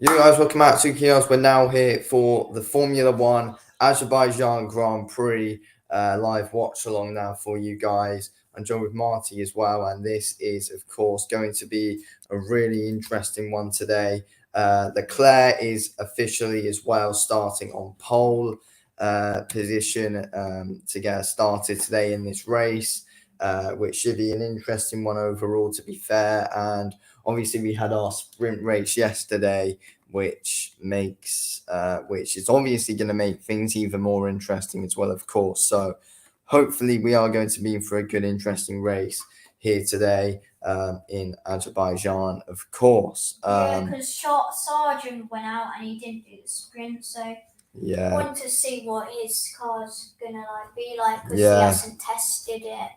You guys, welcome back to Kios. We're now here for the Formula One Azerbaijan Grand Prix live watch along now for you guys. I'm joined with Marty as well, and this is, of course, going to be a really interesting one today. Leclerc is officially as well starting on pole position to get started today in this race, which should be an interesting one overall, to be fair. And obviously, we had our sprint race yesterday, which is obviously going to make things even more interesting as well, of course. So hopefully we are going to be in for a good, interesting race here today in Azerbaijan, of course. Because Sargent went out and he didn't do the sprint, so Yeah. want to see what his car's gonna be like because Yeah. he hasn't tested it.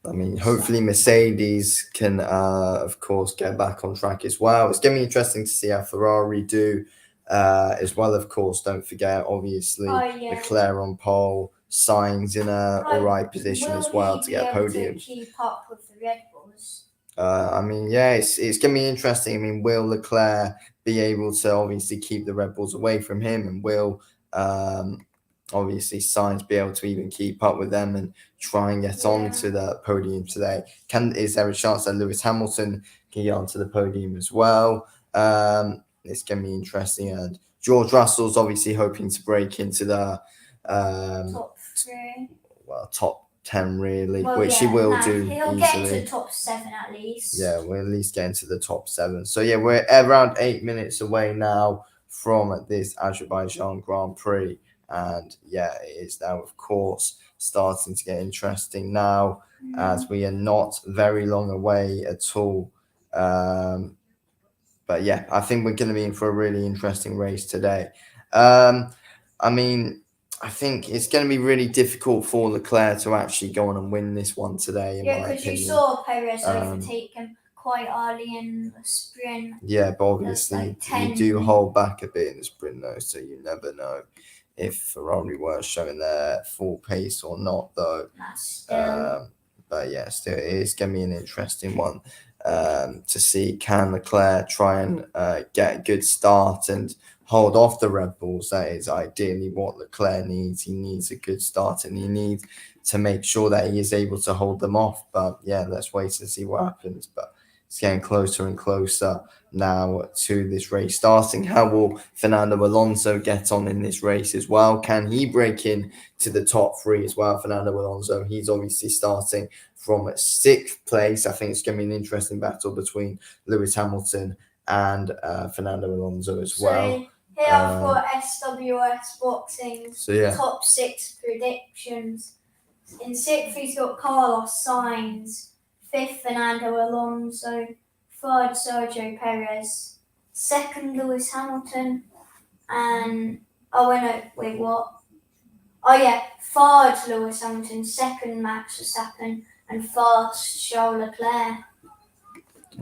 I mean, hopefully Mercedes can, of course, get back on track as well. It's going to be interesting to see how Ferrari do as well, of course. Don't forget, obviously, Leclerc on pole, Sainz in a all right position as well to get a podium. To keep up with the Red Bulls? I mean, yeah, it's going to be interesting. I mean, will Leclerc be able to obviously keep the Red Bulls away from him, and will obviously Sainz be able to even keep up with them and try and get onto the podium today? Is there a chance that Lewis Hamilton can get onto the podium as well? It's going to be interesting. And George Russell's obviously hoping to break into the top 3. Well, top 10 really, which he will do he'll easily. Get into top 7 at least. Yeah, we'll at least get into the top 7. So yeah, we're around 8 minutes away now from this Azerbaijan Grand Prix. And yeah, it is now, of course, starting to get interesting now, as we are not very long away at all. But yeah, I think we're going to be in for a really interesting race today. I mean, I think it's going to be really difficult for Leclerc to actually go on and win this one today, in my opinion. Because you saw Perez overtake him quite early in the sprint. Yeah, but obviously you do hold back a bit in the sprint though, so you never know if Ferrari were showing their full pace or not, though. But yeah, still, it is going to be an interesting one to see, can Leclerc try and get a good start and hold off the Red Bulls. That is ideally what Leclerc needs. He needs a good start, and he needs to make sure that he is able to hold them off. But yeah, let's wait and see what happens. But it's getting closer and closer now to this race starting. How will Fernando Alonso get on in this race as well? Can he break in to the top 3 as well? Fernando Alonso, he's obviously starting from 6th place. I think it's going to be an interesting battle between Lewis Hamilton and Fernando Alonso as well. Here I've got SWS Boxing top 6 predictions. In 6th, he's got Carlos Sainz. 5th, Fernando Alonso. 3rd, Sergio Perez. 2nd, Lewis Hamilton. And what? 3rd, Lewis Hamilton. 2nd, Max Verstappen. And 1st, Charles Leclerc.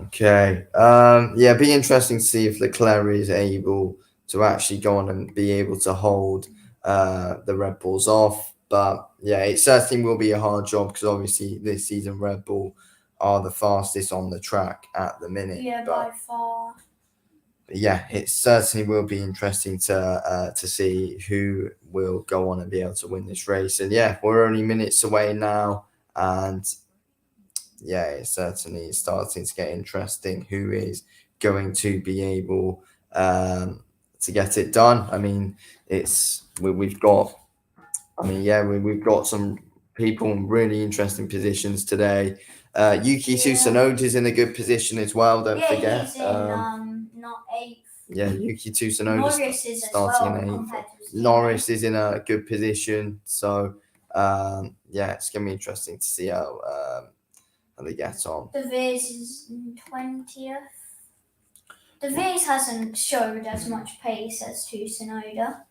Okay. Yeah, be interesting to see if Leclerc is able to actually go on and be able to hold the Red Bulls off. But yeah, it certainly will be a hard job because obviously this season Red Bull are the fastest on the track at the minute. Yeah, by far. But yeah, it certainly will be interesting to see who will go on and be able to win this race. And yeah, we're only minutes away now, and yeah, it certainly is starting to get interesting. Who is going to be able to get it done? I mean, we've got some people in really interesting positions today. Yuki Tsunoda's in a good position as well. Don't forget. He's in not 8th. Yeah, Yuki Tsunoda's starting in 8th. Norris is in a good position. So yeah, it's gonna be interesting to see how they get on. De Vries is in 20th. De Vries hasn't showed as much pace as Tsunoda,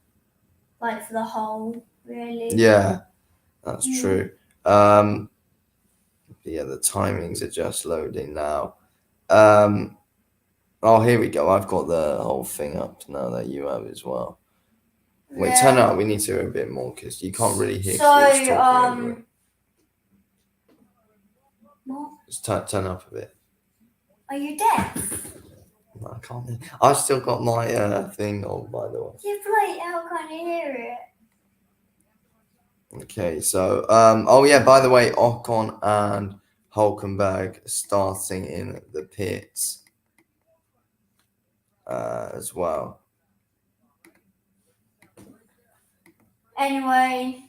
like for the whole, really. Yeah, that's true. Yeah, the timings are just loading now. Oh, here we go. I've got the whole thing up now that you have as well. Wait, turn up. We need to hear a bit more because you can't really hear. So, what? Just turn up a bit. Are you deaf? I can't. I've still got my thing on, by the way. Yeah, play it. How can you hear it? Okay, so oh yeah, by the way, Ocon and Hulkenberg starting in the pits as well. Anyway,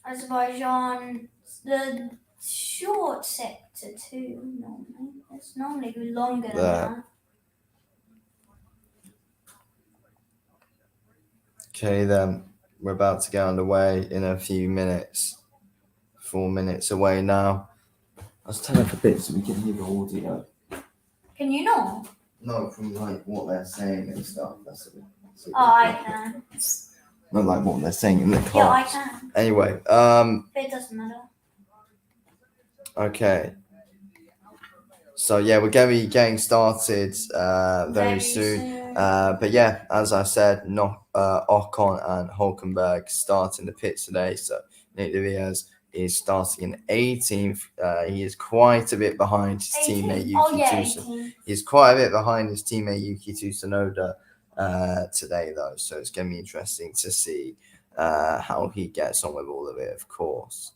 Azerbaijan, the short sector too. Normally, it's normally longer than that. Okay, then we're about to get underway in a few minutes. 4 minutes away now. Let's turn up a bit so we can hear the audio. Can you not? No, from like what they're saying and stuff. That's a bit. I can. Not like what they're saying in the car. Yeah, I can. Anyway, It doesn't matter. Okay. So yeah, we're going to be getting started very soon. But yeah, as I said, Ocon and Hulkenberg start in the pits today. So Nick De Vries is starting in 18th. He is quite a bit behind his teammate Yuki Tsunoda. He's quite a bit behind his teammate Yuki Tsunoda today, though. So it's going to be interesting to see how he gets on with all of it, of course.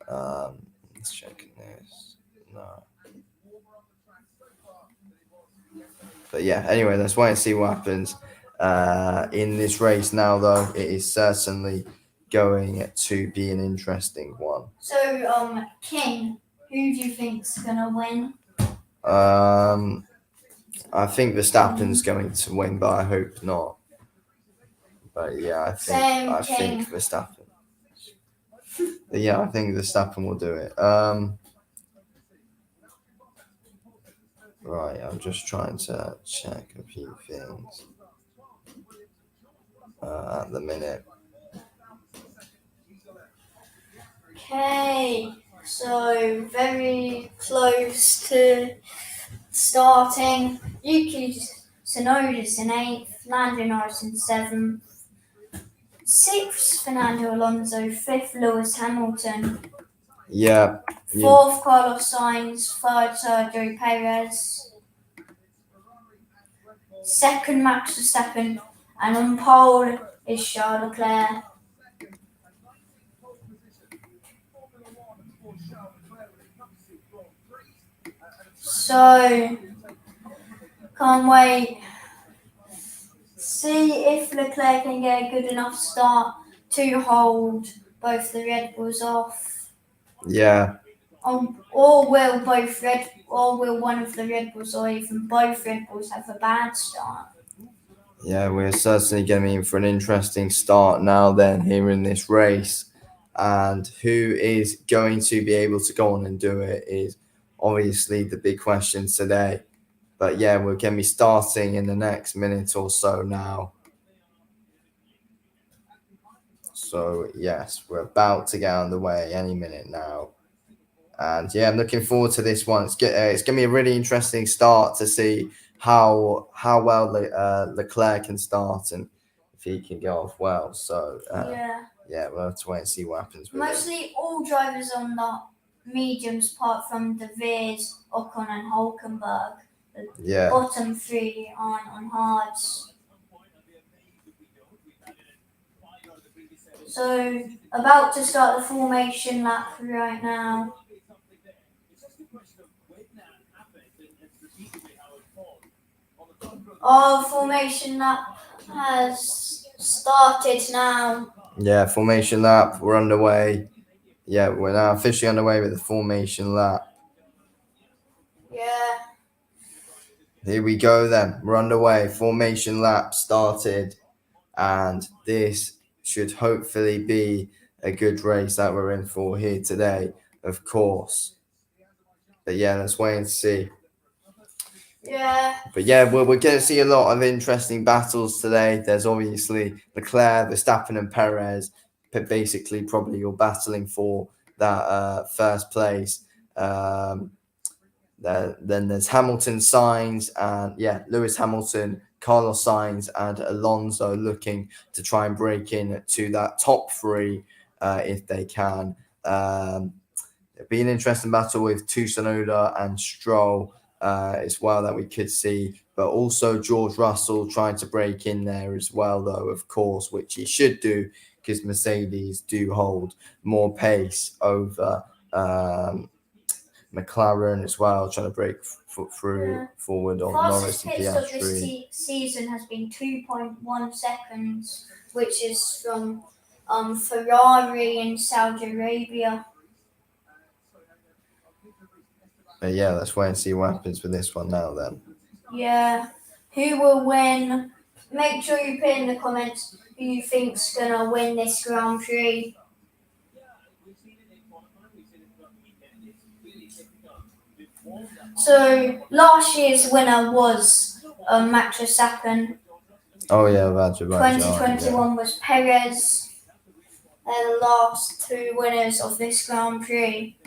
Let's check this. No. But yeah, anyway, let's wait and see what happens in this race now, though. It is certainly going to be an interesting one. So, King, who do you think's gonna win? I think Verstappen's going to win, but I hope not. But yeah, I think Verstappen. Yeah, I think Verstappen will do it. Right, I'm just trying to check a few things at the minute. Okay, so very close to starting. Yuki Tsunoda's in 8th, Lando Norris in 7th, 6th Fernando Alonso, 5th Lewis Hamilton. Yeah. 4th Carlos Sainz, 3rd Sergio Perez, 2nd Max Verstappen, and on pole is Charles Leclerc. So, can't wait. See if Leclerc can get a good enough start to hold both the Red Bulls off. Yeah. Or will one of the Red Bulls or even both Red Bulls have a bad start? Yeah, we're certainly going in for an interesting start now then here in this race. And who is going to be able to go on and do it is obviously the big question today. But yeah, we're going to be starting in the next minute or so now. So yes, we're about to get underway any minute now. And yeah, I'm looking forward to this one. It's going to be a really interesting start to see how well Leclerc can start and if he can go off well. So yeah, we'll have to wait and see what happens. Mostly all drivers on the mediums, apart from De Vries, Ocon, and Hulkenberg. The bottom 3 on hards. So about to start the formation lap right now. Our formation lap has started now. Yeah, formation lap, we're underway. Yeah, we're now officially underway with the formation lap. Yeah. Here we go then. We're underway. Formation lap started. And this should hopefully be a good race that we're in for here today, of course. But yeah, let's wait and see. Yeah. But yeah, we're going to see a lot of interesting battles today. There's obviously Leclerc, Verstappen, and Perez. Basically, probably you're battling for that first place. Then there's Hamilton, Sainz, and yeah, Lewis Hamilton, Carlos Sainz, and Alonso looking to try and break in to that top 3 if they can. It'll be an interesting battle with Tsunoda and Stroll as well that we could see, but also George Russell trying to break in there as well, though, of course, which he should do because Mercedes do hold more pace over McLaren as well, trying to break through forward on Norris and Fastest pit stop Piastri. this season has been 2.1 seconds, which is from Ferrari in Saudi Arabia. But yeah, let's wait and see what happens with this one now then. Yeah. Who will win? Make sure you put in the comments who you think's gonna win this Grand Prix. So last year's winner was Max Verstappen. Oh yeah, Azerbaijan. 2021 was Perez. They're the last two winners of this Grand Prix.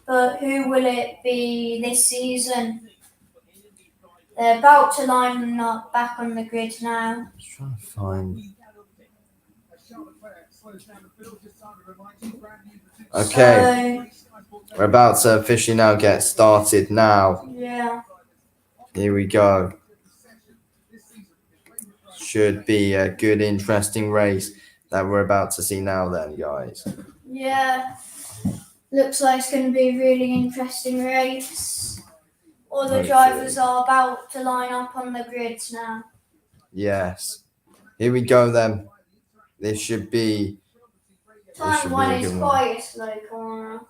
But who will it be this season? They're about to line up back on the grid now. Just trying to find. Okay, we're about to officially now get started now. Yeah. Here we go. Should be a good, interesting race that we're about to see now then, guys. Yeah. Looks like it's going to be a really interesting race. All the drivers are about to line up on the grids now. Yes. Here we go then. This should be... Turn 1 is quite a slow corner.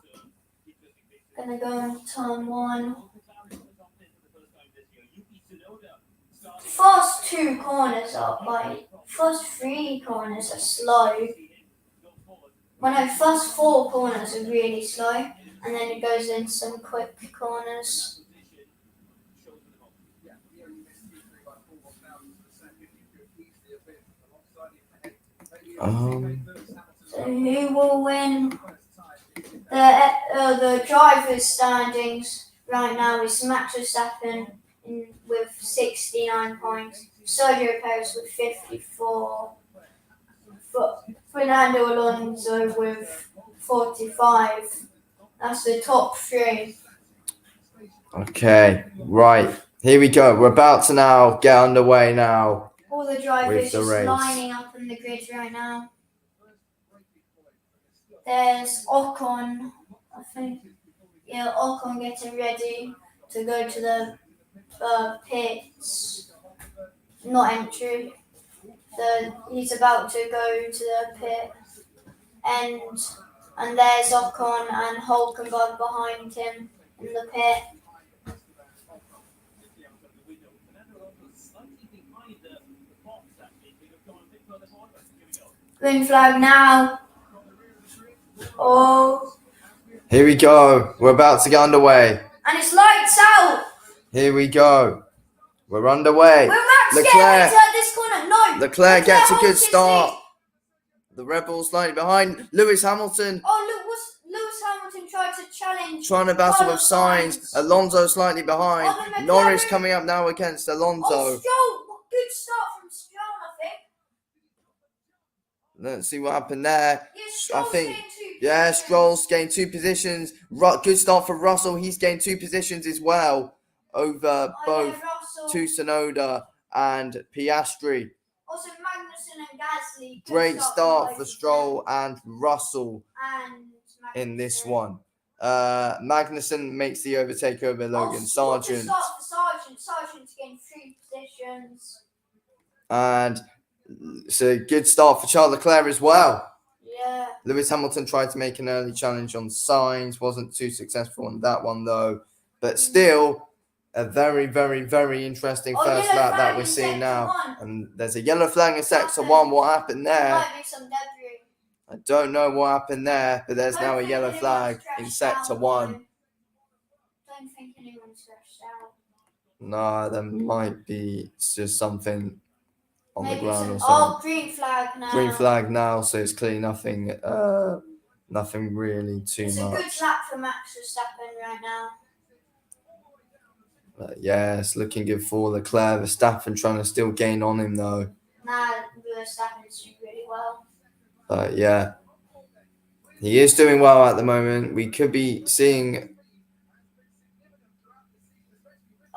Gonna go on turn 1. First 2 corners are first 3 corners are slow. Well, no, first 4 corners are really slow, and then it goes into some quick corners. So who will win? The drivers' standings right now is Max Verstappen with 69 points, Sergio Perez with 54, Fernando Alonso with 45. That's the top 3. Okay, right. Here we go. We're about to now get underway now. All the drivers just lining up in the grid right now. There's Ocon, I think. Yeah, Ocon getting ready to go to the pits. Not entry. He's about to go to the pit. And there's Ocon and Hulkenberg behind him in the pit. Green flag now. Oh. Here we go. We're about to get underway. And it's lights out. Here we go. We're underway. Will Max get into this corner? No. Leclerc gets a good start. The Red Bull slightly behind. Lewis Hamilton. Oh, Lewis Hamilton tried to challenge. Trying to battle with Sainz. Alonso slightly behind. Norris coming up now against Alonso. Oh, Stroll. Good start from Stroll, I think. Let's see what happened there. Yeah, I think, yeah, Stroll's gained 2 positions. Good start for Russell. He's gained 2 positions as well over both Tsunoda and Piastri. Also, Magnussen and Gasly. Great start for Stroll and Russell in this one. Magnussen makes the overtake over Logan Sargent. Good start for Sargent. Sargent's gained 3 positions. And it's a good start for Charles Leclerc as well. Yeah. Lewis Hamilton tried to make an early challenge on Sainz. Wasn't too successful on that one, though. But still, a very, very, very interesting first lap that we're seeing now. And there's a yellow flag in sector 1. What happened there? Might be some debris. I don't know what happened there, but there's now a yellow flag in sector 1. Don't think anyone's stretched out. No, there might be just something on the ground or something. Oh, green flag now. Green flag now, so it's clearly nothing really too much. It's a good lap for Max Verstappen right now. Yeah, it's looking good for Leclerc. Verstappen trying to still gain on him though. Nah, Verstappen's doing really well. But yeah, he is doing well at the moment. We could be seeing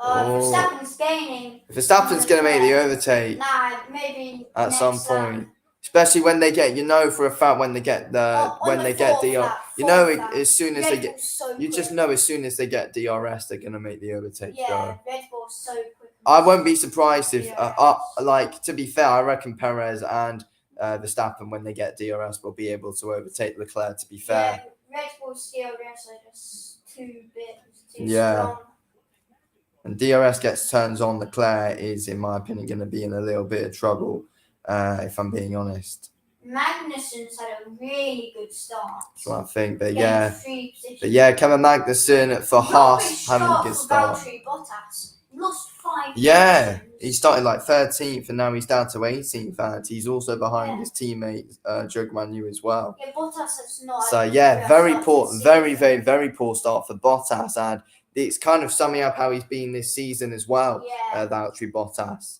Verstappen's gaining. Verstappen's going to make the overtake Nah, maybe at next some lap. point. Especially when they get, for a fact when they get as soon as they get, you just know as soon as they get DRS, they're gonna make the overtake. Yeah, Red Bull's so quick. I won't be surprised if, to be fair, I reckon Perez and Verstappen when they get DRS will be able to overtake Leclerc. To be fair, Yeah, Red Bull's DRS are just too strong. And DRS gets turns on, Leclerc is, in my opinion, going to be in a little bit of trouble. If I'm being honest. Magnussen's had a really good start. So I think, Kevin Magnussen for Haas having a good start. Valtteri Bottas lost 5 positions. He started like 13th and now he's down to 18th. And he's also behind his teammate Joe Manu as well. Yeah, Bottas has not. So very poor, very poor start for Bottas, and it's kind of summing up how he's been this season as well. Valtteri Bottas.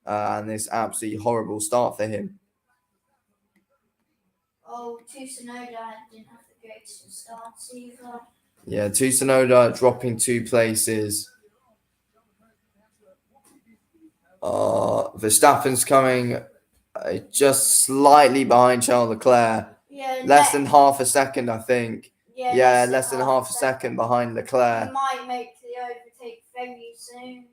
And this absolutely horrible start for him. Tsunoda didn't have the greatest starts either. Yeah, Tsunoda dropping 2 places. Verstappen's coming just slightly behind Charles Leclerc. Less than half a second, I think. Less than half a second behind Leclerc. He might make the overtake very soon.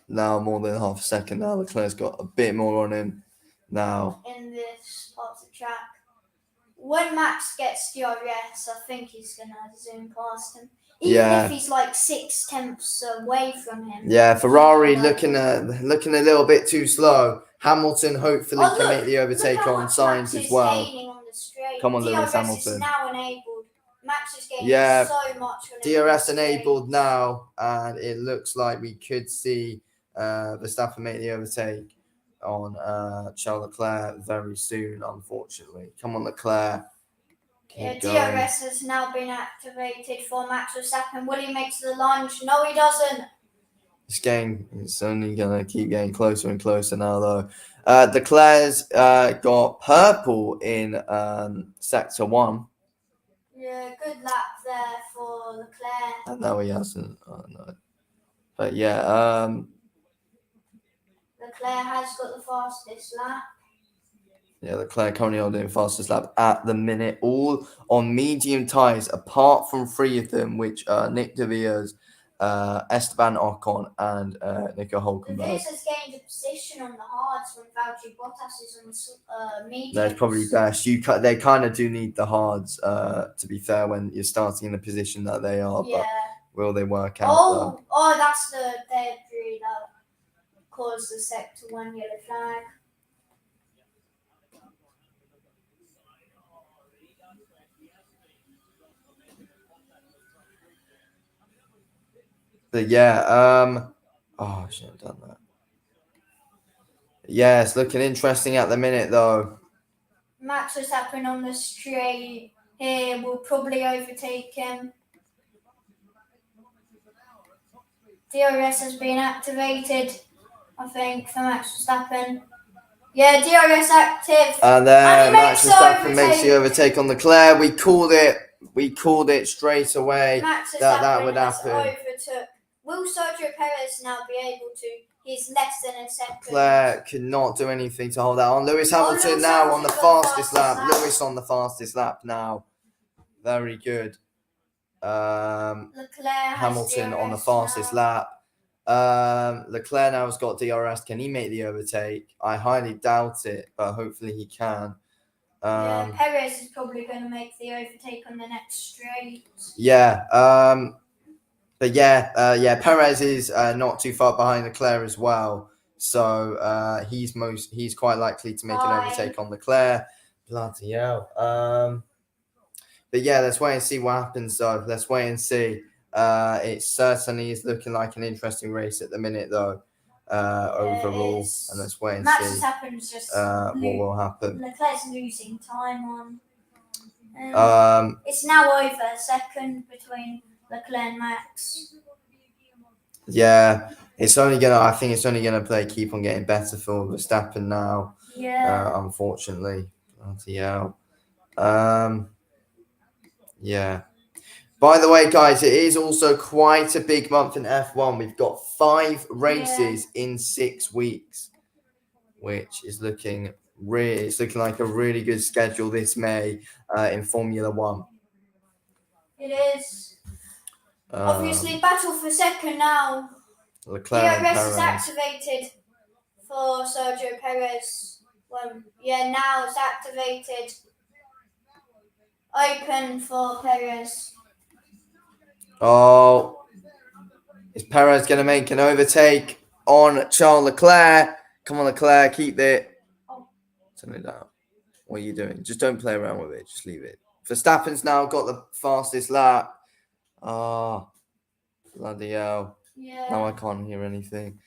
Now more than half a second. Now Leclerc's got a bit more on him now. In this part of the track. When Max gets DRS, I think he's going to zoom past him. Even if he's like 6/10 away from him. Yeah, Ferrari looking a little bit too slow. Hamilton hopefully can make the overtake on Sainz as well. Come on, Lewis Hamilton. Is now enabled. Max is gaining so much. DRS enabled now, and it looks like we could see Verstappen make the overtake on Charles Leclerc very soon, unfortunately. Come on, Leclerc. DRS has now been activated for Max Verstappen. Will he make to the lunge? No, he doesn't. This game is only going to keep getting closer and closer now, though. Leclerc's got purple in Sector 1. Yeah, good lap there for Leclerc. No, he hasn't. No. But yeah. Leclerc has got the fastest lap. Yeah, Leclerc currently holding fastest lap at the minute, all on medium tyres, apart from 3 of them, which are Nick De Vries, Esteban Ocon, and Nico Hülkenberg. De Vries has gained a position on the hards when Valtteri Bottas is on the medium. That's probably best. They kind of do need the hards, to be fair, when you're starting in the position that they are. But will they work out? That's the debris that caused the Sector 1 yellow flag. But yeah, I should have done that. Yeah, it's looking interesting at the minute, though. Max Verstappen on the straight here will probably overtake him. DRS has been activated, I think, for Max Verstappen. Yeah, DRS active. And then Max Verstappen makes the overtake on Leclerc. We called it straight away that would happen. Overtook. Will Sergio Perez now be able to? He's less than a second. Leclerc could not do anything to hold that on. Lewis Hamilton now on the fastest lap. Lewis on the fastest lap now. Very good. Hamilton on the fastest lap. Leclerc now has got DRS. Can he make the overtake? I highly doubt it, but hopefully he can. Perez is probably going to make the overtake on the next straight. But Perez is not too far behind Leclerc as well, so he's quite likely to make an overtake on Leclerc. Bloody hell! But yeah, let's wait and see what happens. Though let's wait and see. It certainly is looking like an interesting race at the minute, though. Overall, and let's wait and see what will happen. Leclerc's losing time on. It's now over a second between Leclerc and Max. Yeah, I think it's only gonna keep on getting better for Verstappen now. Yeah. Unfortunately. Bloody hell. Yeah. By the way, guys, it is also quite a big month in F1. We've got 5 races in 6 weeks, which is looking like a really good schedule this May in Formula One. It is. Obviously, battle for second now. Leclerc and DRS Perez. is activated for Sergio Perez. Well, yeah, now it's activated. Open for Perez. Oh, is Perez going to make an overtake on Charles Leclerc? Come on, Leclerc, keep it. Turn it down. What are you doing? Just don't play around with it. Just leave it. Verstappen's now got the fastest lap. Oh, bloody hell. Yeah. Now I can't hear anything.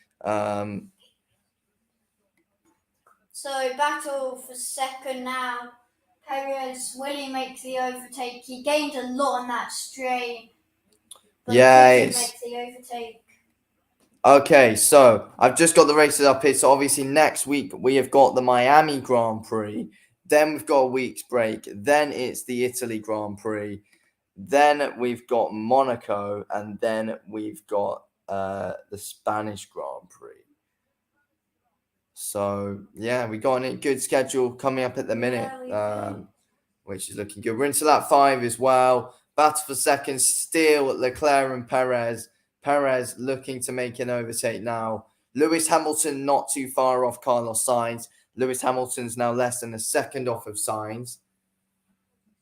So battle for second now. Perez, will he make the overtake? He gained a lot on that straight. But Yes. He couldn't make the overtake. Okay, so I've just got the races up here. So obviously next week we have got the Miami Grand Prix. Then we've got a week's break. Then it's the Italy Grand Prix. Then we've got Monaco. And then we've got the Spanish Grand Prix. So, yeah, we got a good schedule coming up at the minute, which is looking good. We're into lap 5 as well. Battle for second, still Leclerc and Perez. Perez looking to make an overtake now. Lewis Hamilton not too far off Carlos Sainz. Lewis Hamilton's now less than a second off of Sainz.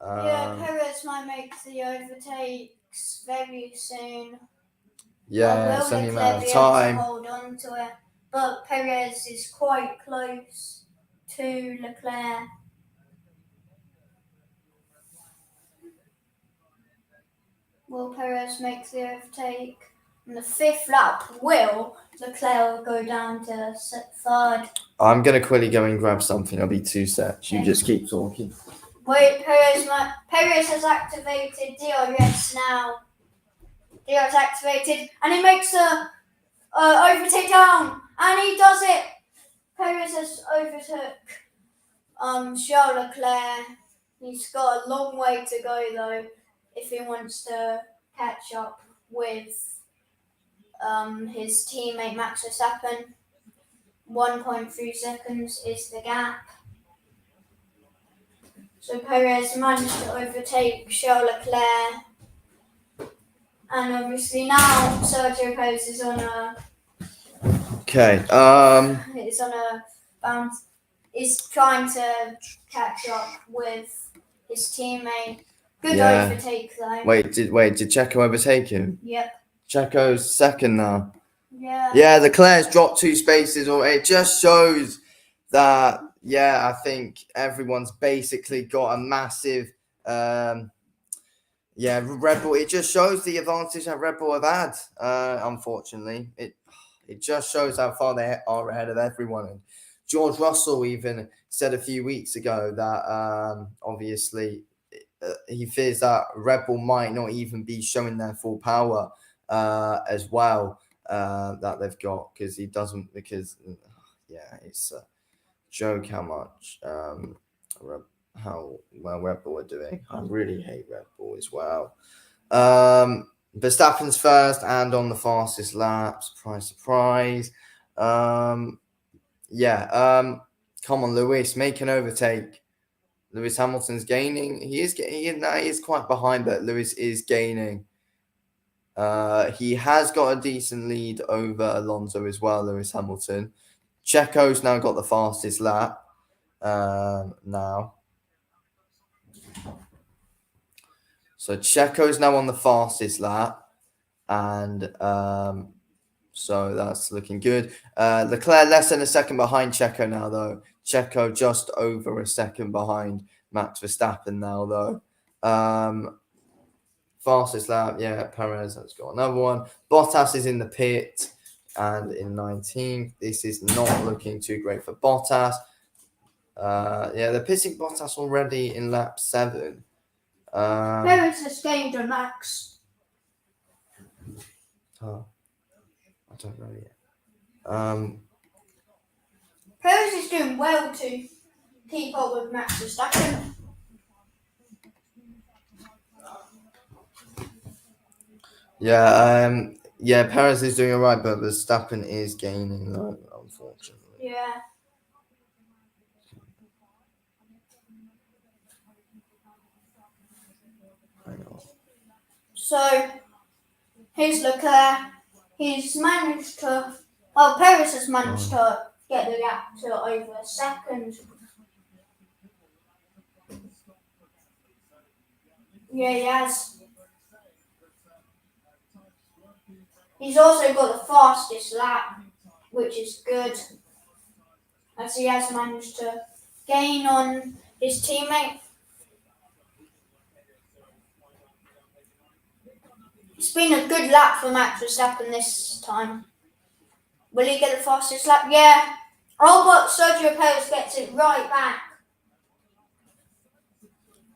Perez might make the overtakes very soon. Yeah, it's only a matter of time. To hold on to it. But Perez is quite close to Leclerc. Will Perez make the overtake? On the 5th lap, will Leclerc go down to 3rd? I'm going to quickly go and grab something. I'll be 2 seconds. You just keep talking. Wait, Perez has activated DRS now. DRS activated, and he makes a overtake down, and he does it. Perez has overtook Charles Leclerc. He's got a long way to go though if he wants to catch up with his teammate Max Verstappen. 1.3 seconds is the gap. So Perez managed to overtake Charles Leclerc. And obviously now Sergio Perez is on a bounce. Is trying to catch up with his teammate. Good overtake though. Wait, did Checo overtake him? Yep. Checo's second now. Yeah. Yeah, Leclerc's dropped 2 spaces, or it just shows that I think everyone's basically got a massive Red Bull. It just shows the advantage that Red Bull have had. Unfortunately, it just shows how far they are ahead of everyone. And George Russell even said a few weeks ago that obviously he fears that Red Bull might not even be showing their full power as well that they've got, because he doesn't. Because it's a joke how much how well Red Bull are doing. I really hate Red Bull as well. Verstappen's first and on the fastest lap. Surprise. Come on, Lewis, make an overtake. Lewis Hamilton's gaining. He is quite behind, but Lewis is gaining. He has got a decent lead over Alonso as well, Lewis Hamilton. Checo's now got the fastest lap now. So Checo's now on the fastest lap, and so that's looking good. Leclerc less than a second behind Checo now, though. Checo just over a second behind Max Verstappen now, though. Fastest lap, Perez has got another one. Bottas is in the pit and in 19th. This is not looking too great for Bottas. They're pitting Bottas already in lap 7. Perez has gained on Max. I don't know yet. Perez is doing well to keep up with Max Verstappen. Yeah, Perez is doing alright, but Verstappen is gaining though, unfortunately. Yeah. Hang on. So here's Leclerc. He's managed to. Well, Perez has managed to get the gap to over a second. Yeah, he has. He's also got the fastest lap, which is good, as he has managed to gain on his teammate. It's been a good lap for Max Verstappen this time. Will he get the fastest lap? Yeah. Oh, but Sergio Perez gets it right back.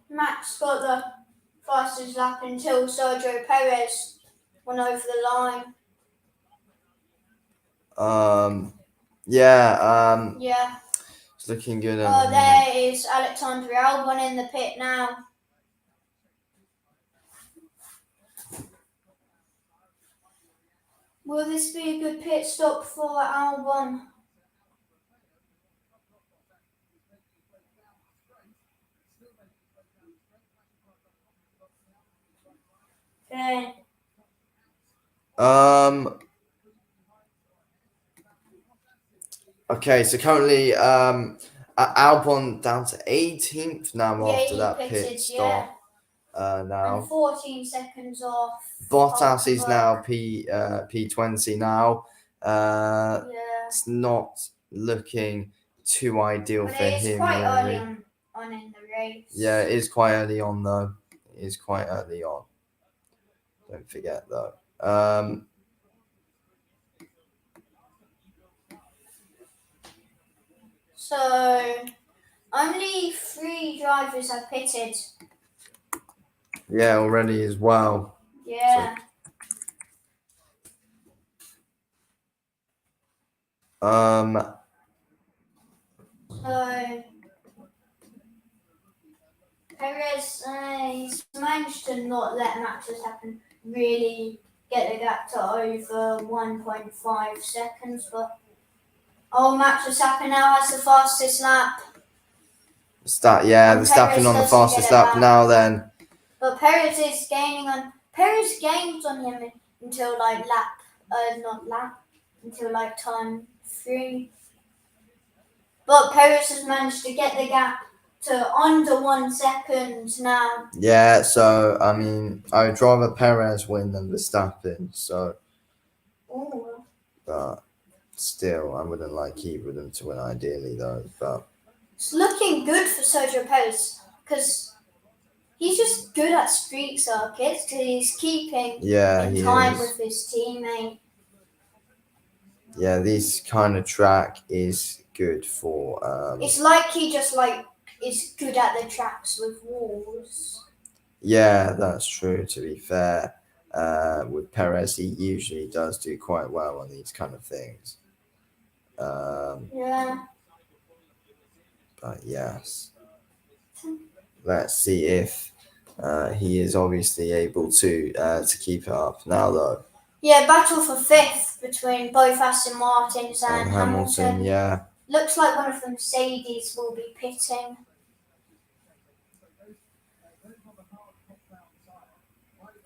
Max got the fastest lap until Sergio Perez went over the line. Yeah. It's looking good. Oh, there is Alexander Albon in the pit now. Will this be a good pit stop for Albon? Okay. Okay, so currently Albon down to 18th now after that pitted, pit stop. Now and 14 seconds off. Bottas is now P20 now. It's not looking too ideal for him. It's quite early on in the race. Yeah, it is quite early on though. It is quite early on. Don't forget though. So only 3 drivers have pitted. Yeah, already as well. Yeah. So Perez, he's managed to not let Max Verstappen really get the gap to over 1.5 seconds, but Max Verstappen now has the fastest lap. Verstappen on the fastest lap now then. But Perez is gaining on. Perez gains on him until until turn 3. But Perez has managed to get the gap to under 1 second now. Yeah, so I mean, I would rather Perez win than Verstappen. So, but still, I wouldn't like either of them to win ideally, though. But it's looking good for Sergio Perez because he's just good at street circuits because he's keeping in time with his teammate. Yeah, this kind of track is good for. It's like he just is good at the tracks with walls. Yeah, that's true. To be fair, with Perez, he usually does do quite well on these kind of things. Yeah. But yes, let's see if he is obviously able to keep it up now, though. Yeah, battle for 5th between both Aston Martins and Hamilton. Yeah. Looks like one of the Mercedes will be pitting.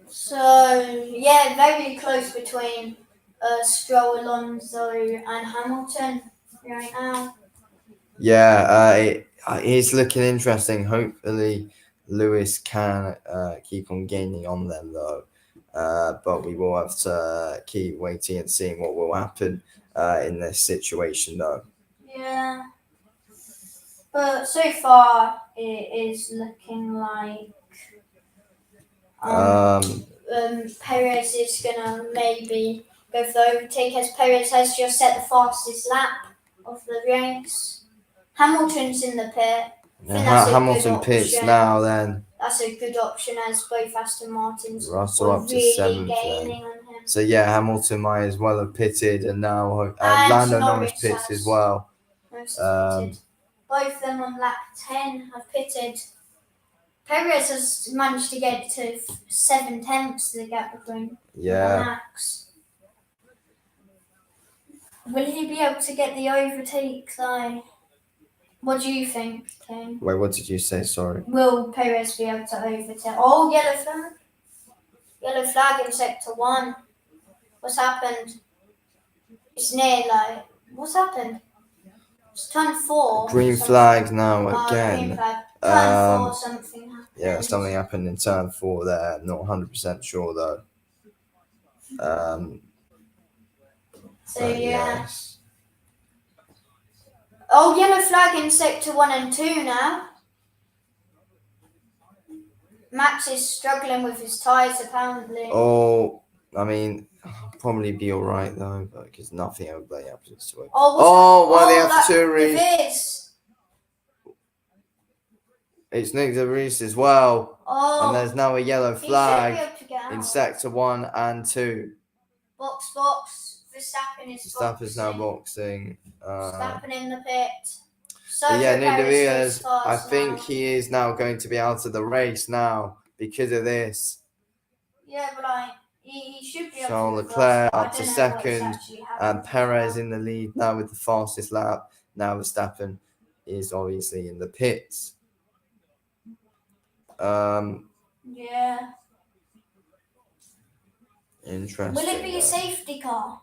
So, yeah, very close between Stroll, Alonso and Hamilton right now. Yeah, it's looking interesting. Hopefully, Lewis can keep on gaining on them, though. But we will have to keep waiting and seeing what will happen in this situation, though. Yeah. But so far, it is looking like Perez is going to maybe go for the overtake, as Perez has just set the fastest lap of the race. Hamilton's in the pit. Hamilton pits now then. That's a good option as both Aston Martins Russell up to really 7th gaining on him. So yeah, Hamilton might as well have pitted, and now Lando Norris pits as well. Both of them on lap 10 have pitted. Perez has managed to get to 7/10 the gap between Max. Will he be able to get the overtake though? What do you think, King? Wait, what did you say? Sorry. Will Perez be able to overtake? Oh, yellow flag. Yellow flag in sector 1. What's happened? It's near like. What's happened? It's turn 4. Green flag now again. Green flag. Turn 4, something happened. Yeah, something happened in turn 4 there. Not 100% sure though. So yeah. Yes. Oh, yellow flag in sector 1 and 2 now. Max is struggling with his tyres apparently. Oh, I mean, probably be alright though, because nothing ever happens to him. One of the AlphaTauri. It's It's Nick de Vries as well. Oh, and there's now a yellow flag in sector 1 and 2. Box. Verstappen's now boxing. Verstappen in the pit. But yeah, Nick de Vries, Vries, I think he is now going to be out of the race now because of this. Yeah, but he should be. Charles Leclerc up to second, and Perez in the lead now with the fastest lap. Now Verstappen is obviously in the pits. Yeah. Interesting. Will it be a safety car?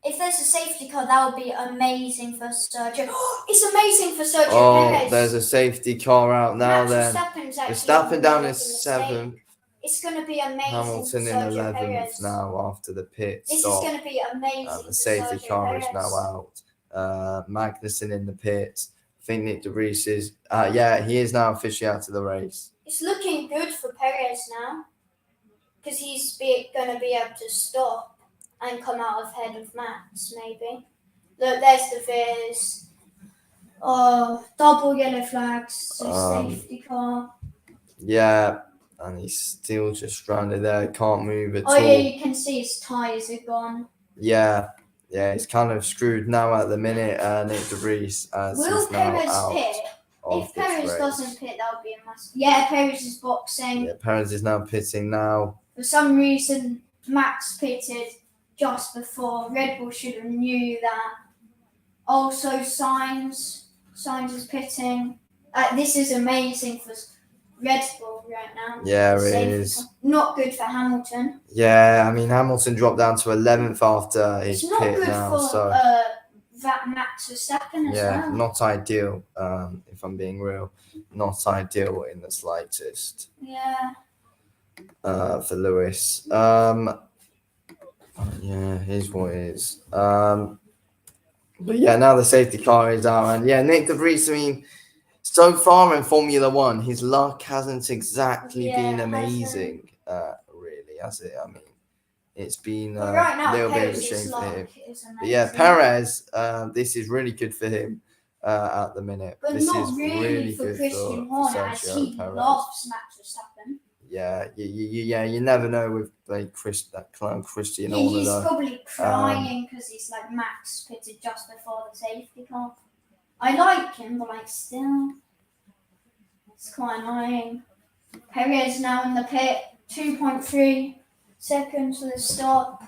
If there's a safety car, that would be amazing for Sergio. It's amazing for Sergio Perez. There's a safety car out now. Then Verstappen down to 7th. It's going to be amazing. Hamilton in 11th Perez. now after the pit This stop. is going to be amazing. And the safety car Perez. is now out. Magnussen in the pits. I think Nick de Vries is. He is now officially out of the race. It's looking good for Perez now, because he's going to be able to stop and come out ahead of Max, maybe. Look, there's the Viz. Oh, double yellow flags, safety car. Yeah, and he's still just stranded there. Can't move at all. Oh, yeah, you can see his tyres are gone. Yeah, he's kind of screwed now at the minute, Nick de Vries. Will Perez pit? If Perez doesn't pit, that would be a massive. Yeah, Perez is boxing. Yeah, Perez is now pitting now. For some reason, Max pitted just before. Red Bull should have knew that. Also, Sainz is pitting. This is amazing for Red Bull right now. Yeah, it is. Not good for Hamilton. Yeah, I mean, Hamilton dropped down to 11th after his pit now. It's not good for that Max Verstappen as well. Not ideal, if I'm being real. Not ideal in the slightest. Yeah. For Lewis. Here's what it is. But yeah, now the safety car is out. And yeah, Nick de Vries, I mean, so far in Formula 1, his luck hasn't exactly been amazing, really, has it? I mean, it's been right now, a little bit of a shame for him. But yeah, Perez, this is really good for him at the minute. But this not is really for good Christian for Horner, as he Perez. loves Max Verstappen. Yeah, you never know with like that clown Christian Horner. He's probably crying because he's like Max pitted just before the safety car. I like him, but like still, it's quite annoying. Perez now in the pit, 2.3 seconds to the stop.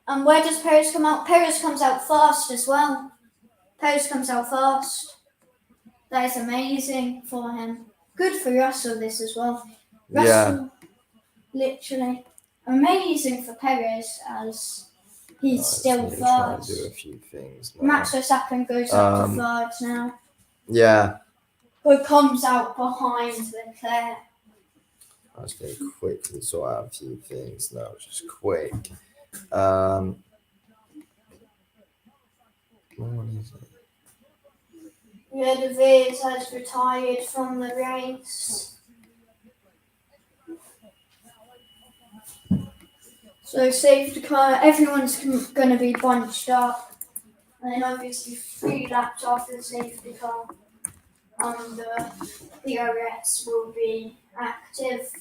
And where does Perez come out? Perez comes out fast as well. Perez comes out fast. That is amazing for him. Good for Russell, this as well. Russell, literally amazing for Perez as he's still third. Do a few things now. Max Verstappen goes up to third now. Yeah. But comes out behind Leclerc. I was going to quickly sort out a few things now, just quick. What is it? Yeah, de Vries has retired from the race. So safety car, everyone's going to be bunched up. And then obviously 3 laps after the safety car, the DRS will be active.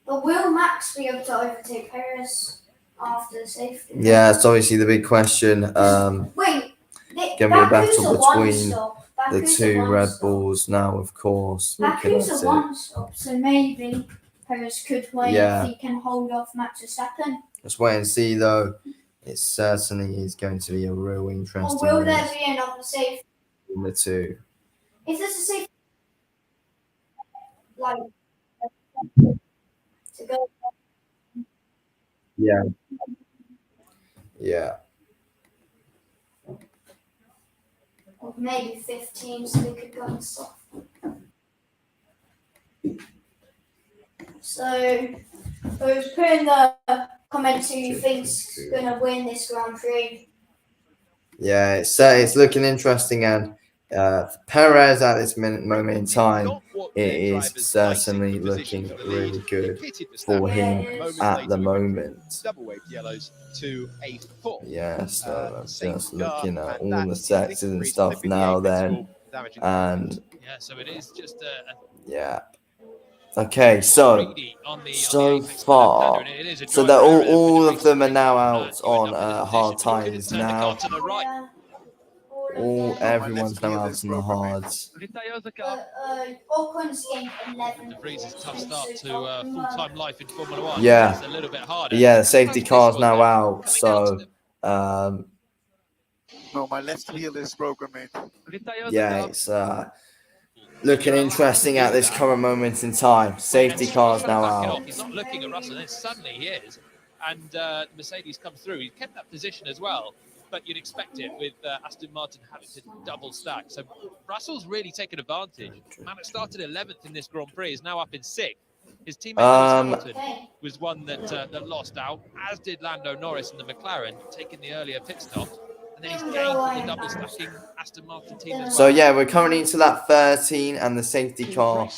But will Max be able to overtake Perez after the safety car? Yeah, it's obviously the big question. Wait. Can be a battle between the Baku's a two one Red stop. Bulls now, of course, looking Baku's at a it. one stop, so maybe Perez could win Yeah. if he can hold off Max Verstappen. Let's wait and see, though. It certainly is going to be a real interesting Or will there race be another safety? in the two. If there's a safety, like to go, Yeah. Yeah. or maybe 15, so they could go and stop. So, who's put in the comments who you think's gonna win this Grand Prix? Yeah, it's looking interesting, and Perez at this moment in time, it is certainly looking really good for him at the moment. Yeah, so I'm just looking at all the sectors and stuff now then, and yeah. Okay, so far, so that all of them are now out on hard tires now. Everyone's now out on the hards. Ocon's gained 11 full-time life in Formula 1. Yeah. It's a little bit harder. Yeah, the safety car's now out, so No, my left wheel is broken, mate. yeah, it's looking interesting at this current moment in time. Safety car's now out. He's not looking at Russell, and suddenly he is. And Mercedes comes through. He kept that position as well, but you'd expect it with Aston Martin having to double stack. So Russell's really taken advantage. Man, it started 11th in this Grand Prix, is now up in 6th. His teammate Hamilton was one that lost out, as did Lando Norris in the McLaren, taking the earlier pit stop. And then he's gained from the double stacking Aston Martin team as well. So yeah, we're currently into lap 13, and the safety car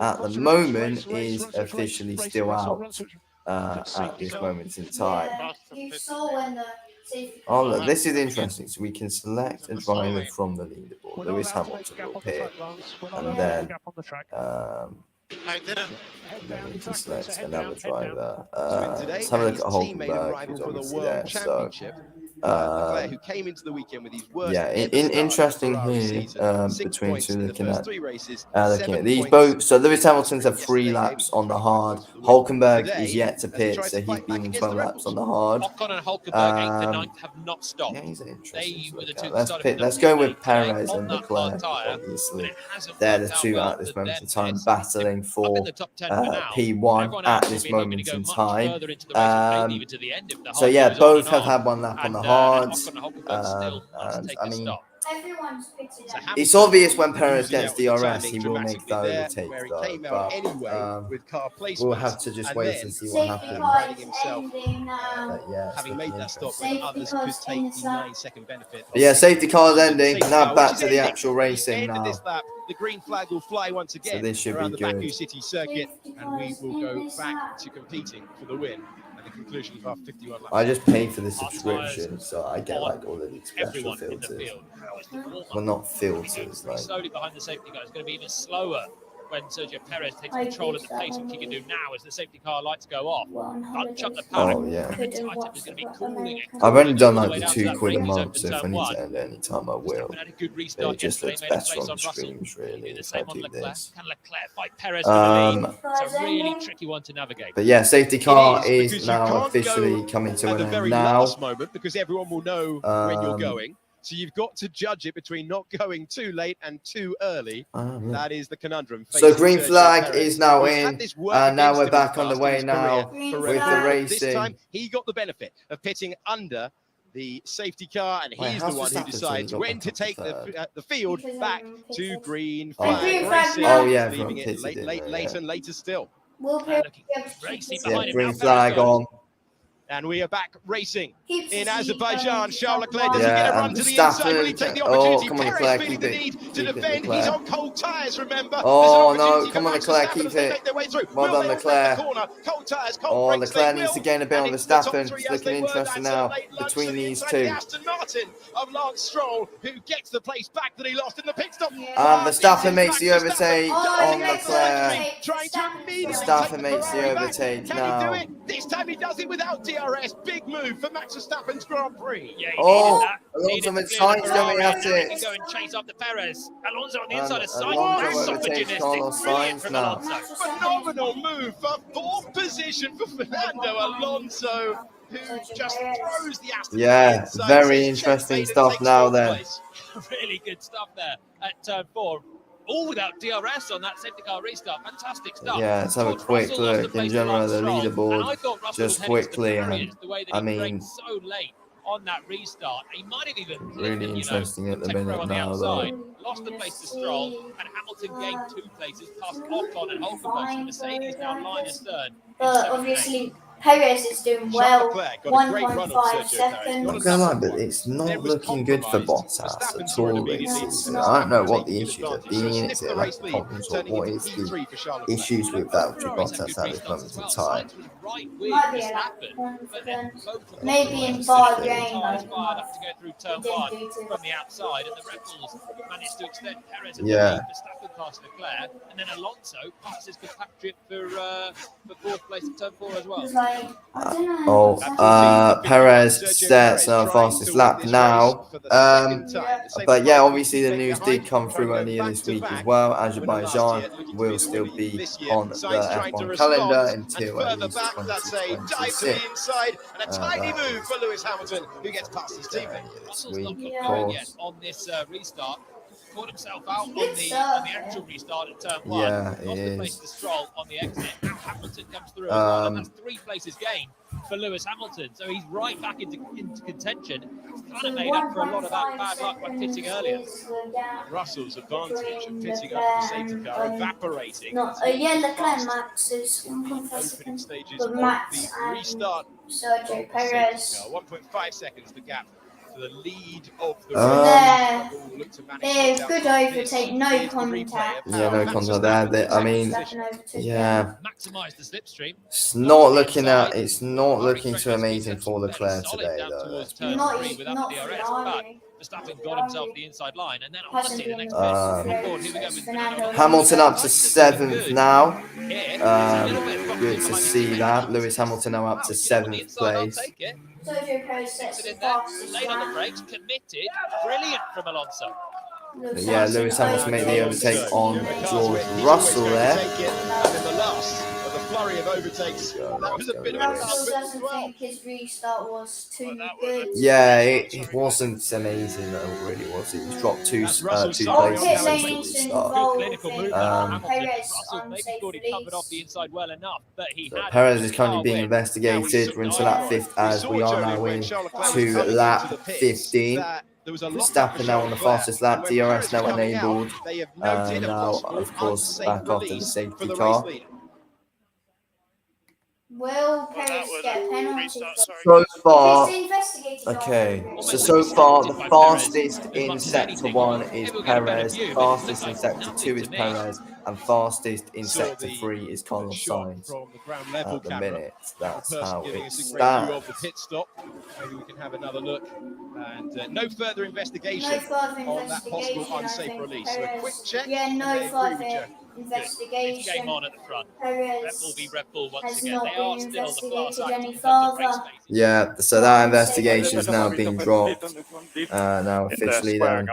at the moment is officially still out at this moment in time. You saw when the safety Oh look, this is interesting. So we can select a driver from the leaderboard. Lewis Hamilton will appear, and then we can select another driver. Let's have a look at Hulkenberg, who's obviously there. So who came into the weekend with his worst yeah, interesting here between two, looking at looking these both. So Lewis Hamilton's had 3 laps on the hard. Hulkenberg is yet to pit, so he's been in 12 laps on the hard. Ocon and Hulkenberg, 8th and 9th, have not stopped. Yeah, he's an interesting. They were the two Let's go with Perez and Leclerc. Obviously, they're the two at this moment in time battling for P1 at this moment in time. So yeah, both have had 1 lap on the hards, and I mean, everyone's picked it up. it's obvious when Perez gets DRS, he will make the overtake, though. But we'll have to just wait and see what Safety happens. car is ending now. Yeah, it's Having looking made that stop, interesting. others could take the 9-second benefit. But yeah, safety car's ending. Now back to the actual racing now. The green flag will fly once again So this should around be the Baku good. City circuit, and we will go back to competing for the win at the conclusion of our 51 laps. I just pay for the subscription, so I get like all of these special Everyone in the filters. field. How is the warm-up? Well, not filters, like Slowly behind the safety car. It's going to be even slower when Sergio Perez takes control of the pace, which he can do now as the safety car lights go off. Bunch up the paddock. oh yeah. Tight is going to be cooling. I've only done all the like way the down to that £2 a braking zone month, for so if I turn need one. to end any time, I will. Verstappen had a good But restart it just yesterday, looks made a better place on the Russell. streams, really, Do the if I same on do Leclerc. this. Can Leclerc fight Perez for the lead? Um, It's a really tricky one to navigate. But yeah, safety car It is, is because you now can't officially go coming to at an the end very now. last moment, because everyone will know when you're Um, going. So you've got to judge it between not going too late and too early. Yeah. That is the conundrum. So facing green Sergio flag Perez, is now who's in, had this work and now against we're him in back the on the past way in his now career for with Red the Bull. racing. This time he got the benefit of pitting under the safety car, and Wait, he's how's the one who Verstappen decides got when back to up to take third? the field Because back everyone to pitted. green Oh. flag Green flag racing, now. Oh yeah, leaving everyone it pitted late, in late, there, later yeah. and later still. Will Looking Perez racing Yeah, behind him green now. flag Perez goes. on. And we are back racing keeps in his lead Azerbaijan. going to Charles top Leclerc, does one. he get a Yeah, run and to the inside? Will he take the Verstappen. Oh, opportunity? come on, Perez Leclerc, feeling keep the it. need to Keep it, defend. He's Leclerc. on cold tyres, remember. Oh, There's an no, opportunity come for on, Max Leclerc, Verstappen keep as they it. make their way through. Well Will done, they respect the Leclerc. corner? Cold tyres, cold Oh, brakes, Leclerc they needs to will. gain a bit And on into the top Verstappen. three It's as they looking were. interesting That's a now late lunch between to the these inside of the two. Aston Martin of Lance Stroll, who gets the place back that he lost in the pit stop. Yeah. Verstappen makes the Max overtake Oh, on he makes the Leclerc. overtake. Trying to immediately Verstappen take the makes the Ferrari back. overtake Can now. he do it? This time he does it without DRS. DRS, big move for Max Verstappen's Grand Prix. Yeah, he Oh, needed that. Alonso Needed with to clear the Sainz going Ferrari, at and now he it. can go and chase up the Perez. Alonso on the And inside of Sainz. Alonso That's overtakes opportunistic. Carlos Brilliant Sainz from now. Alonso. Phenomenal move for fourth position for Fernando Alonso, who just throws the Aston Yeah, Martin side, very says interesting checkmate, and stuff takes now fourth then. place. Really good stuff there at turn 4. All without DRS on that safety car restart. Fantastic stuff. Yeah, let's have a George quick Russell lost look the in pace to general at Lance the Stroll, leaderboard. and I thought Russell Just was heading to the quickly, barriers the way that I he mean, braked so late on that restart. He might have even really interesting at the minute on the now, outside. though. Lost the place to Stroll, and Hamilton gained 2 places past Ocon and Hulkenberg. So Mercedes now line as third. But obviously, Perez is doing well. Charles Leclerc got a great run on 1.5 Sergio Perez. seconds. Got Not a gonna lie, number but one. it's There not was looking good for compromised. Bottas Verstappen at saw it all. immediately. It's, And I don't know Verstappen what the taking issues have advantage. So been. sniffed Is the it race like lead, problems or turning what into is the P3 for Charles Leclerc. issues with Both Valtteri Ferraris had Bottas good at this restarts moment as in well. time? Sainz was right with Might be a Verstappen, lack but of then confidence. both of them Maybe were in sitting with their Bahrain, tyres like, fired up to go through turn didn't 1 do too from the outside, and the Red Bulls managed to extend Perez at Yeah. the lead. Verstappen past Leclerc, and then Alonso passes compatriot for 4th place at turn 4 as well. It's like, I don't Oh, know. Perez Sergio sets Perez our trying fastest to win lap this now. race for the second time. The safety But yeah, car obviously the keeping news behind, did come through trying to earlier go this week as back-to-back. well. Winner last Azerbaijan year, looking to will be the still winner be this year. on the Sainz trying to F1 respond, calendar and until at further least back, that's a dive to the 2026. inside, and a tiny that move is for Lewis Hamilton, who gets past his teammate. this Russell's not week, got of going yet course. on this restart. Caught himself out Good on the start, actual yeah. restart at turn 1. Yeah, it Lost the place is. to Stroll on the exit. Now Hamilton comes through as well, and that's 3 places gained for Lewis Hamilton. So he's right back into contention. He's kind of made up for a lot of that bad luck by pitting earlier. Russell's advantage of pitting up the safety car evaporating. No, yeah, Leclerc Max is 1.5 Opening seconds. stages But of Max the and restart. Sergio Perez. 1.5 seconds the gap to the lead of the There. race. We'll look to manage There, things out. good This overtake, no is the contact. replay of Yeah, how no Max contact Verstappen there. I takes mean, position. yeah, Maximise the slipstream. it's not looking at. It's not looking too amazing for Leclerc today, though. Let's be Turn honest. 3 without Not the DRS, Ferrari. but Verstappen got himself the inside line, and then Hasn't honestly, the been next the bit. best Here we race go as with Fernando Hamilton up to Nice to see 7th good. now. Here, it's a little bit boxed Good in to behind the see teammate. that. Lewis Hamilton now up Wow, to if you get on the 7th inside, I'll place. take it. Sergio Perez Sticks sets it the in there, fastest late on the lap. brakes, committed, brilliant from Alonso. Yeah, Lewis Hamilton made the overtake on George Russell there. And in the last of the flurry of overtakes, that was a bit of a Russell tough as doesn't well. think his restart was too good. Yeah, it wasn't amazing though, really, was it? He's dropped two That's Russell's two summary places on pit how since he the lanes restart. Good clinical move there from Hamilton. Perez Russell on maybe safe thought he covered off release. the inside well enough, but he So had Perez is a currently car being win. investigated. We're into lap 5th as we are now in to into lap 15. Verstappen now on the fastest lap. DRS now enabled. Now, of course, back after the safety car. Will Perez get a penalty? So far, He's investigated. okay, already. so far the fastest in sector 1 is Perez, fastest in sector 2 is Perez, and fastest in sector 3 is Carlos Sainz. From the ground level At the camera. minute, that's how Giving it us a great view of the stands. pit stop. Maybe we can have another look. And no further investigation No further on that possible investigation, I unsafe think. release. So a Perez- quick check. Yeah, and no they agree with further you. It's investigation. game on at the front. Perez Red Bull v Red Bull once has again. not They are been still the class investigated act any in terms of race further. phasing. Yeah, so that investigation is now being dropped. Now officially then.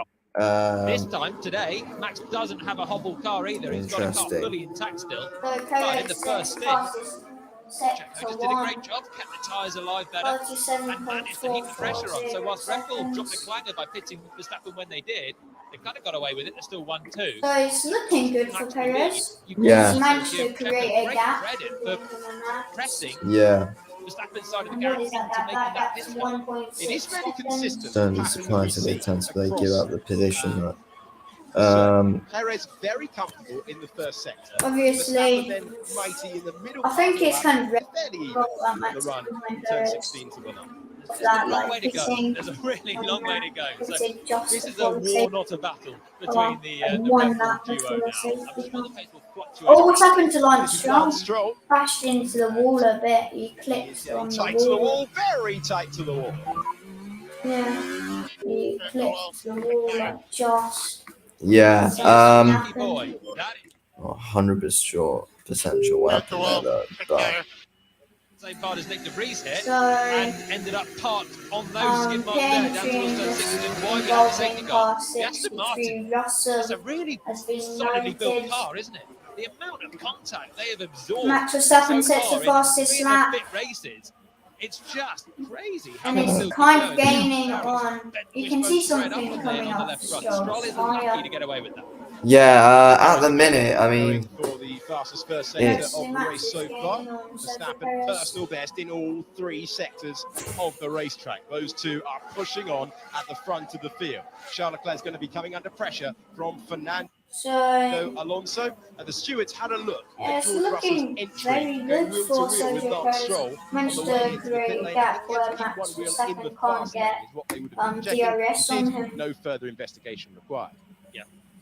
This time, today, Max doesn't have a hobble car either. He's got a car Interesting. fully intact still. So But in Perez the sets first stint, fastest Checo sector just did a 1. great job, kept the tyres alive better, and managed to keep the pressure on. So whilst Red Bull dropped the clanger by pitting Verstappen when they did, they kind of got away with it. They're still 1-2. So it's looking good for Max the lead. Perez. You can Yeah. He's also managed to give Checo create a great gap. credit for pressing Yeah, Verstappen's side of the And gap what is into that? making That that gap's pit stop. 1.6 It is fairly seconds. consistent. don't be pattern that we surprised if they see tend to give across, up the position. Perez very comfortable in the first sector. Obviously, Verstappen then mighty in the middle. I think it's kind of fairly even that the Max run. behind Turn Perez. 16 to the 9. There's That, a long way like, to go. pitting There's a really long way to go. So pitted just this is a before the war, safety. not a battle, between Well, the one Red Bull lap duo before now. the I'm safety sure car. the pace will fluctuate. Oh, what's happened to Lance This is Lance Stroll? Stroll. Crashed into the wall a bit. He He is clipped getting on the tight to the wall. wall, very tight to the wall. Yeah, he clipped the wall like just. Yeah, Lucky boy. That is 100% sure what happened there though. But same part as Nick de Vries hit, So, and ended up parked on those skid marks there, down towards turn 6, which is why we had the safety involving car. car The Aston Martin, 63 that's a Russell really has been solidly built noted. car, isn't it? The amount of contact they have absorbed Max Verstappen so sets the far in fastest 3 of lap, the fit races, it's just crazy how and they it's still keep kind of going. gaining Now, on. You can see something coming on the off left front. Stroll's Stroll is lucky tyre. to get away with that. Yeah, at the minute, I mean, for the fastest first sector it's of the Max race is so gaining far. on Sergio Verstappen Perez. personal best in all 3 sectors of the racetrack. Those two are pushing on at the front of the field. Charles Leclerc's going to be coming under pressure from Fernando So, Alonso. The stewards had a look yeah, at it's George Russell's looking entry, very going good wheel for to wheel with Sergio Lance Perez. Stroll on Managed the to way into the create pit a lane. I gap think he had to where keep Max one wheel in Verstappen the can't fast lane get is what they would have been checking. DRS on Indeed, him. no further investigation required.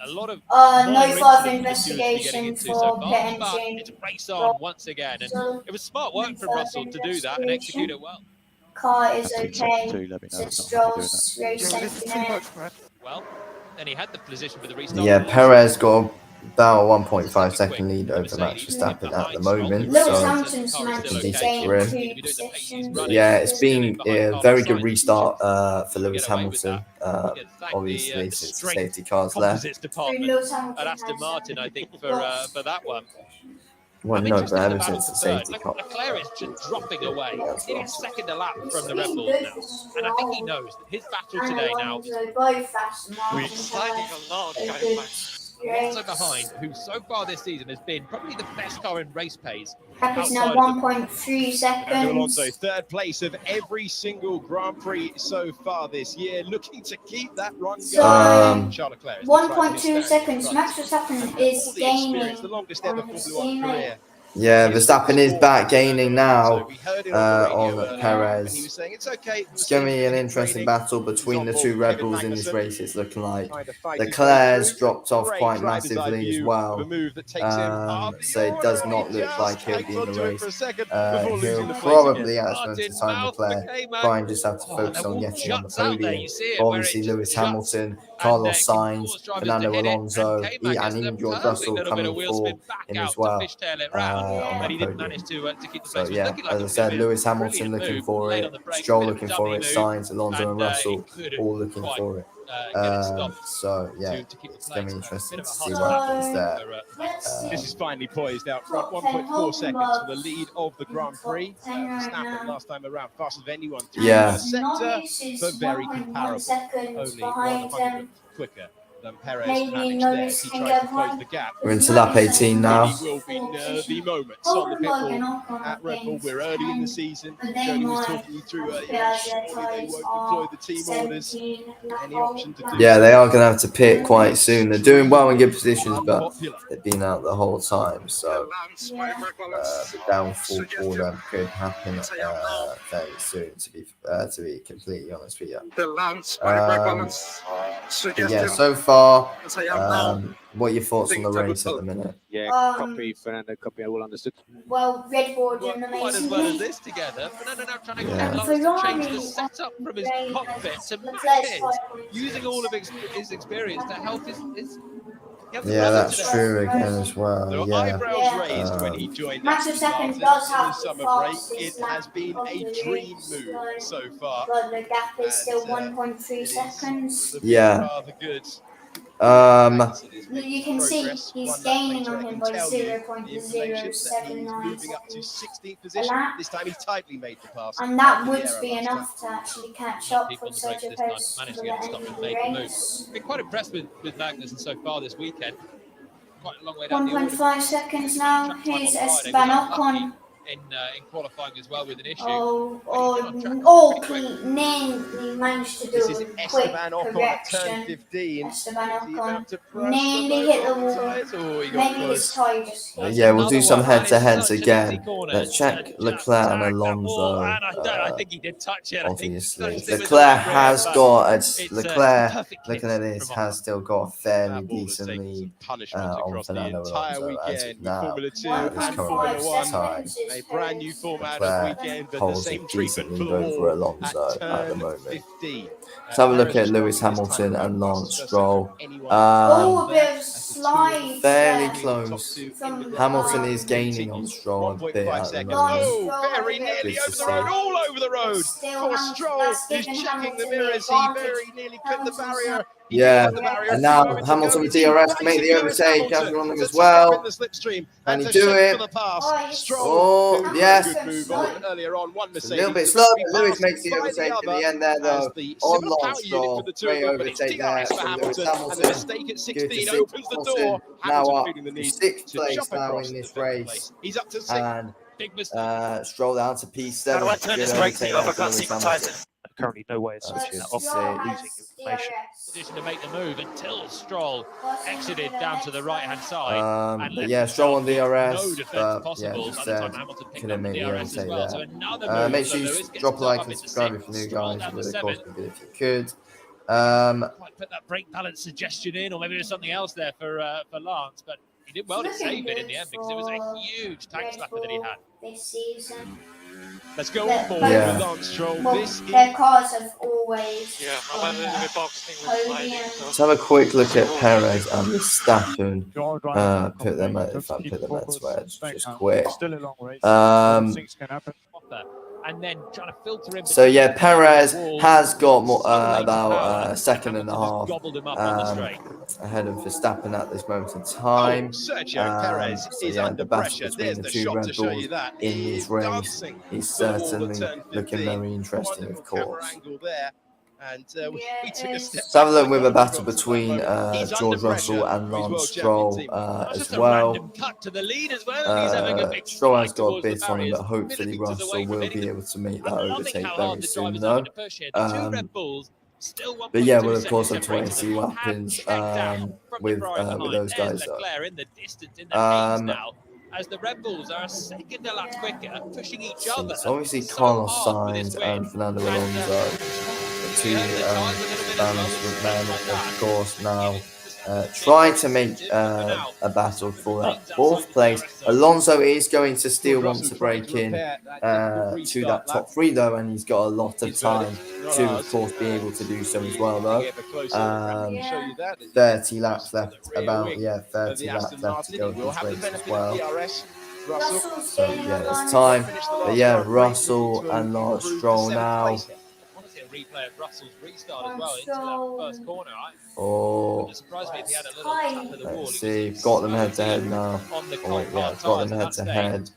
A lot of No minor further incidents the stewards will be getting investigation into so for far, pit but engine. it's race on once again, and So, it was smart work no from Russell further to do that and execute it well. car is Have to check okay. too, let me know Said if not happy doing Stroll's race safety net. Well, then he had the position for the restart. yeah, Perez got about a It's 1.5 looking second quick lead for over Mercedes, Max Verstappen at behind the Stroll, moment. who Lewis says So Hamilton's the car is managed still to decent gain sprint. 2 If you do the pace he's positions. running, yeah, it's still in been behind a Carlos very good Sainz. restart for You Lewis get away with Hamilton. that. You get to thank Obviously, the since the strength safety cars left. composites So department Lewis at Hamilton Aston has Martin, I think, for that one. Well, I'm no, interested but in the ever battle since for the third. safety car. Leclerc is just dropping away. That's He's nearly a awesome. second a lap from the Red been Bulls good now. for And I think he Stroll knows that his battle and today now is Alonso, both fast. Martin exciting has a lot a going good back. Alonso race. behind, who so far this season has been probably the best car in race pace. Gap is now outside of the 1.3 Fernando Alonso, seconds. third place of every single Grand Prix so far this year, looking to keep that run So, going. Charles Leclerc is the driver 1.2 who's standing seconds. in Max front. Verstappen And is all the gaining experience, the longest ever on his Formula 1 teammate. career. Yeah, Here's Verstappen is Sport back Fernando gaining Alonso. now We heard it on the radio on earlier, and he Perez. was saying it's okay. It's going to be an interesting battle between the two Red Bulls in this race. It's looking like Leclerc's dropped off quite massively as well. So it does not look like he'll be in the race. He'll probably, at this moment in time, Leclerc probably just have to focus on getting on the podium. But obviously, Lewis Hamilton, Carlos Sainz, Fernando Alonso, and even George Russell coming for him as well on But the he didn't podium. manage to keep the So place. yeah, as I said, Lewis Hamilton looking for it, Stroll looking for it, Sainz, Alonso and Russell all looking for it. So yeah, it's going to be interesting to see what happens there. This is finally poised out front, 1.4 seconds for the lead of the Grand Prix. Verstappen last time around, fastest of anyone through Yeah. the sector, Norris is but very 1.1 comparable. seconds Only behind 100 him. quicker than Perez Maybe managed there. Norris He can tried get to close one. the gap. We're into lap 18 now. It will be nervy moments on the pit wall at Red Bull. We're early in the season. Jody was talking you through surely they won't deploy the team orders. Any option to do Yeah, so. they are going to have to pit quite soon. They're doing well in good positions, but they've been out the whole time. So the downfall for them could happen fairly soon. To be completely honest with you. Yeah. So far, what are your thoughts on the race at the minute? Yeah, copy, Fernando, copy, all understood. Well, Red Bull Well, doing quite as well as amazingly. this together. Fernando now trying to Yeah. get Lance to change the setup from his cockpit to match his, using all of his experience to help his younger Yeah, brother that's today. true again as There well. were Yeah. eyebrows raised when he joined Max Aston Verstappen Martin does in have the the summer break. fastest It lap has been of a the dream race, move so far. but the gap is still And, 1.3 it is seconds. looking Yeah. rather good. You can see he's gaining on him by 0.079 moving up to seconds 16th a position. lap. This time he tightly made the pass. And that would Vieira be last enough to actually catch Not up people for on the brakes Sergio this time, Perez managed for to the get end stopped of and the made the move. race. Been quite impressed with Magnussen so far this weekend. Quite a long way down the order. 1.5 seconds now. Track time Here's on Friday, Esteban was unlucky Ocon. in qualifying as well with an issue. Nearly managed to do This is a quick Esteban Ocon at turn correction. 15. Esteban Is he about Ocon to press nearly the hit the wall. tyres? Oh, he got Maybe close. his tie just hit. Yeah, we'll do some head-to-heads Such an again. easy corner. Let's check And Leclerc just and tagged that wall, Alonso. and I think he did touch it. I think he Obviously, touched it with the Leclerc right has rear, got but it's Leclerc. perfect Looking kiss at this, from has Ocon. still got a fairly That ball has decent taken lead some punishment on across the Fernando entire Alonso as weekend of with now. Formula 2 It's and currently Formula 1. tied. A brand new format Leclerc of weekend, but the holds a same decent treatment for lead the over wall Alonso at at the turn moment. 15. Let's have a look Perez at Lewis struggling this time Hamilton around, and fastest Lance second Stroll. of anyone. Oh, a bit of As the two slide fairly there. close. top two From in the Hamilton Um, is gaining on Stroll a bit 1.5 at the seconds. moment. Oh, very Stroll, nearly Good to over the road, see. all over the road. Still For Hamilton, Stroll, that's who's giving checking the Hamilton the mirrors, he advantage. very nearly clipped the Hamilton's barrier. He Yeah, did clip the barrier and a few now moments Hamilton ago. with He's in DRS to place make of the Lewis overtake. Hamilton Catherine to as take well. up in the slipstream Can and he to do shape it? for the pass. Oh, it's- Stroll, Oh, who had yes. a good move on earlier on, one It's a Mercedes. little bit was slow, to be but Lewis passed makes the by overtake in other the end there, as though. the On similar power Lance unit for Stroll. the two of Great them, but it's overtake there DRS for from Lewis Hamilton, and the Hamilton. mistake at Good to 16 see opens the door. Hamilton now Hamilton up feeling the in need sixth to place chop now across in the this fifth race. place. He's up to 6. And Big mistake. Stroll down to P7. How do I turn Good this brake overtake thing there off? I for can't Lewis see my Hamilton. Titan. Currently no way of That's switching good that to off see. without losing information. Position to make the move until Stroll exited down to the right-hand side. And But left yeah, Stroll on himself DRS. no defence But yeah, possible as by I the time said, Hamilton picked couldn't up the make the DRS as overtake well. So there. another move Make for sure you Lewis. Gets drop a himself like up and into subscribe if sixth. you're new, Stroll guys. down It to would, of course, seventh. be good if you could. Quite put that brake balance suggestion in, or maybe there's something else there for Lance, but he did well to save it in the end because it was a huge tank slapper that he had. This season. Let's go Yeah. forward Yeah. with Lance Stroll. Well, This is their cars have always Yeah, I'm on a little bit boxing with sliding. podium. Let's So. have a quick look at Perez and Verstappen. Put them at just quick. Still a long race. Things can happen. And then trying to filter in. So yeah, between Perez the walls. has got more, Suddenly about power, a second and a Hamilton half just gobbled him up on the straight. ahead of Verstappen at this moment in Oh, time. Sergio Perez So is yeah, under the battle pressure. between There's the the two shot Red to show Bulls you that. in He this is race dancing is for the ball certainly at turn looking 15. very interesting, Wonderful of camera course. angle there. And we took a step Let's have a back look in with the a battle comments at that between moment. He's George under Russell pressure and for his Lance world Stroll champion team. as Just a well. random cut to the lead as well. And he's having a big Stroll has strike got towards the bits on him, barriers, but hopefully millimeters away Russell from will hitting be them. able to make I'm that loving overtake how very hard the soon, drivers are having though. to push here. The two Red Bulls still 1.2 But yeah, well, of course, seconds I'm trying to separated see what them. Have happens checked out from the with Ferrari behind. those There's guys. Leclerc in the distance, in the haze now, as the Red Bulls are a second a lap quicker, pushing each So other it's obviously so Carlos hard for this Sainz win. and Fernando And, Alonso, the two Spanish men, of course, now trying to make a battle for that fourth place. Alonso is going to still want to break in to that top three, though, and he's got a lot of time to, of course, be able to do so as well, though. 30 laps left, about, 30 laps left to go in this race as well. So yeah, there's time. But yeah, Russell and Lance Stroll now. I want to see a replay of Russell's restart as well into that first corner. Oh, Wouldn't surprise me if he had a little tap of the wall. let's see. Got them head to head now. On the Oh, yeah, got them head to head.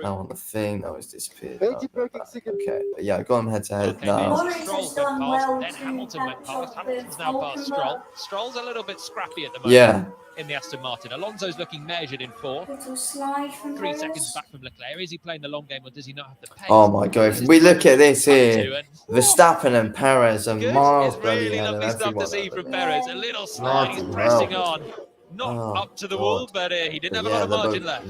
Now on the thing, now it's disappeared. Oh, okay, but yeah, got them head to head now. Norris done well then to Hamilton went past. catch up Hamilton's with now past Stroll. Hulkenberg. Stroll's a little bit scrappy at the moment. Yeah, In the Aston Martin. Alonso's looking measured in fourth. Little slide from 3 Perez. seconds back from Leclerc. Is he playing the long game or does he not have the pace? oh my god, if we look at this here, Verstappen and Perez are miles It's bloody really ahead of lovely stuff to everyone. see at the from minute. Perez. A little slide. He's Bloody pressing hell. on. Not Oh, up to the God. wall, but he didn't have a lot of they're margin both left.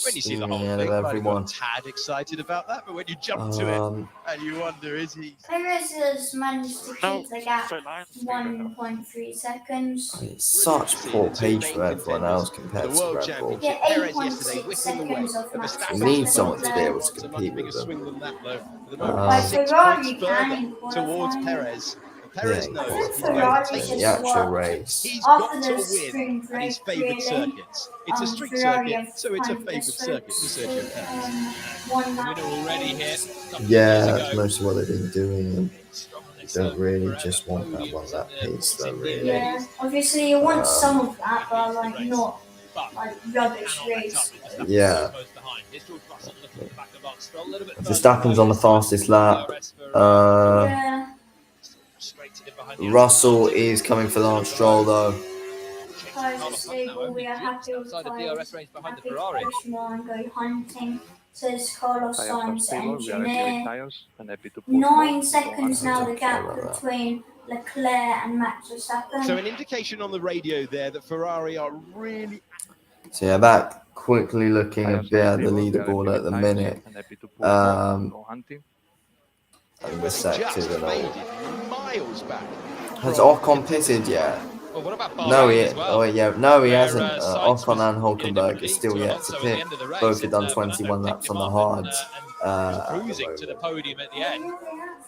When you see the whole steaming ahead thing, of might have got everyone. a tad excited about that, but when you jump to it and you wonder, is he? Perez has managed to No, keep the gap straight line. 1.3 seconds. It's such poor pace for everyone else compared to Red Bull. Yeah, Perez yesterday 8.6 whistling away. seconds of But Max Verstappen You need Verstappen someone to be there. able to wants a much compete bigger with them. swing than that, though. At the Like moment, 6 Ferrari points can further in towards qualifying. Perez. Yeah, Perez of knows course, he's but Ferrari going to in just the take actual worked. race. He's After got the to spring win at break, his favoured really, circuits. It's a street Ferrari circuit, have so it's a kind of favoured just circuit for Sergio Perez. one lap. Winner already here. Yeah, that's most of what they've been doing. And you don't really just want that one lap pace, though, really. Yeah, obviously you want some of that, but like not like rubbish race. Yeah. Verstappen's on the fastest lap. Yeah. Russell is coming for Lance Stroll, though. Cars are stable, we are happy with outside the tyres. DRS range behind the Happy to Ferrari. push more and go hunting, says Carlos Tires are Sainz, stable. We are happy engineer. with tires and happy to push more. 9 seconds now the Okay, gap about that. between Leclerc and Max So Verstappen. an indication on the radio there that Ferrari are really So yeah, back quickly looking a Tires bit are at the stable. We are happy leaderboard at with the tires minute. and happy to push more. Go hunting. I think we're set just to and all. faded miles back. Has Ocon pitted yet? Well, what about No, Bahrain as well? he hasn't. Sainz Ocon and was in a different Hulkenberg is league still to yet Alonso to at the pit. end of the race, Both have and, done Fernando 21 picked laps him on the up hards. and was at the cruising to the moment. podium at the end.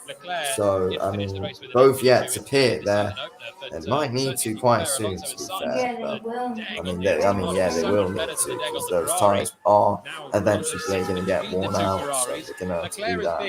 Leclerc So, did I finish the mean, race with an both open yet issue to in the pit there. season opener, but They might need certainly to if you quite compare soon, Alonso to and be Sainz, fair. Yeah, But they will. dang I on mean, the Aston they Martin, will so much need better to than the deg on because the those Ferrari. tyres are Now eventually Alonso sits going to get between the worn two out. So Ferraris. they're going to have to Leclerc do has that.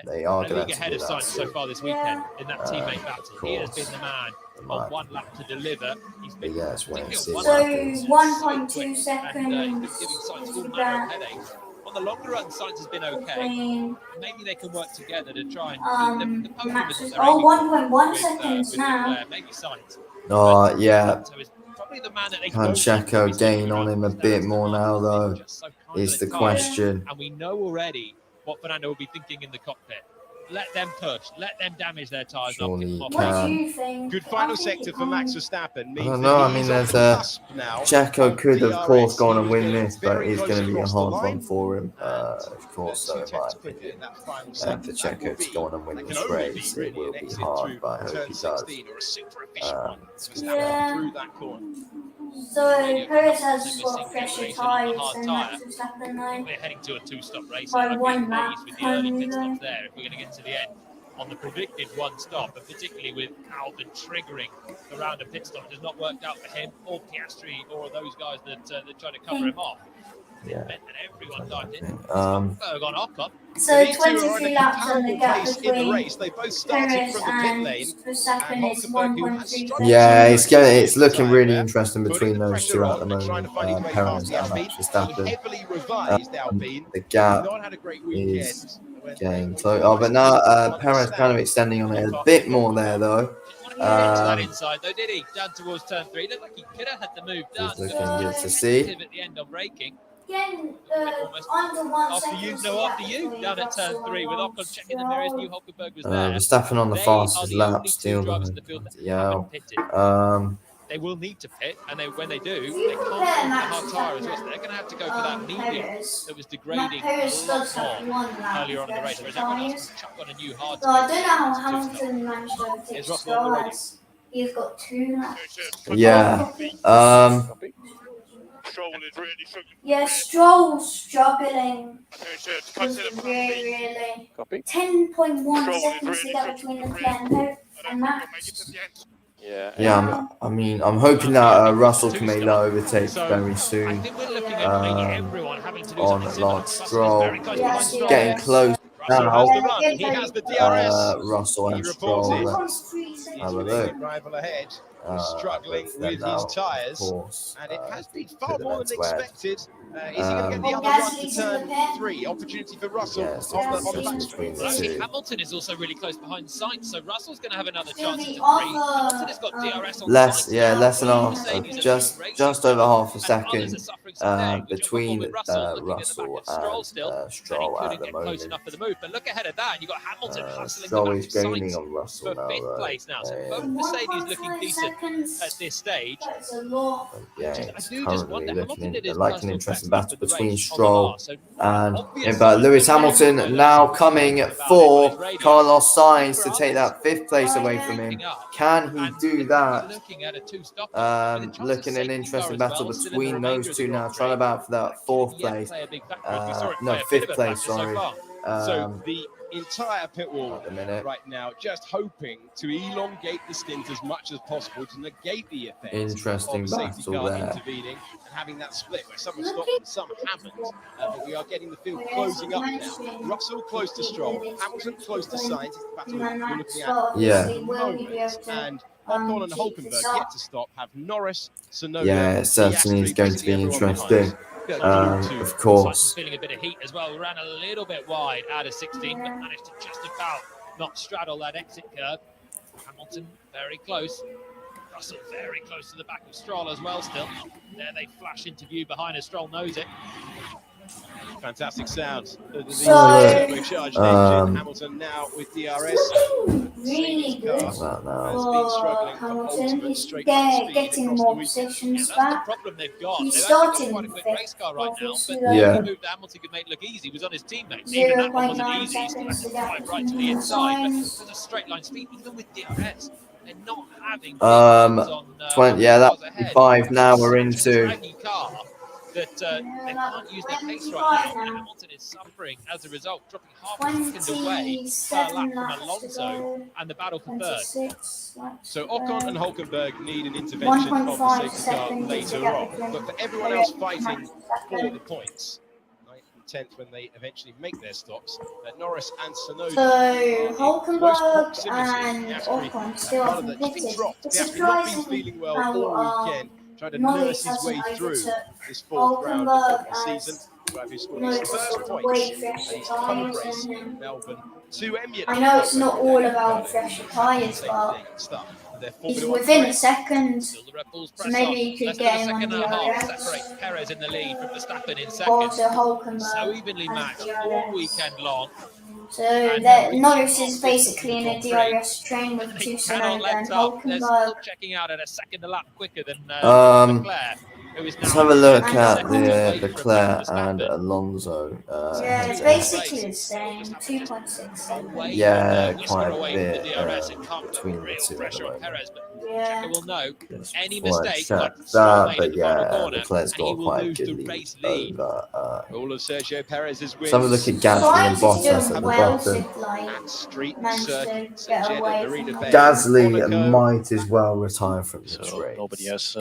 been They are a going to league have to ahead do of that Sainz so soon. far this Yeah. weekend in that teammate battle. He has been Course. the man In on my one lap to deliver. He's been But yeah, it's wait and see particularly on what one happens. lap, So 1.2 and he's seconds. been giving Sainz all manner of headaches. On the longer run, Sainz has been okay. Between Maybe they can work together to try and the podium is what Max's they're aiming for 1.1 with seconds now. Leclerc, maybe Sainz. Oh, yeah. Alonso is probably the man that they Can don't want to Checo be sticking gain on around him a because bit Aston more Martin now, has been though? just so kind Is with the the tyres. question. And we know already what Fernando will be thinking in the cockpit. Let them push, let them damage their tyres. Surely he What do can. you think? Good final sector for Max Verstappen I means don't know. that I mean, he's on there's the a cusp now. Checo could, of course, go on and win this, but very it's close going to be a across the hard one line. for him. And Of course, so two in my tenths quicker opinion. in that final For sector. That will Checo to be, go on and win that can this only race, be it really will an be exit hard, through but I hope turn he does. 16 or a super efficient one. To be Verstappen Yeah. through that corner. So Perez has got fresher tyres than Max Verstappen though. We're heading to a two-stop race. By I'd be one lap, amazed with the early pit only. stops there if we're going to get to the end on the predicted one stop, and particularly with Albon triggering around a pit stop. It has not worked out for him or Piastri or those guys that try to cover him off. It Yeah. meant that everyone dived in. Um, Hulkenberg on Ocon. So These two are on 23 a laps on the comparable gap pace in the between race. They both started Perez from the pit and lane. Verstappen is Hulkenberg, who has 1.3 struggled yeah, seconds. it's looking Time really there, interesting putting between the those pressure two at on the and trying to moment. find his way Perez past the and Alpine. Max He Verstappen. heavily revised Alpine. The gap Not had a great is weekend. when getting they close. were Oh, but now on the Perez kind of stand. extending on it a bit more there, though. Didn't want to get into that Um, inside though, did he? Down towards turn 3. Looked like he could have had the move done. It's but looking was good to see. tentative at the end on braking. Again, Almost under 1 after second. you, down at turn 3 with Ocon checking the mirrors. Knew Hulkenberg was there. Verstappen on the They are fastest the lap only still, two though. drivers in the field that Yeah. haven't pitted. They will need to pit, and when they do, they can't go for the hard tyre as well. So they're going to have to go for that medium that was degrading a lot more earlier on in the race. Whereas everyone else can chuck on a new hard So I tyre. don't know how Hamilton managed to overtake Is Russell on the radio? Stroll. You've got 2 laps. Yeah. Copy. Yeah, Stroll's struggling. Copy. Really. Copy. 10.1 seconds to get between Leclerc and Max. Yeah. I'm hoping that Russell can make that overtake very I soon. think we're looking at maybe everyone having to do On something similar. Lance Russell is Stroll. very close behind Stroll. Getting close Russell now. has the run. He has the DRS. Russell He and reports Stroll. it. Let's He's have a with look. his rival ahead. Who's struggling both of them with now, his of tyres. course, And it has been to far the more than next word. expected. Is he going to get the other run to turn 3? Opportunity for Russell Yeah, it's on the just back between straight. the Well, actually, two. Hamilton is also really close behind Sainz, so Russell's going to have another Still chance the into 3. other, Hamilton has got DRS on Less Sainz now. than half, Mercedes are just doing a over racing half a job, and others second are suffering some leg, which on between with Russell looking at the back Russell of Stroll and still, and he Stroll at couldn't the get close moment. enough for the move. But look ahead of that, you've got Hamilton hustling Stroll the back is of gaining Sainz on Russell for now, 5th though. place now. So both Yeah. Mercedes looking 1.5 decent seconds. at this stage. That's a lot. Yeah, I it's do just currently wonder, Hamilton did his like an personal interesting best battle after the between race on the Stroll bar, so and obvious but signs Lewis that Hamilton Hamilton now knows coming something about for it on his radio. Carlos Sainz to For take others, that 5th place away from him. creeping up, Can he and do they're that? looking at a two-stop with a chance of Looking an safety interesting car as battle well, still in the between remainder those of the two now, Grand trying Prix. about for that 4th Yet place. play a big factor. We saw it No, play a 5th bit of a place, factor sorry. so far. So the entire pit wall At the minute. right now, just hoping to elongate the stint as much as possible to negate the effect Interesting of safety battle car there. intervening and having that split where some have stopped and some haven't. But we are getting the field closing up now. Russell close to Stroll, Hamilton close to Sainz. It's the battle we're looking at Yeah. at the moment. And Ocon and Hulkenberg yet to stop. Have Norris, Sonoda, Yeah, it certainly is Piastri, going to be basically everyone interesting. behind. Good Of Sainz course. feeling a bit of heat as well. Ran a little bit wide out of 16, but managed to just about not straddle that exit curve. Hamilton very close. Russell very close to the back of Stroll as well still. There they flash into view behind as Stroll knows it. Fantastic sound. The supercharged Um, engine. Hamilton now with DRS. Really good Like that now. Has been for struggling for Hamilton. ultimate He's straight line speed getting across more the weekend. Yeah, positions that's the back. problem they've got. He's They've actually got starting quite a quick fifth, race car right now, but obviously, the Yeah. only move that Hamilton could make look easy was on his teammates. Even that one wasn't 0.9 easy. He still had seconds to to get drive right to the between inside, but signs. there's a straight line speed even with DRS. they're not having big Um, runs on 20, yeah, cars that's ahead. 5 now. We're Such a into. draggy car that they can't use their pace right 25 now. now. Hamilton is suffering as a result, dropping half a second away per lap 27 from laps to Alonso go. and the battle for third. 26 laps So to Ocon go. and Hulkenberg need an intervention of the 1.5 safety car seconds is the later gap on. between But for everyone Perez else and fighting Max for Verstappen. the points, 9th and 10th when they eventually make their stops, Norris and Tsunoda So are in close Hulkenberg proximity. and Piastri, Ocon still part of haven't that, just been pitted. dropped. It's Piastri not been surprising feeling well how all weekend, trying to Norris nurse his hasn't way through overtook this 4th round Hulkenberg of the season. as Driver who scored Norris his has first got points way at fresher his home tyres race than in him. Melbourne to emulate. I know it's not all Ricardo about who fresher had tyres, same but thing at start of their he's Formula One within a career. second, Still the Red Bulls so press maybe on. you could Less than get a him on second and a half DRS. separates Perez in the lead from Verstappen in While second. Hulkenberg So evenly has matched all DRS. weekend long. So And that reaching Norris long is distance basically in the a Grand Prix. DRS train with They two cannot Tsunoda let and up. They're still Hulkenberg. checking out at a second a lap quicker than Um, Leclerc, who is Let's now have a look And at Ocon. the from Leclerc Verstappen. and Alonso. Yeah, Head to head. basically the same. 2.6 seconds. Away Yeah, from whisker quite a away from bit the DRS and can't put between the real two at the pressure on moment. Perez, but Yeah. Checker will know Just any before I mistake check like Stroll that, made but in the final yeah, corner, Leclerc's and he got will quite a lose good the lead race lead. over. All of Sergio Perez's wins. Some look at Gasly and Sainz is Bottas doing at the well bottom. to like At street manage to circuits get at Jeddah, away Marina from Bay, Gasly Monaco. might as well retire from this So race. nobody has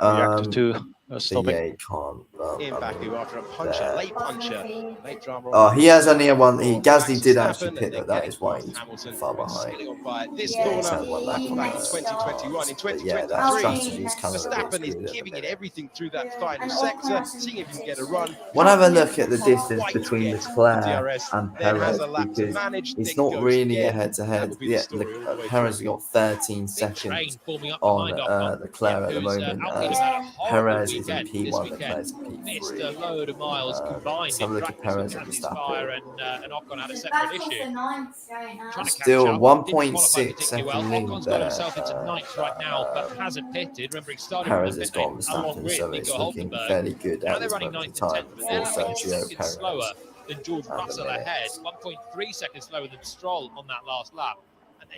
reacted to But stopping. yeah, he can't. In I Baku mean, after a puncher, there. late puncher, late drama. Oh, on he has only had one. for Gasly Max did actually Verstappen, pit and though. then That getting is why past he's Hamilton, far behind. sailing on by this Yeah, corner. Had one lap he on Back in messed 2021, in up. But yeah, that 2023, strategy is kind of a bit Verstappen screwed is at the giving it minute. everything through that Yeah, final and sector, Ocon hasn't seeing if he can get a pitted, run. so We'll have a can't look at the really distance Quite between get Leclerc DRS, and then has Perez a lap to because manage, it's then not goes really a again. head to That head. will be the Yeah, story all the way Perez has through. got 13 Big train seconds forming up on behind Ocon, Leclerc at the who's moment. Alpine have had a horrible Perez is in weekend this P1, weekend. Leclerc's in Missed a P3. load of miles combined Let's have a in look at practice with Perez and Gasly's fire, Verstappen. and Ocon had a He's separate back off issue. the ninth right now. Trying to catch Still up. 1.6 Didn't qualify particularly well. second lead Ocon's got there. himself into ninth right now, but hasn't pitted. Remember, he started Perez from has the pit got lane along Verstappen, with so Nico it's looking Hulkenberg. fairly good Now at they're this running moment in 9th and time 10th, but for they're like Sergio 6 seconds Perez. slower than George at the Russell minute. ahead, 1.3 seconds slower than Stroll on that last lap.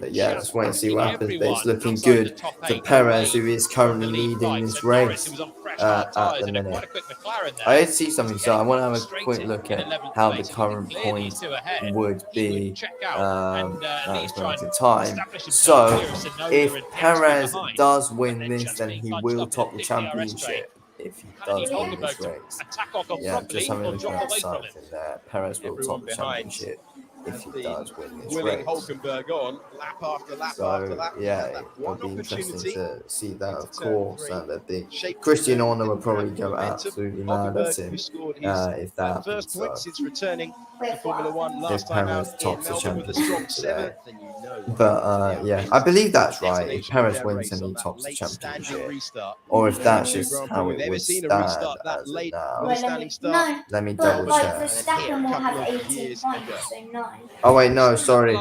But yeah, let's wait and see what happens. But it's looking outside good the top for 8, Perez, who away is from currently the lead leading fight. this So Norris, race who was on fresh hard at tyres the in a minute. quite a quick McLaren there. I did see something, so I want to have a Straight quick in look in at 11th how the place. current Clearly points two ahead. would He be would check out and at at least this try moment and in time. establish himself So, clear of Tsunoda if and Piastri Perez behind. does But win they're this, just then being he bunched will up in a top the thick DRS train. championship if he Kind of does need win this Hulkenberg to race. attack Ocon Yeah, properly just having a or look drop at away from him. something there. Perez will Everyone top the behind championship if he the does win this willing race. Hulkenberg on lap after lap after So lap. yeah, That it'll one be interesting opportunity to see that, of into turn course. 3. And I think Shaped Christian the Horner will didn't probably have the go momentum. absolutely mad at Hulkenberg, him who scored his if that happens. first point So since returning to Wait, Formula One if last time Perez out in tops the Melbourne with a strong championship today. 7th, then you know. But yeah, I believe that's right. If Perez wins, then he tops the Standing championship. restart. Or if that's Two just Grand Prix how we've it ever would seen a stand restart that as of late now. with a standing start. No, Let me but double like check. Verstappen will have couple of 18 years points, ago. so 9. Oh wait, no, sorry.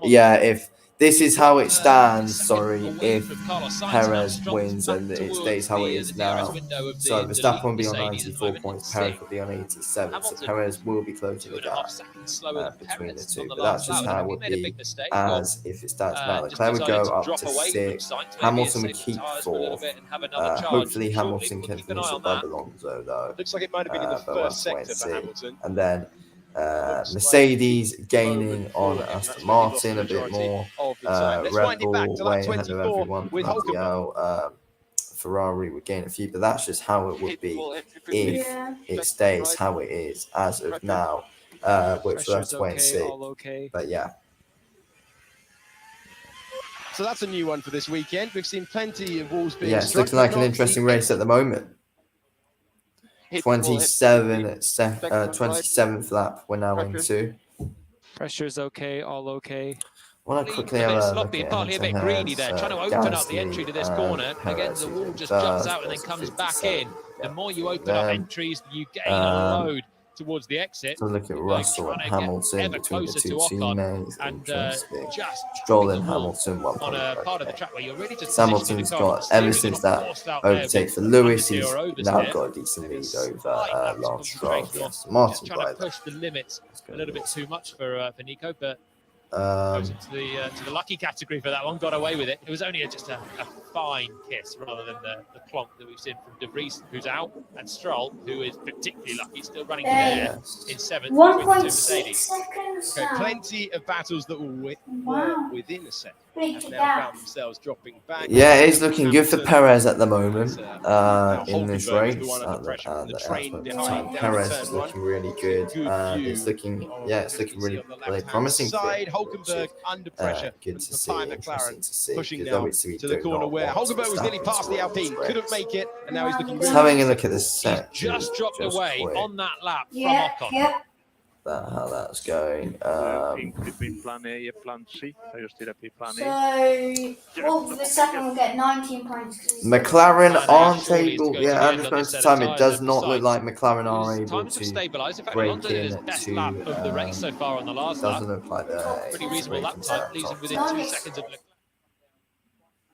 Yeah, if this is how it stands, if Perez wins and it stays how it is now, so Verstappen will be on 94 points, Perez will be on 87, so Perez will be closing the gap between the two. But that's just how it would be as if it stands now. Leclerc would go up to 6, Hamilton would keep 4. Hopefully Hamilton can finish above Alonso though. Looks like it might have been in the But we'll first have to wait sector and for see. Hamilton. And then Mercedes gaining on Aston Martin a bit more. Red Bull way ahead of everyone. With Bloody hell, Ferrari would gain a few, but that's just how it would be if it stays how it is as of now, which we'll have to wait and see. But yeah. So that's a new one for this weekend. We've seen plenty of walls being Yeah, it's struck, looking like but an not interesting the race at the moment. 27th lap we're now into. Pressure's okay, all okay. Want to quickly have a sloppy, partly a bit greedy there, trying to open up the entry to this corner. Again, the wall just juts out and then comes back in. The more you open up entries, you gain a load towards the exit. So look at Russell and Hamilton between the two teammates. And just Stroll and Hamilton, one point. On a part of the track where you're really just Hamilton's got, ever since that overtake for Lewis, he's now got a decent lead over Lance Stroll, the Aston Martin trying to driver. push the limits a little bit too much for Nico, but Goes into the lucky category for that one. Got away with it. It was only just a fine kiss rather than the clonk that we've seen from De Vries, who's out, and Stroll, who is particularly lucky, still running there in 7th between the two 1.6 Mercedes. seconds Okay, now. plenty of battles that were Wow. within a second Big have now gap. found themselves dropping back. Yeah, it's looking good for Hamilton, Perez at the moment now in this Hulkenberg is race. the one under pressure from the train At the behind time, down Perez turn is one. looking really good. It's looking, it's looking really, really promising. Side, Hulkenberg under pressure. Good to see, McLaren interesting to see. pushing Because now obviously we to the do corner not where want Hulkenberg was nearly Verstappen past to the win Alpine, this couldn't race. make it, and now he's looking Just really having a look at the set. Just dropped away quick. on that lap Yeah, from Ocon. yep. How that's going. Between plan A and plan C. Are you still happy plan So, A? well, Verstappen will get 19 points. 'cause he's McLaren Plan A, aren't surely it's able. going to Yeah, be at end this on moment this in set of time, it tyres, does and not look like besides, McLaren are able times have to stabilised. In fact, break Alonso did his in best to. lap of the race so far on the last lap. Doesn't look like they're Pretty reasonable lap time, leaves him within 2 seconds of Leclerc.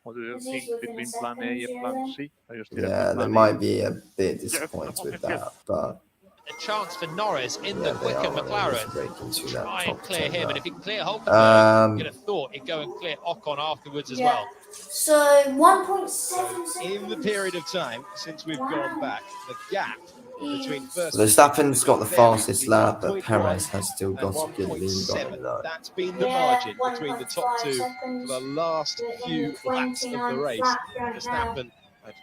What do you Because he's think within between a plan A second, and plan C? Are you still Yeah, happy they plan might A? be a bit disappointed with that, but A chance for Norris in yeah, the they quicker are able to McLaren. break into that Try and top clear 10 him, and now. if he can clear Hulkenberg, you'd have thought he'd go and clear Ocon afterwards as well. So 1.7 seconds. in the period of time since we've gone back. The gap between first Verstappen's got the fastest very lap, but 1.1 Perez has still and got a good lead on 1.7. him though. That's been the Yeah, margin between the top 1.5 two for seconds. the last We're in few the laps of the 29th race. lap right now. Verstappen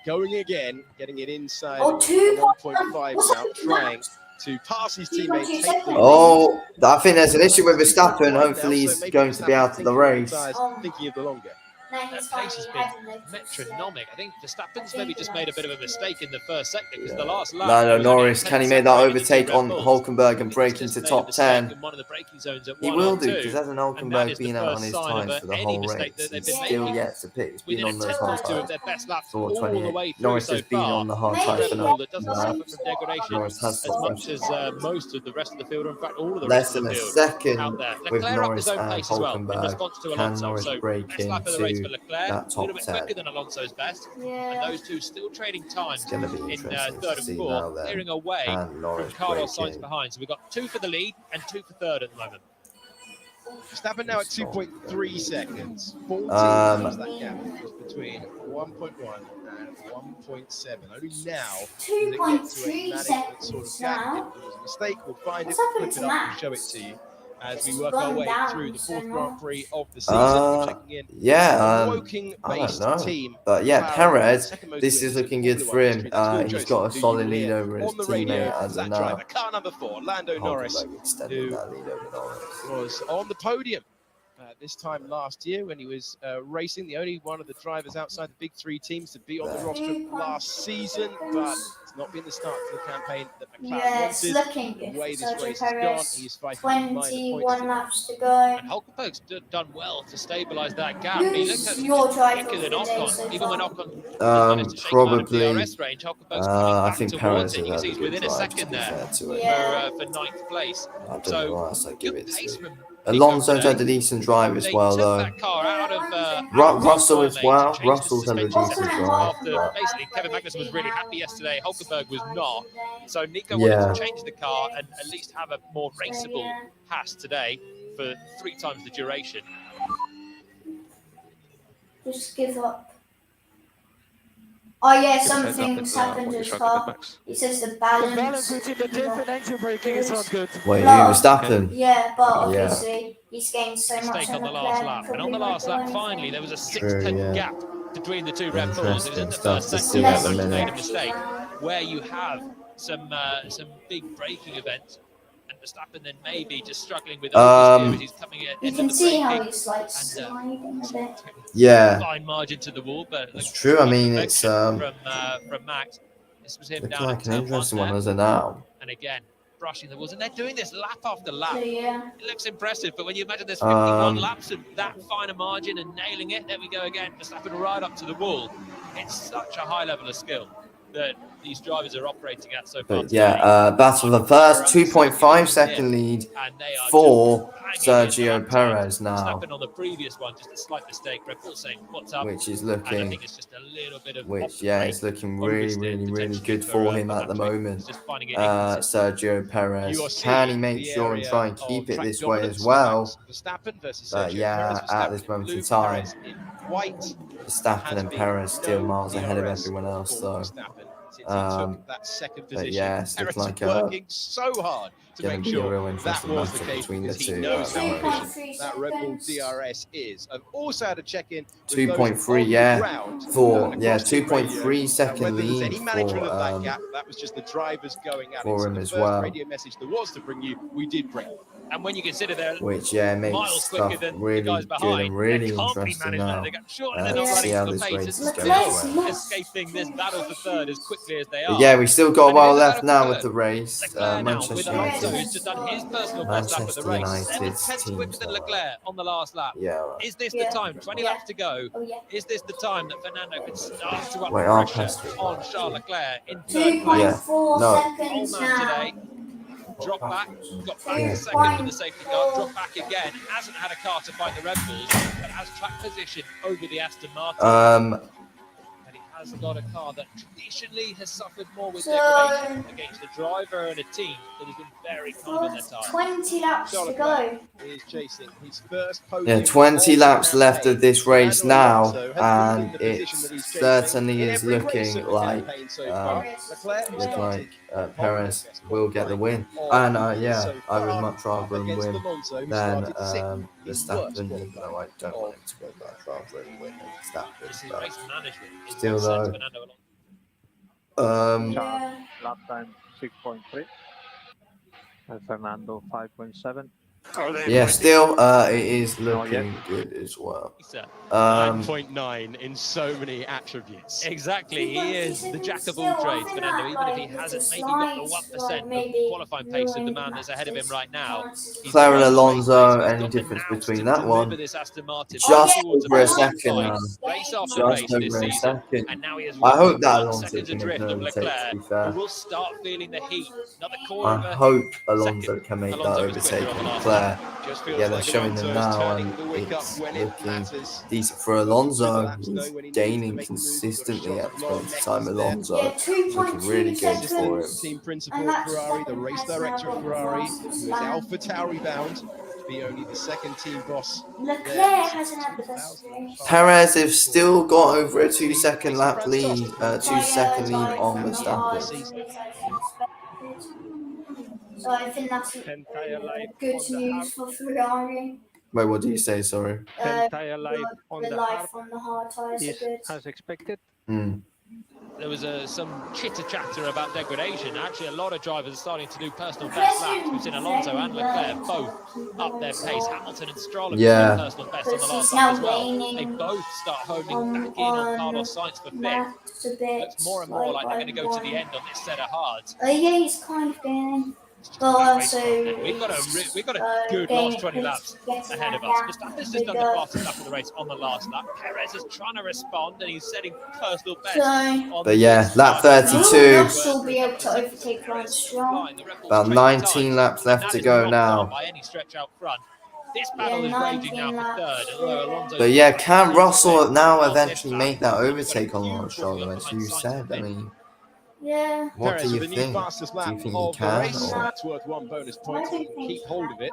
going again, getting it inside Oh, the 2.5 1.5 now, trying to pass his teammate, take the lead. Oh, I think there's an issue with Verstappen. Now, Hopefully so he's maybe going to be Verstappen out of the thinking race. tyres, thinking of the longer. No, That he's pace has finally been had a notice. metronomic. I think Verstappen's maybe just made a bit of a mistake in the first sector because the last lap. No, there was only a Norris, 10 can he make second that lead in the two overtake Red on Bulls. Hulkenberg I and think break he's just into made a top mistake 10? in one of the braking zones at He 1 will or do, 2, because hasn't and that Hulkenberg is the been out on first his sign of tyres for the any whole mistake race? that they've He's been still making. yet to pit. He's been Within a on those tenth or hard two of tyres their best laps for all the 28. way through Norris so has been far. on the hard It's a tyres Red for Bull that doesn't no, suffer from degradation Norris has as much as most of the rest of the field, or in fact all of the rest less of than the a field second out there. with Leclerc up his Norris own and pace as well in Hulkenberg. response to Can Alonso. Norris So break best lap of the race for into Leclerc, that a little top bit 10? quicker than Alonso's best, Yeah. and those two still trading times It's going to be in interesting third to and see now fourth, then. clearing away Can from Norris Carlos break Sainz in? behind. So we've got 2 for the lead and 2 for third at the moment. Verstappen now at 2.3 seconds. 14 Um, is that gap between 1.1 and 1.7. Only now does it get to a 2.3 management sort of seconds gap. now. If there was a mistake, we'll find What's it, happened flip to it up and Max? show it to you as we It's work our gone way down through the so fourth much. Grand Prix of the season. Checking in yeah, a I Woking-based don't know. team. But yeah, McLaren, Perez, second most this is wins in looking good Formula for One him. history. That's Will He's Joseph, got a who you solid will lead hear over his on the radio teammate as as that of driver. now. Car number 4, Lando Norris, Hulkenberg extending who that lead over Norris. was on the podium this time last year when he was racing, the only one of the drivers outside the big 3 teams to be on the roster last season, but it's not been the start to the campaign that McLaren Yeah, it's wanted. looking The good way for this Sergio race has gone, Perez. he is fighting for minor points 21 laps to go. And Hulkenberg's done well to stabilise that gap. He looked Who's at your driver quicker of than the day Ocon. so Even when far? Ocon managed to shake him out of Probably. DRS range, Hulkenberg's coming I back think towards Perez it. has You can had see a he's good within a drive, to second be there fair to it. Yeah. for 9th place. I don't So know what else I'd give good it pace to. from Alonso's Nico had a today. decent drive as They well, took though. that car out of Russell as well. changed the Russell's had a suspension decent settings drive. after But basically Kevin Magnussen was really happy yesterday. Hulkenberg was not. So Nico Yeah. wanted to change the car and at least have a more raceable Haas today for 3 times the duration. Just give up. Oh yeah, Yes, something's happened what as you're well. Max. It says the The balance. balance between the diff and engine braking is not good. wait, who No. Verstappen? Yeah, but Yeah. obviously he's gained so much Mistake on the last lap. And on the last lap, finally, there was a 6-10 yeah. gap between the 2 Red Bulls. It was in the Interesting first stuff to sector see where at the Sainz made a minute. mistake, where you have some big braking events, and Verstappen then maybe just struggling with all his gear as he's coming at You end can of the see how braking. he's like sliding a bit. Yeah, Fine margin to the wall, but it's true. I mean, it's from Max. This was him looking down like at an turn interesting 1 one there. as of now. And again, brushing the walls, and they're doing this lap after lap. So yeah. It looks impressive, but when you imagine there's 51 Um, laps of that finer margin and nailing it, there we go again, Verstappen right up to the wall. It's such a high level of skill that these drivers are operating at so far But today. yeah, battle of the first, 2.5 second lead And they are for just banging in the Sergio lap times. Perez now, Verstappen on the previous one, just a slight mistake. Red Bull saying, what's up? which is And I looking, think it's just a little bit of which yeah, it's looking really, really, really potentially good for him for at the Patrick. moment. He's just finding it inconsistent. Sergio You are Perez, can he seeing make the sure and area try and of keep it track this way dominance as for well? Max Verstappen versus But Sergio yeah, Perez. at Verstappen this in moment blue, in time, Perez in white. Verstappen Has and been Perez still no miles ahead of DRS everyone else, for though. Verstappen since he took that second But position. yeah, it's Perez looking like working so hard to going make to be a sure real that interesting was the matchup case between the because he two knows at the how moment. efficient that Red Bull DRS is. I've also had a check-in with 2.3, those on yeah, the ground for and yeah, across the radio, 2.3 second whether there's lead any management of that for gap. That was just the drivers going at it. for So him the as first well, radio message there was to bring you, we did bring. And when you consider they're which yeah makes miles quicker stuff than the really guys good behind, and really they can't be interesting managed now. better. Surely they're not To see running how for the this pace race and is going Leclerc's as well. lost escaping this battle for third as quickly as they But are. yeah, we still got a And it while is a left battle now for with third. the race. Leclerc now with Manchester Alonso, United, who's just done his personal best lap of the Manchester race. 7 United's tenths quicker teams. than Leclerc on the last lap. Yeah, right. Is this the Yeah. time? 20 Yeah. laps to go. Oh yeah. Is this the time that Fernando could start to up Wait, the I'll pressure pass through on that, Charles too. Leclerc in third place? 2.4 No. seconds Old man now. today. Drop back, got back Yeah. to second with the safety car, drop back again, hasn't had a car to fight the Red Bulls, but has track position over the Aston Martin. And he has got a car that traditionally has suffered more with degradation against a driver and a team that has been very calm in their time. 20 laps to go. Is chasing his first podium. Yeah, 20 of the laps left campaign. of this race Fernando now, Alonso has been in and the position it that he's chasing certainly in is every race looking of the like campaign so far. Leclerc has started Perez will get the win. of And so yeah, I would far much rather him against win Alonso, who than started sixth. His worst Verstappen, even though I don't want him to win, but I'd rather him win than This is Verstappen. race management. In Still one sense, though, Fernando Alonso. Yeah. Lap time 6.3. And Fernando 5.7. yeah, still it is looking good as well. 9.9 in so many attributes. Exactly, he is the jack of all trades, Fernando. Even if he hasn't maybe got the 1% of qualifying pace of the man that's ahead of him right now. Claire and Alonso, He's any got the difference nous between to that deliver one? this Aston Martin Just towards over a podium second fight, now. race after Just race this over a season. second. And now he is I hope that 1 Alonso second can make adrift an of overtake, to Leclerc, be who fair. will start feeling the heat. Another I quarter of a hope Alonso second. can make that Alonso was overtake quicker on on the last Leclerc. Just feels Yeah, they're like showing them Alonso is now, turning and the wick up it's when it looking matters. decent for Alonso. Laps He's though, when he needs to gaining make the move, he's got a consistently shot at of this Laurent moment in Mex time. there. Alonso Yeah, looking really 2.2 good for him. seconds. Team And principal at that's Ferrari, the Verstappen race has now director got of the Ferrari, fastest who is lap. Alpha Tauri bound to be only the second team boss. Leclerc there hasn't since had the best 2005. race. Perez have still got over a 2-second lap France lead, Tost has been 2-second lead By on from the hard Verstappen. season. race as expected. So I think that's Entire life good on the news for Ferrari. Wait, what do you say? Sorry. entire life on The the life hard on the hard tyres are is good. as expected. There was some chitter-chatter about degradation. Actually, a lot of drivers are starting to do personal best laps. We've seen Alonso and Leclerc both up their pace. Hamilton and Stroll have Yeah. done personal best on the last He's lap now as well. gaining They both start homing on back in on Carlos Sainz for fifth. Max a bit. Looks more and more like they're going to go to the end on this set of hards. Yeah, he's kind of gaining. But also, We've got a good last 20 laps ahead of us. Verstappen's just done the fastest lap of the race on the last lap. Perez is trying to respond, and he's setting personal best. But yeah, lap 32. Russell will be able to overtake Lance Stroll. About 19 laps left to go now. By any stretch out front. This battle is raging now for third. Alonso But yeah, can Russell now eventually make that overtake on Lance Stroll, as you said? I mean, Yeah. what Perez do with you the think? new fastest lap Do you think of he the can? race. Or? That's worth 1 bonus point. Keep hold of it.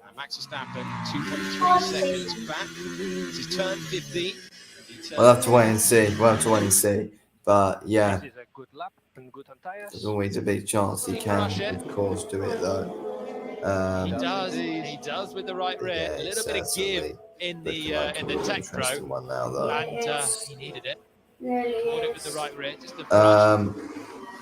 And Max Verstappen 2.3 seconds back. This is turn 50. We'll have to wait and see. But yeah, This is a good lap and good on tires. there's always a big chance he can, of course, do it though. He does with the right rear. Yeah, A little bit of give in the Tech Pro, one now, though. and he needed it. Really Caught it is. with the right rear, just a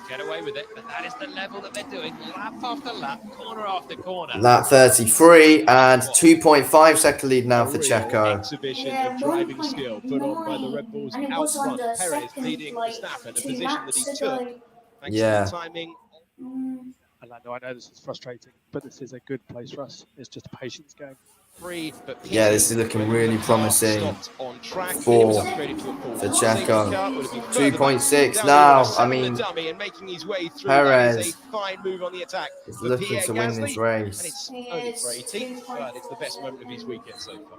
get away with it. But that is the level that they're doing, lap after lap, corner after corner. Lap 33 and 2.5 second lead now for Checo. Exhibition of driving skill put on by the Red Bulls And it out was on front. the Perez second, leading like, Verstappen, a 2 position that laps he ago. took. Thanks Yeah. to the timing. And I know this is frustrating, but this is a good place for us. It's just a patience game. Prix, but Yeah, this is looking really promising on track. for Checo. 2.6 now. I mean, and making his way through. Perez that is a fine move on the attack. is looking to win this And race. it's only for 18th, but it's the best moment of his weekend so far.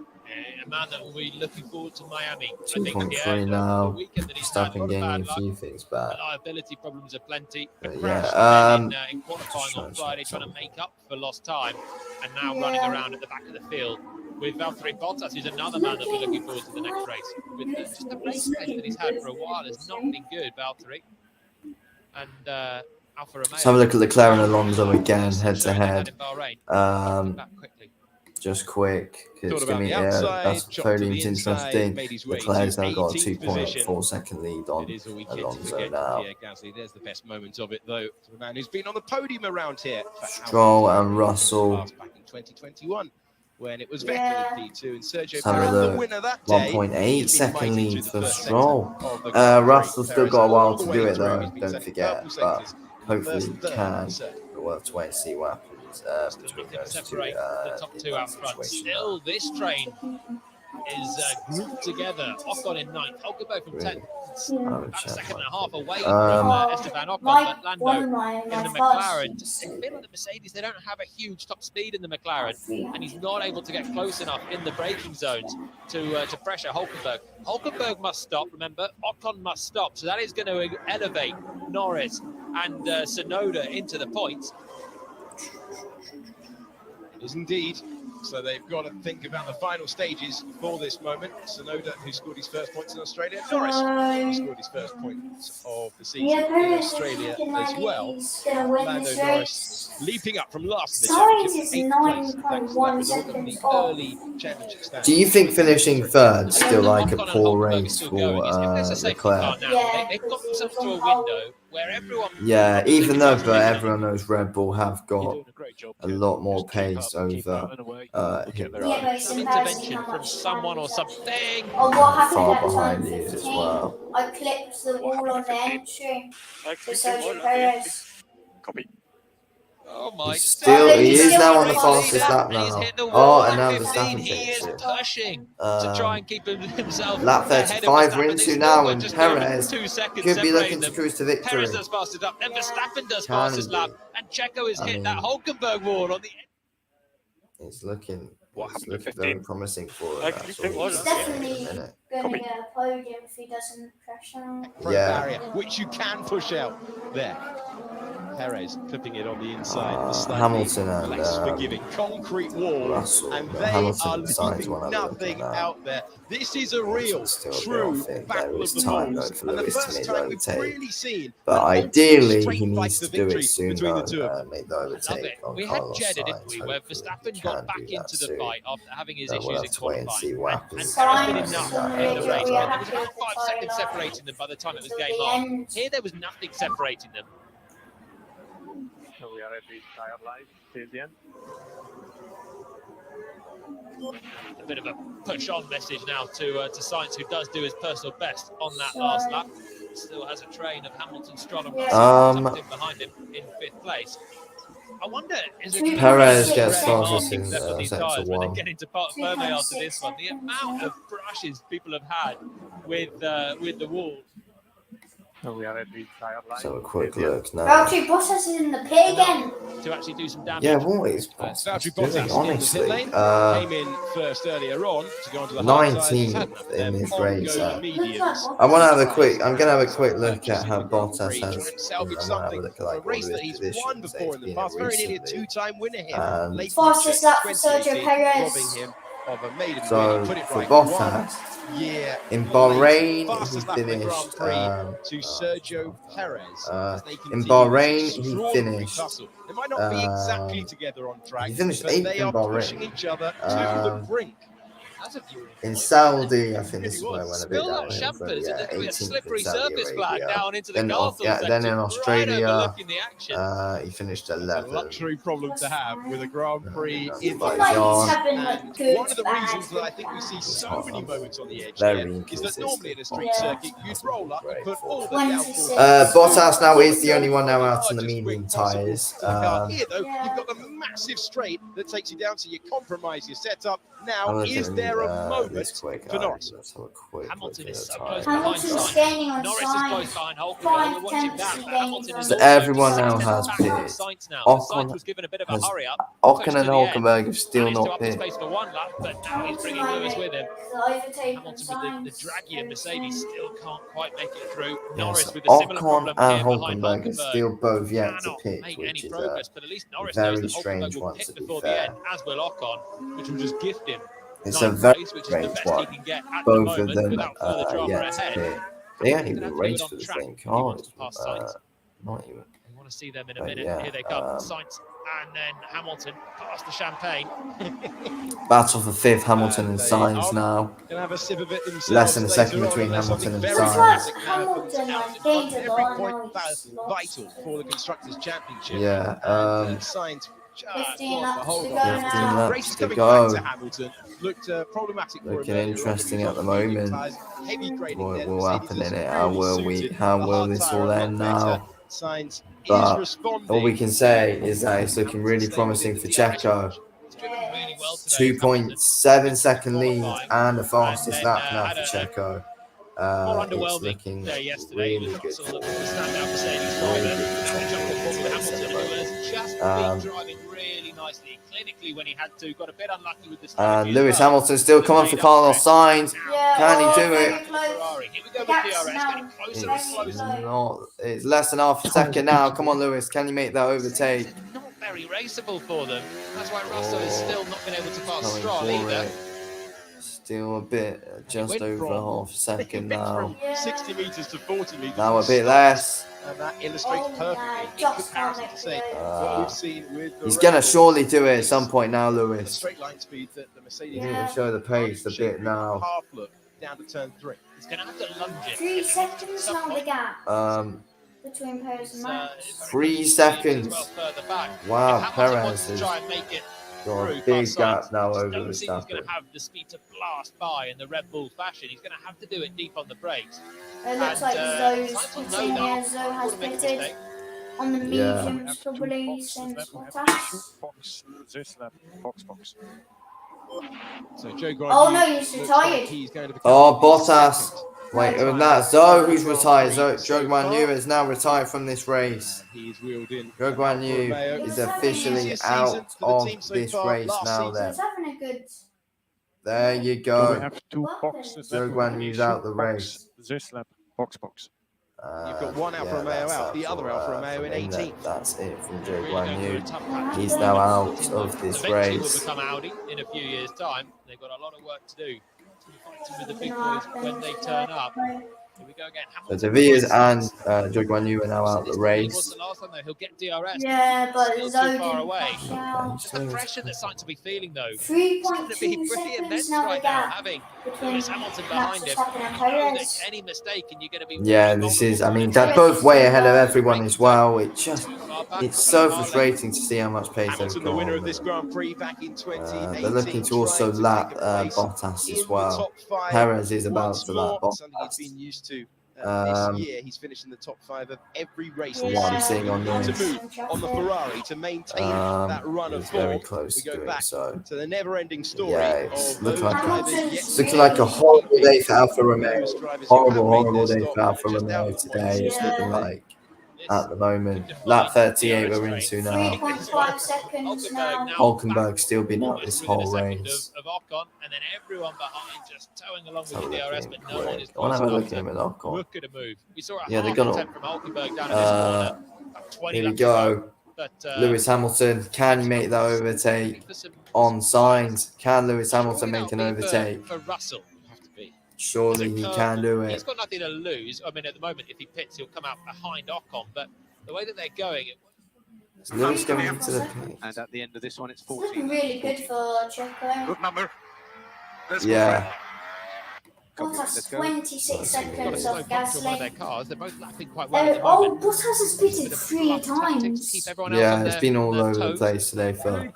A man that will be looking forward to Miami. 2.3 now. Verstappen gaining a few things back. Reliability problems are plenty. But Crashed yeah, in qualifying on Friday, trying to make up for lost time, and now running around at the back of the field with Valtteri Bottas, who's another man that we're looking forward to the next race. With just the race pace that he's had for a while has not been good, Valtteri. And Alfa Romeo. Let's have a look at Leclerc and Alonso again, head to head. Just quick, because it's going to be that's podium's interesting. Leclerc's now got a 2.4 second lead on Alonso now. Yeah, Gasly, there's the best moment of it though. To the man who's been on the podium around here. Stroll and Russell. Back in 2021. When it was Vettel in P2 and Sergio Perez the winner that day. 1.8 second lead for Stroll. Russell's still got a while to do it though, don't forget, but hopefully he can. We'll have to wait and see what happens between those two the top two out front. Still, this train is grouped together. Ocon in 9th, Hulkenberg from 10th. About a second and a half away from Esteban Ocon, but Lando in the McLaren. They feel like the Mercedes, they don't have a huge top speed in the McLaren, and he's not able to get close enough in the braking zones to pressure Hulkenberg. Hulkenberg must stop, remember, Ocon must stop, so that is going to elevate Norris and Tsunoda into the points. It is indeed. So they've got to think about the final stages for this moment. Tsunoda, who scored his first points in Australia, Norris, who scored his first points of the season in Australia as well. Lando Norris leaping up from last in the championship, 8th place, thanks to that result in the early championship standings. Do you think finishing third still like a poor race for Leclerc? They've got themselves to a window where everyone. Yeah, even though everyone knows Red Bull have got a lot more pace over some intervention from someone or something. far behind you as well. I clipped the wall on the entry to Sergio Perez. Copy. Oh my! He is now on the fastest lap now. Oh, and now Verstappen He is takes it. pushing to try and keep himself Lap ahead of 35 we're Verstappen. into They've now, still and got just Perez 2 seconds could be looking separating to them. cruise to victory. Perez does fastest up, and Verstappen does fastest lap, and Checo has hit that Hulkenberg wall on the. It's looking What happened to very 15? promising for He's definitely going to get a podium if he doesn't crash out. Barrier, which you can push out there. Perez clipping it on the inside. Hamilton and less forgiving concrete wall, Russell, and they are leaving nothing out there. This is a real, true battle of the balls, and the first time we've really seen. But ideally, he needs to do it soon though, make the overtake on We had Carlos Jeddah, Sainz. didn't we, where Verstappen got back into the fight after having his issues We'll in have to wait and see qualifying. what And happens. there has been enough in the race. There was about 5 seconds separating them by the time it was game on. Here, there was nothing separating them. So we are at the tire light till the end. A bit of a push-on message now to Sainz, who does do his personal best on that last lap. Still has a train of Hamilton, Stroll, and Russell behind him in 5th place. I wonder, is it Perez gets fastest in in sector one. When they get into Parc Ferme after this one, the amount of brushes people have had with the wall. So we are at the tire light. So a quick look now. Valtteri Bottas is in the pit again. To actually do some damage. Yeah, what is Bottas doing, honestly? Came in first earlier on to go onto the 19th in this race. I'm gonna have a quick look at how Bottas has. I'm gonna have a look at like all of his positions. Before in the past, very nearly a 2-time winner here. And Fastest lap for Sergio Perez. so for Bottas, in Bahrain he finished. To Sergio Perez. In Bahrain he finished. They might not be exactly together on track. He finished but 8th they in are Bahrain. pushing each other to the brink. As a viewer, In Saudi, I think this is where I went a bit spill that downhill. But champers, and yeah, there's going to be a 18th slippery in Saudi surface flag Arabia. down into the Then, castle then in section, right Australia, overlooking the action. he finished It's a 11th. luxury problem to have with a Grand Prix that's in the fine. Like he's John. having And like good one of the reasons that I think we see It's so hot, many man. moments on the edge Very here is that normally in a street Yeah. circuit, you'd roll up, you put all the 26. downforce. Bottas now is the only one now out on the medium tyres. Here, though, you've got the massive straight that takes you down, so you compromise your setup. Now, is there a moment for Norris? Hamilton is so close behind Hamilton's Sainz. gaining on Norris is close Sainz. behind Hulkenberg. 5 We're watching tenths that. is But gaining Hamilton is on So everyone also now 6 has back from pitted. Sainz now. Ocon Sainz was given a bit of a has- hurry up. Ocon pushed and to the end, Hulkenberg have still managed to not up his hit. pace for 1 lap, but now he's bringing Lewis with him. Overtaken Hamilton with the draggier Mercedes still can't quite make it through. Yes, Norris with a similar Ocon problem and here behind Hulkenberg are Hulkenberg. still both yet to Cannot pick, make which any is progress, but at least Norris very knows that strange Hulkenberg will one, to pit be before the fair. end, as will Ocon, which will just gift him It's a 9th very place, which is strange the best one. he can get at the Both moment of them without further drama yet to ahead. pick. They only He's gonna even have to do it raced on for the track same if he wants cars. to pass Sainz. Not even. We want to see them in a But minute. yeah, Here they come, Sainz and then Hamilton past the champagne. Battle for 5th, Hamilton and they Sainz are now. Gonna have a sip of it themselves Less than a second later on, between unless Hamilton something and very Sainz. dramatic happens. Hamilton, like, On gained a every lot, point now he's vital lost. for the Constructors' Championship. Yeah, And Sainz just 15 lost the laps whole to go lot. 15 now. Race is laps to coming go. back to Hamilton. Looked problematic for him Looking earlier on, interesting but at the he was on medium moment. tyres, heavy grading What there. will Mercedes happen has in it? really suited How the will hard this tyre all a lot end better. now? Sainz But is responding. all we can say is that it's looking really promising for Checo. He's driven really well today, 2.7 second lead and the fastest And then, lap now had for a- Checo. More It's underwhelming looking day yesterday. really It was good Russell for that was the standout Mercedes driver. Really good Now for we jump Checo forward with race at Hamilton, the who moment. has just been driving really nicely, clinically when he had to. Got a bit unlucky with the strategy. And Lewis as well. Hamilton still coming for Carlos Sainz. Yeah, Can he do very it? close. Ferrari. Here we go with That's DRS, now getting closer and It's closer. not. It's less than half a second now. Come on, Lewis. Can you make that overtake? Not very raceable for them. That's why Russell has still not been able to pass Coming Stroll for either. it. Still a bit, just went over from- half a second Went now. from 60 metres to 40 metres. Now a bit less. And that illustrates Oh, perfectly yeah, in just comparison can't to say make what it. we've seen with the He's Red gonna Bull. surely do it at some point now, The Lewis. straight line speed that the Mercedes You Yeah. need to show the pace a bit now. half look down to turn 3. He's going to have to lunge it. 3 seconds now the gap between Perez and Max. 3 seconds. Well further back. Wow, If Hamilton wants Perez to has try and make it got through a big past gap Sainz, now just over don't think he's going Verstappen. to have the speed to blast by in the Red Bull fashion. He's going to have to do it deep on the brakes. It looks like Zoe's pitting here. Zoe has Wouldn't make a pitted mistake. on the Yeah. mediums, probably since We have Bottas. two box this lap. Box. So Joe Grant Oh no, he's looks retired. like he's going to become Oh, the Bottas. second Wait, time that's Zoe who's Grand retired. Prix Joe Guan Yu is now retired from this race. He's wheeled in. Joe Guan Yu Romeo. is It's officially easiest season out for the of team so this far race last now season. then. He's having a good. There you We go. have two Well, boxes. Joe Guan Yu's out the race. This lap. Box. You've got one Alfa Romeo that's out, the for, other Alfa Romeo from in him then. 18th. That's it from Joe Really Guan going through Yu. a tough patch. He's now out of this Eventually race. will become Audi in a few years' time. They've got a lot of work to do. Fighting with the big boys when they turn up. Here we go again. So Hamilton De Vries wins. and Joe Guan Yu are now out the This race. was the last time though. He'll get DRS. Yeah, but Still Zoe too far didn't away. crash out. Just the pressure that Sainz will be feeling though. It's going to be 3.2 pretty seconds immense now the right now, gap having between Lewis Hamilton Max behind him. Verstappen and You know that Perez. any mistake and you're going to be Yeah, really this is, I vulnerable. mean, they're both way ahead of everyone as well. It's so frustrating to see how much pace they've Hamilton, the winner of got. this Grand Prix back in 2018. They're looking to also trying lap take a place Bottas in as the well. top 5 Perez is about once to lap more, something he's Bottas. been used to Um, this year. He's finished in the top 5 of every race From this what I'm season. seeing on To this, move on the Ferrari to maintain that run of he's very form. close We to go doing back so. to the never-ending story Yeah, it's of looking those like drivers yet It's to looking like a horrible day for Alfa Romeo. those drivers who have Horrible made their day stop for Alfa just Romeo out of today. It's looking Yeah. like at the moment. Lap 38 we're into now. 3.5 seconds now. Hulkenberg still been out this Almost whole within a second race. of Ocon, and then everyone behind just towing along Let's have a with the look DRS, at but him no one quick. is I want close to have a enough look at him to at Ocon. look at a move. We saw a Yeah, they're half gonna- attempt from Hulkenberg down in this corner. About 20 Here we laps to go. go. But, Lewis Hamilton, can he make that overtake on signs? Can Lewis Hamilton make an overtake? For Russell, have to be. Surely he can do He's it. got nothing to lose. I mean, at the moment, if he pits, he'll come out behind Ocon. But the way that they're going, Is Lewis going into the pit? And at the end of this one, it's It's looking 14. really good for Checo. Good number. Yeah. Bottas 26 Got a seconds slow off bunch on one of their Gasly. cars. They're both lapping quite well at the Oh, moment. Bottas has pitted 3 Tactics to times. keep everyone else on Yeah, it's their, been all their over the toes. place today for Valtteri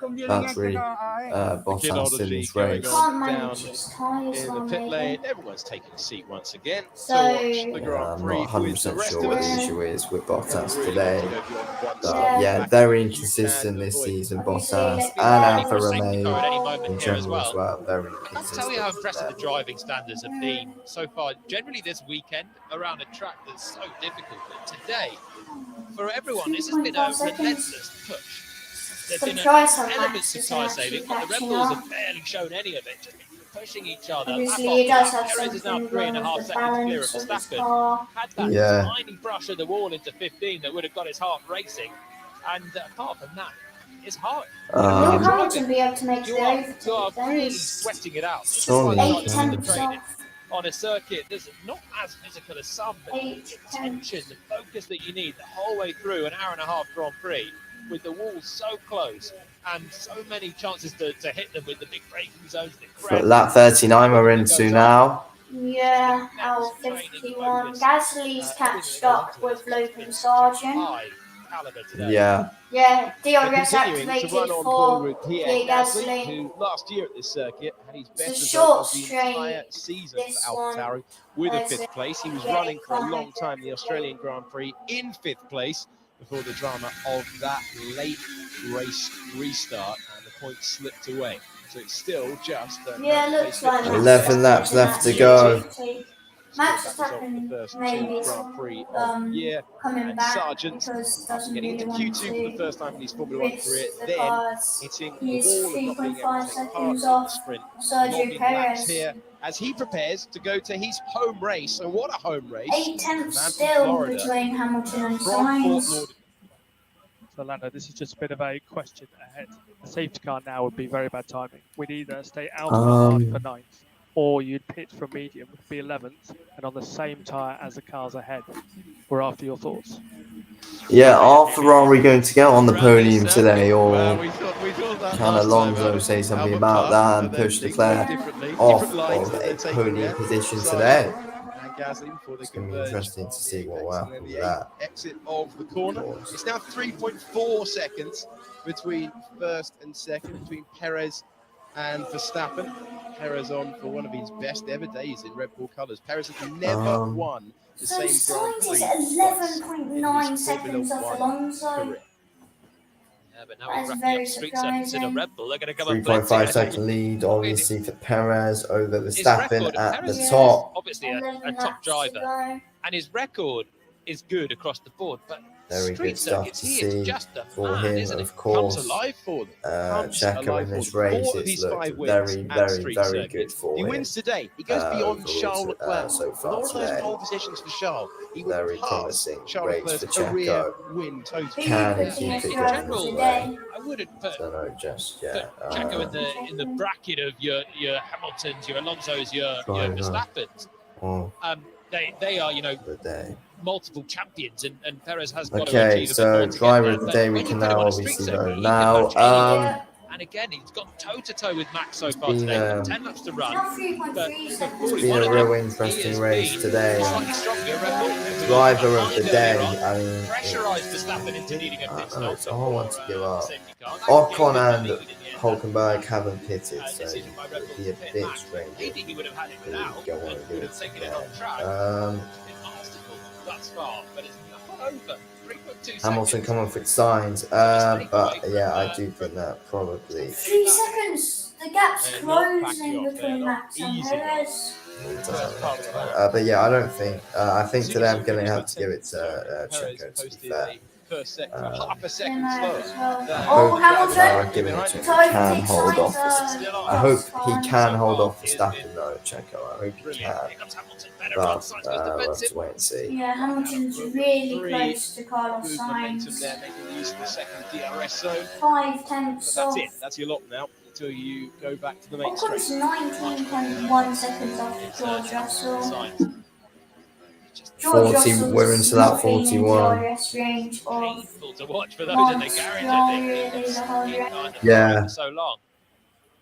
Bottas in this going race. Can't down manage his tyres, in the pit lane. Everyone's taking a seat once again So, to watch the Yeah, Grand I'm Prix not 100% with the rest sure of what the us. issue is with Bottas Really today. want to go beyond one But stop yeah, back very if you inconsistent can this avoid it. season, Obviously, Bottas Leclerc and was Alfa Safety car at any Romeo moment in here as general as well. Very I can't inconsistent. tell you how from impressive them. the driving standards have been so far. Generally, this weekend around a track that's so difficult, but today, for everyone, this has been a 3.5 seconds. relentless push. There's The been price of elements Max of is tyre actually saving, but the Red catching Bulls up. have barely shown any of it. Just been pushing each other. Obviously, lap he after does lap. have Perez is now something wrong 3.5 with the seconds clear of balance of his Verstappen. car. Had that Yeah. tiny brush of the wall into 15 that would have got his heart racing. And apart from that, it's hard. Will Um, Hamilton be able to make You the are overtake then? really He's sweating it out. This is Surely why you they like to do the 8 training tenths off. on a circuit that's not as physical as some, but 8 the tenths. tension, the focus that you need the whole way through an hour and a half Grand Prix with the walls so close and so many chances to hit them with the big braking zones. but lap 39 we're into now. Yeah, our 51. Gasly's catched up with Logan Sargent. High caliber today. Yeah. Yeah, They're DRS continuing to activated run on for board with Pierre Gasly, Gasly. who last year at this circuit had his It's a best short result of the straight, entire season this for one. AlphaTauri with a So, 5th place. He was yeah, running for a can't long make time the Australian Grand Prix in 5th place before the drama of that late race restart, and the points slipped away. So it's still just Yeah, looks like 11 laps left to go. Max That was off the Verstappen first maybe two Grand Prix of the year. coming And back Sargent, because after doesn't getting really into want Q2 for the to first time in his Formula 1 risk career, the then cars. hitting He's the wall and not being able 3.5 to take part seconds in the off sprint. Sergio Logging laps Perez. here as he prepares to go to his home race. So what a home race. 8 tenths Man from still Florida. between Hamilton and From Fort Sainz. Lauderdale. So, Lando, this is just a bit of a question ahead. A safety car now would be very bad timing. We'd either stay out hard for 9th, or you'd pit from medium, be 11th, and on the same tyre as the cars ahead. We're after your thoughts. Yeah, are Ferrari going to get on the podium today, or Well, we thought that can last Alonso time, say something Albert about Park, that and but then push things Leclerc went differently. off Different lines of that a they're taking podium there. position Sargent today? And Gasly before they It's going to be converge interesting on to the see what apex will and happen then with the that. exit of the corner. Of course. It's now 3.4 seconds between first and second, between Perez and Verstappen. Perez on for one of his best ever days in Red Bull colours. Perez has never won the So same Grand Sainz Prix is twice 11.9 in his seconds Formula off 1 Alonso. career. Yeah, but now That we're is racking very up street seconds in a surprising. Red Bull. They're going to come up plenty. 3.5 second lead, obviously, for Perez over His Verstappen record, at Perez the is top. obviously a 11 top laps to driver, go. and his record is good across the board. But Very street good stuff circuits, to he is see just a for man, him, isn't of it? Comes course. alive for them. Comes Checo alive in for this them. race, 4 of it's his looked 5 wins very, at very, street very circuit. good for He him. wins today. He goes beyond overall Charles Leclerc. so far With all those today. pole positions for Charles, he would Very pass promising Charles race Leclerc's for career Checo. win total. Can he Yeah. keep it In going general, this way? today. I wouldn't put Don't know, just put Checo in the bracket of your Hamiltons, your Alonsos, your Verstappens. Oh, They are, the day. multiple champions, and Perez has got to Okay, achieve a bit so more to driver get of the there. day But we when you can put him now on a street obviously circuit, vote he can now. match anyone. And again, he's gone toe-to-toe with Max so far been, today. Got 10 laps to run. Now But 3.3 for seconds. 41 a of real them, interesting he has race been today. slightly stronger. Red Bull, Driver of the earlier day, on, I mean, pressurised Verstappen into needing a pit I know stop it's a hard one to give before up. safety car. That Ocon gave him the and lead in the end. Hulkenberg haven't pitted, so Decision by Red it'd Bull be a to pit bit Max. strange. Maybe he would have had it Really without go on and and do would it have taken it today. on track. It's been masterful thus far, but it's not over. 3.2 Hamilton seconds. coming for signs, but yeah, I do think that probably 3 seconds. The gap's They're not closing backing off, between they're not Max and easy. Perez. but yeah, I don't think. I think As soon today as I'm you going to finish have that to give it sentence, to Perez Checo, to be posted fair. a first sector, half a Yeah, second no, slower. as well. than Oh, the Hamilton. driver I'm giving it to him. Try to Can take hold signs. off. I hope he can hold off Verstappen though, Checo. I hope he Brilliant. can. Here comes Hamilton. Better But run. Sainz goes we'll have defensive. to wait and see. Yeah, Hamilton's really Three close to Carlos Good momentum Sainz. there, making use of the second DRS zone. 5 tenths But that's off. it. That's your lot now until you go back to the main Ocon's straight. 19.1 seconds off George Russell. Sainz. George 40, Russell's we're into that not been in 41. DRS range of Painful to watch for those in the months, garage. not I think really the whole he's race. been behind the Yeah. car for so long.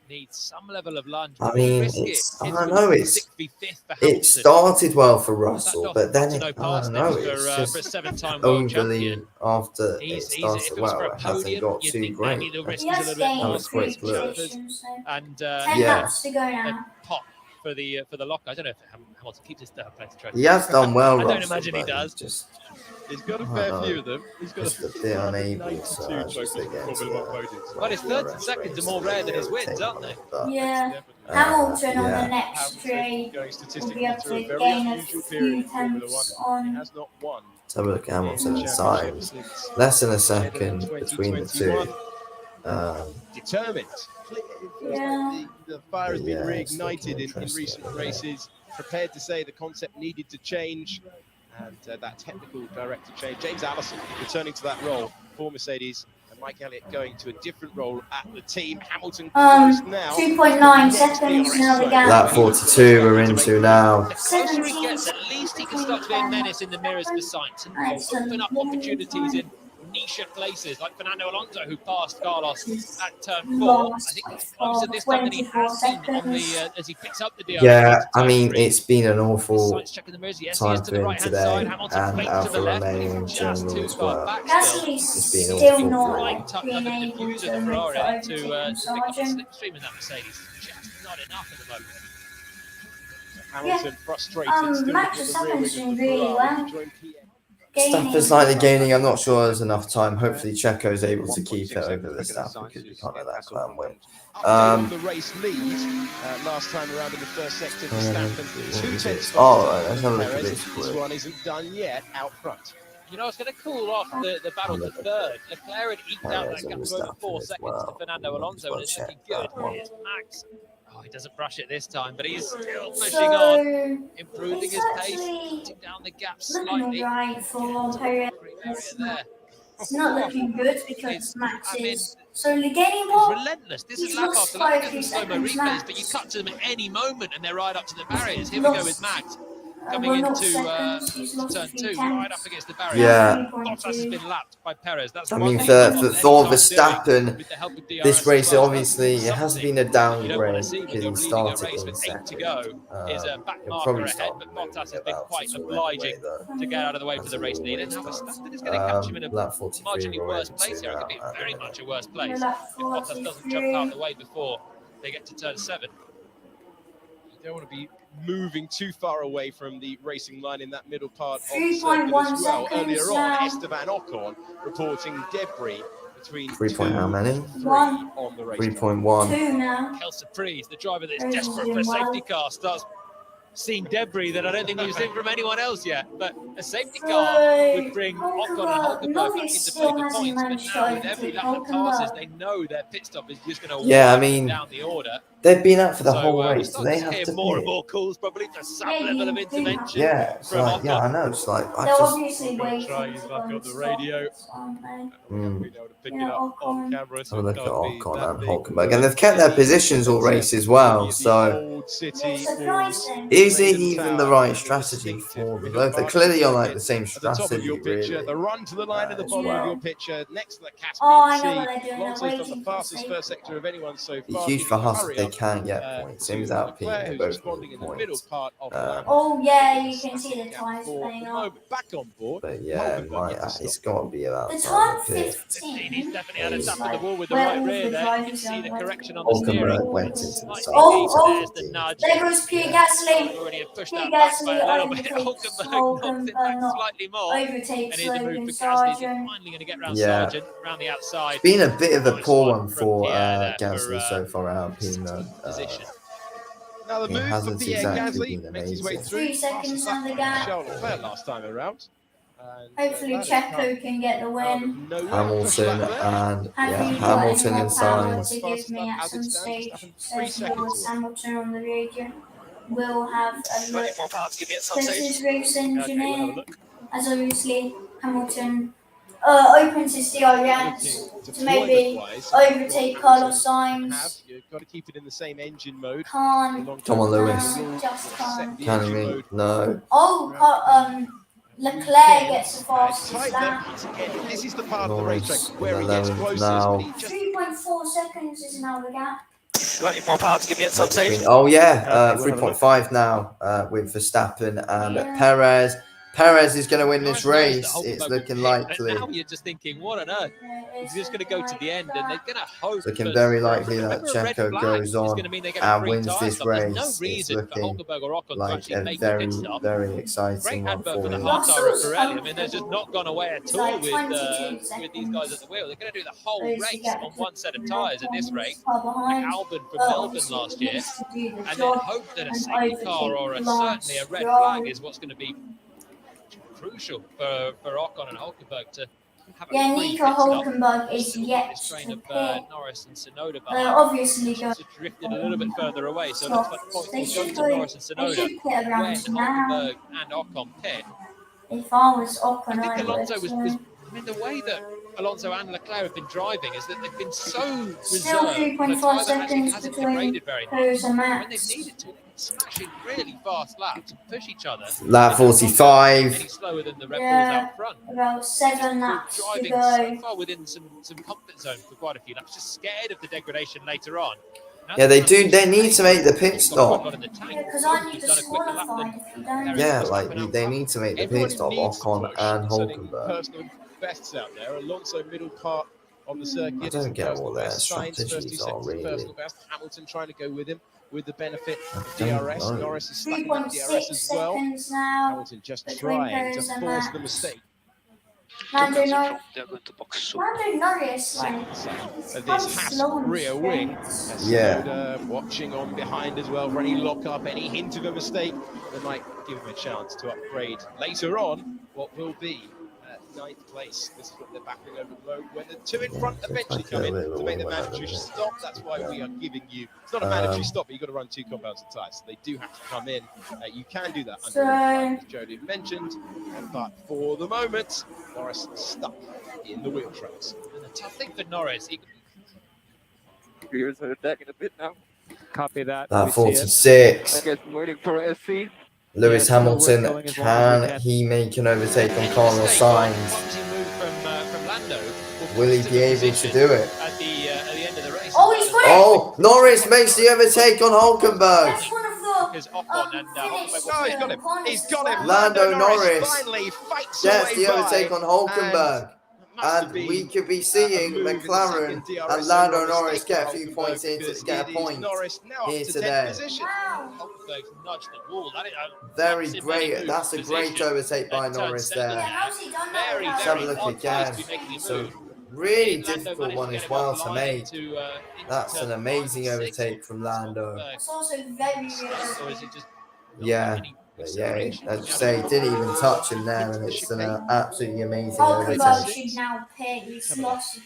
needs some level of lunge. I But will he mean, risk it's, it? I It's don't with know, it's, 6th v 5th for it Hamilton. started well for Russell, That but then doth it, no I don't know, parsnips it's for a just 7-time world champion. overly, after it If started it was for well, a it hasn't podium, got you'd too think great. maybe the risk He is a has little bit more gained was for quite three close. positions, so and 10 Yeah. laps to go a now. pop for the lock. I don't know if Hamilton keeps his third place trophy. He has done well, I don't Russell, imagine he but does. just, He's got a I fair don't few know, of them. He's got just a bit unable 192 to trophies actually for get into Formula One podiums. But his thirds and seconds are more rare than his wins, aren't they? Yeah. Definitely. Hamilton on yeah. the next Hamilton tree going will be statistically able through a to very gain a unusual period few in Formula tenths One. He on. has not won Let's have a look at in Hamilton the and championship Sainz. since Less than a the end of second between the two. 2021. Determined. It feels Yeah. like the fire has But been yeah, it's reignited looking in interesting recent over there. races. Prepared to say the concept needed to change, and that technical director change. James Allison returning to that role for Mercedes, and Mike Elliott going to a different role at the team. Hamilton close now. 2.9 Next seconds DRS now the zone. gap. Lap 42 we're into now. The closer he gets, at least he can start to be a menace in the mirrors for Sainz and open up opportunities in niche places like Fernando Alonso, who passed Carlos at turn 4. I think it's closer this time than he has been on the as he picks up the DRS. Yeah, into I turn mean, 3. it's been an Is awful Sainz checking the mirrors? Yes, he is time to for the him right hand side. today, Hamilton and feints to the Alfa left, but Romeo in he's just general too as far well. back Gasly's It's been still awful not for Light touch being under the able diffuser to of the make Ferrari it to overtake pick up the Sargent. slipstream in that Mercedes. Just not enough at the moment. Hamilton frustrated, still Max looking at the rear Verstappen's wing of doing the really Ferrari well. to join PM. Verstappen's slightly gaining. I'm not sure there's enough time. Hopefully, Checo's able to keep it over the Verstappen because we can't let that clown win. On the race lead last time around in the first sector, Verstappen 2 tenths faster let's than have a look at Perez. this This one isn't done yet out front. You know, it's going to cool off the battle for third. Leclerc had eked out that gap of over 4 seconds to Fernando Alonso, and it's looking good. Here's Max. Oh, he doesn't brush it this time, but he's still pushing on, improving his pace, cutting down the gap slightly. Right for Perez. There. It's not looking good because Max is slowly gaining It's more. relentless. This He's is lap lost after lap. quite a Look at few the slow-mo seconds, replays, but you Max. cut to them at any moment, and they're right up to the barriers. Here we go with Max. Coming Well, not into seconds. He's lost a turn few 2, right up tenths. against the barrier. Yeah. Bottas has been lapped by Perez. That's I one mean, thing for he's not Thor any time Verstappen, doing with the help of DRS this as race well. obviously it has Something been a you don't want downgrade to see when because you're he leading a started race in with 8 to second. go. Is a back He'll marker probably ahead, start but moving Bottas has been about quite us all obliging anyway, though, to get out of the way for as the he race lead. And always now does. Verstappen is going to catch him in a Lap 43 marginally we're worse into place here. It could be now, very much a worse place Lap if Bottas doesn't jump out of the way before they get to turn 7. You don't want to be moving too far away from the racing line in that middle part of the 3.1 circuit as well. seconds Earlier now. on, Esteban Ocon reporting debris between 3 point how 2 many? and 3 1. on the racetrack. 3.1. 2 now. Prix, the driver that's Perez is desperate doing for a well. safety car, starts seeing debris that I don't think we've seen from anyone else yet. But a safety car would bring Ocon and Hulkenberg back Norris into still play for hasn't points. But managed to now, with every overtake lap that passes, Hulkenberg. they know their pit stop is just going to Yeah, I wind them mean, down the order. they've been out for the So whole we're race. So starting they to have hear to more and pit. more calls, probably for some Yeah, level of you do intervention Yeah, it's from like, Ocon. yeah, I know. It's like I They're just. obviously waiting trying his for luck them on to the stop, radio. aren't they? We haven't been able to pick it Yeah, up on Ocon. camera, so Have a it look at can't be Ocon that and big. Hulkenberg, and they've kept their positions all race as well. So Old City Yeah, surprising. is it Maiden even the Tower, right the strategy distinctive for them middle both? They're part clearly of on the like the same at the top of strategy, your picture, really. the run to the line at the as bottom well. of your picture, next to the Caspian Oh, I know Sea. what they're doing. Alonso's They're done the waiting for fastest safety. first sector of anyone so Be far. huge giving for a Haas if hurry they up, can't get points. Same to as Alpine, Leclerc, they who's both responding in got the middle points. part of the lap. Oh, yeah, you can see the Gap tyres for playing the up. moment. Back on board. But yeah, Hulkenberg gets a it's stop. got to be about The time time to pit. 15, 15. he's definitely had a Is tap on the wall with the where right all rear the there. You can drivers see are the waiting. correction on the steering. Hulkenberg went into the Slightly side. deep, Oh, there's the nudge. There goes Pierre Gasly. Already have pushed Pierre that back by Gasly a little bit. overtakes Hulkenberg knocks it back not slightly more. And overtakes here's a move Logan for Gasly. He's Sargent. finally going to get round Yeah. Sargent, round the outside. It's been a bit of a Nice poor one one from for Pierre there Gasly for, so far out. Alpine, 16th position. Now the It move for hasn't Pierre exactly Gasly been makes his way amazing. through. 3 seconds on the gap. Charles Leclerc last time around. And, Hopefully that has come Checo can get the out win. of nowhere. Push Hamilton lap there. and Have yeah, you got Hamilton any and more power Sainz. to give me at As some it stands, stage? Verstappen 3 Says seconds Lewis away. Hamilton on the radio. We'll have a look. Says his race Okay, we'll have a engineer. look. As obviously Hamilton opens his DRS to maybe Deployment-wise, overtake what Carlos Hamilton have, Sainz. you've got to keep it in the same engine mode. Can't. Come on, Lewis. Just can't. Can he? No. Oh, Leclerc gets the fastest Tight lap. there once again. This is the part of the Norris racetrack in where he gets 11th closest, now. but he just 3.4 seconds is now the gap. Slightly more power to give you at some stage. Oh yeah, Okay, we'll have a 3.5 now with Verstappen and Yeah. Perez. Perez is going to win Nice this race race. that Hulkenberg It's will looking pick, likely. And now you're just thinking, what on earth? He's just going to go to the end, and they're going to hope. It's looking for- very for- likely that remember, a red Checo flag goes is on going to mean they get a and free wins tyre this stop. There's race. no It's reason for looking Hulkenberg or Ocon to like actually a make a pit very, stop. very Great exciting one advert for for the him. hard tyre of Russell's Pirelli. I mean, they've just not gone away at It's all like with 22 these guys at the wheel. They're going to do the whole Those race to get on the one set of tyres in this race. car Like behind. Albon from But Melbourne obviously last he year, needs to do the and then job hope that a and safety car overtake or the certainly a last red row. flag is what's going to be crucial for Ocon and Hulkenberg to have Yeah, a free Nico pit stop. Hulkenberg is Still got yet this train to of pit. Norris and Sonoda behind. Obviously, going It's drifted a little bit further away, so it looks like points they will go should to go. Norris and They Sonoda should pit when around now. Hulkenberg and Ocon pit. If I was Ocon, I think I Alonso would. was I mean, the way that Alonso and Leclerc have been driving is that they've been so Still reserved. The 3.5 tyre actually seconds hasn't between degraded very much. Perez and When they've Max. needed to, they've been smashing really fast laps and push each other. Lap They're no longer 45. any slower than the Red Bulls Yeah. out front. About 7 Just laps to driving go. so far within some comfort zone for quite a few laps, just scared of the degradation later on. Now Yeah, they they're do. They trying need to make the pit They've got quite a stop. lot in the tank. Yeah, because I need He's to done a quicker lap qualify than if you don't. Perez Yeah, was like Verstappen out they front. need to make the Everyone pit stop. needs to Ocon push, and setting Hulkenberg. personal bests out there. Alonso middle part on the circuit. I don't get personal what their best. Sainz, first 2 strategies are seconds, really. personal best. Hamilton trying to go with him with the benefit I of don't DRS. know. Norris is stuck in that 3.6 DRS as well. seconds now. Hamilton just between trying to Perez and force the Max. mistake. Lando Norris. They're going to box soon. Lando Norris, like, So quite this has slow on rear wing. strengths. Yeah. Sonoda watching on behind as well for any lock-up, any hint of a mistake that might give him a chance to upgrade later on what will be 9th place. This is what they're battling over the road. When the two in front it's eventually like come a in little to make the wing, mandatory isn't it? stop, that's why we are giving you. It's not a mandatory stop, but you've got to run 2 compounds of tyres. So they do have to come in. You can do that under as Jody mentioned, but for the moment, Norris stuck in the wheel tracks. And the tough thing for Norris, Here's her deck in a bit now. Copy that. Lap We see it. 46. I guess waiting for SC. Lewis Yeah, still worth Hamilton, going as long as we can can. he make an overtake on any Carlos mistake or Sainz? clumsy move from Lando Will he put us be in a able to position do it? at the end of the race? Oh, he's got it! Oh, Norris makes the overtake on Hulkenberg. That's one of the. Because Ocon and Hulkenberg Oh, will he's got him. He's got him. Lando Norris finally fights Gets away the overtake by, on Hulkenberg. and must have And been we could be a seeing move in the McLaren second DRS and Lando over a Norris mistake get a for few Hulkenberg points in to because get a it is point Norris now up here to today. 10th position. Wow. Hulkenberg's nudged the wall. That is a Very massive great. move That's a great position overtake by at turn Norris 7 Yeah, there. how's he done that? Very, without- Let's have a very look odd place again. to be making a So move. really Lando difficult managed one to as get well above to line make. into That's an turn amazing 5 and 6. overtake from Lando. It's also very Or is it just Yeah. any But yeah, acceleration? as you say, didn't even touch him there, and it's an absolutely amazing Hulkenberg overtake. should now pit. He's lost his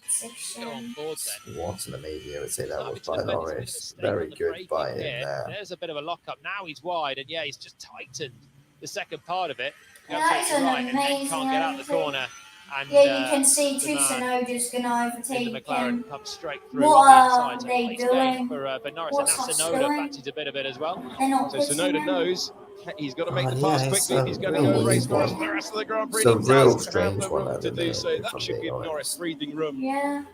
Go on position. board then. What an amazing overtake that was Started to by defend his Norris. mistake Very on the good braking by him here. there. There's a bit of a lock-up. Now he's wide, and yeah, he's just tightened the second part of it. You're Yeah, that's absolutely an right, and then amazing can't get out the overtake. corner. And Yeah, you can see the two man Sonoda's going to in overtake the McLaren him. comes straight through What on the are inside. So they place gain doing? for Norris, What's and Haas now Sonoda doing? fancies a bit of it as well. They're not So pitting Sonoda him. knows he's got to make the yeah, pass it's quickly. a He's going to real go race weird Norris one. for the rest of the Grand Prix. It's a He real does strange have the one room at to the do minute, so. if That I'm should being give Norris honest. breathing room. Yeah.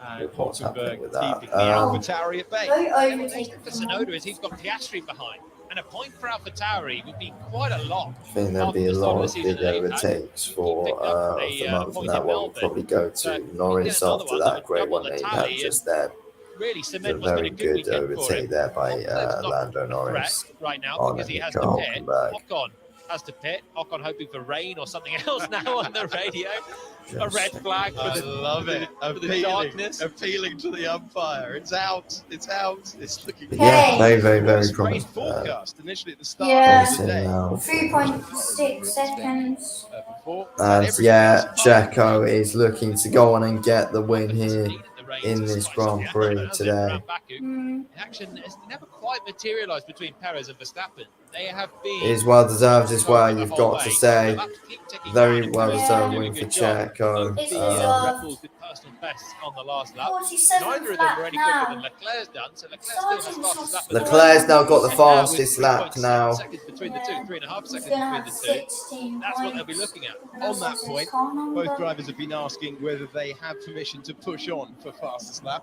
And With what's happening Hulkenberg with that. keeping the AlphaTauri at bay. Don't Yeah, well, overtake for Sonoda is he's got Piastri behind, and a point for AlphaTauri would be quite a lot. I think there'll be a lot of big overtakes for the month, and that one will probably go to Norris after that great one that he had just there. Really, It's a cement what's been very a good good weekend for overtake him. there by Hulkenberg's not Lando a Norris threat right now on because he has Nico to pit. Hulkenberg. Ocon has to pit. Ocon hoping for rain or something else now on the radio. A Just- red flag for I the, love it. for the darkness. Appealing to the umpire. It's out. It's out. It's looking Yeah, very, very, very Race promising. forecast initially at the start Yeah. of the day. Now. 3.6 seconds. Before. And yeah, Checo is looking to go on and get the win here in this Grand Prix today. Mm. Action has never quite materialised between Perez and Verstappen. They have been. It is well deserved as well, you've got to say. Very well deserved Yeah. win for Checo. It's Red Bulls did personal bests on the last lap. 47th Neither of them were lap any quicker than now. Leclerc's done, so Leclerc still has Starting fastest lap. to Leclerc's now got the And fastest with lap 3.7 now. seconds between the two, 3.5 He's seconds going to between have the two. 16 That's what they'll be points. looking at. On that point, both drivers have been asking whether they have permission to push on for fastest lap.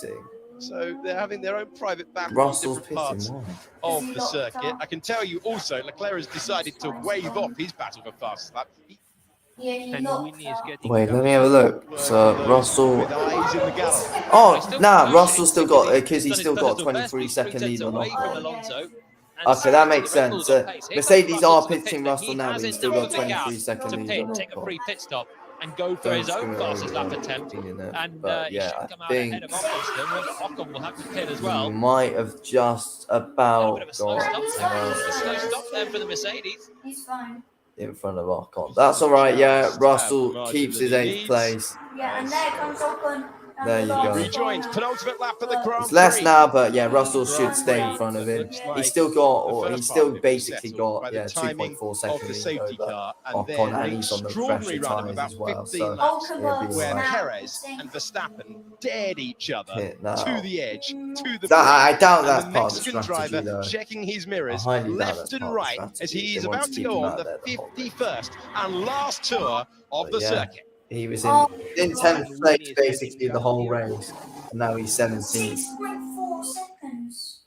pitting. So they're having their own private battle Russell's in different parts pitting one. of the circuit. I can tell you also, Leclerc has decided to wave off his battle for fastest lap. Yeah, he And locked Winnie is up. getting Wait, let me have a look. Work So on those Russell. with eyes in the gallery. Oh, He's still nah, pushing Russell's still got because because he's done his still got personal best. 23 He's second 3 lead tenths on away Ocon. from Oh, Alonso. yeah. And Okay, that setting makes the record sense. on pace. Here comes Mercedes Russell are to the pit, pitting but Russell he now, but has he's still enough got of the 23 gas second to lead pit, on take a Ocon. free pit stop, and go for Don't his own screw fastest lap over attempt. in it, And but he yeah, should I come out think ahead of Ocon still. Ocon will have to pit as he well. might have just A little about bit of a slow got stop there. A slow Mercedes stop there for the Mercedes. He's fine. in front of Ocon. That's all right. Yeah, Russell keeps his 8th place. Yeah, and there comes Ocon. There you go. Rejoins penultimate lap for the Grand It's less Prix. now, but yeah, Russell should Grand stay in Prix front of him. looks like He's still got, the or first he's part of still it was basically settled got, by the timing 2.4 of second the lead safety over car, and Ocon, then and an he's on the extraordinary fresher run of tyres about as well. 15 So laps it'll be where alright. Perez and Verstappen dared each other Hit now. to the edge, to the I brink. doubt And that's the part of the Mexican strategy, driver though. checking his I mirrors highly doubt left that's and part of the right as strategy. he They is want about to to keep go him on out the there the whole race. 51st and last tour of But the yeah, circuit. he was Oh, in 10th place basically the whole race, and now he's 17th. 6.4 seconds.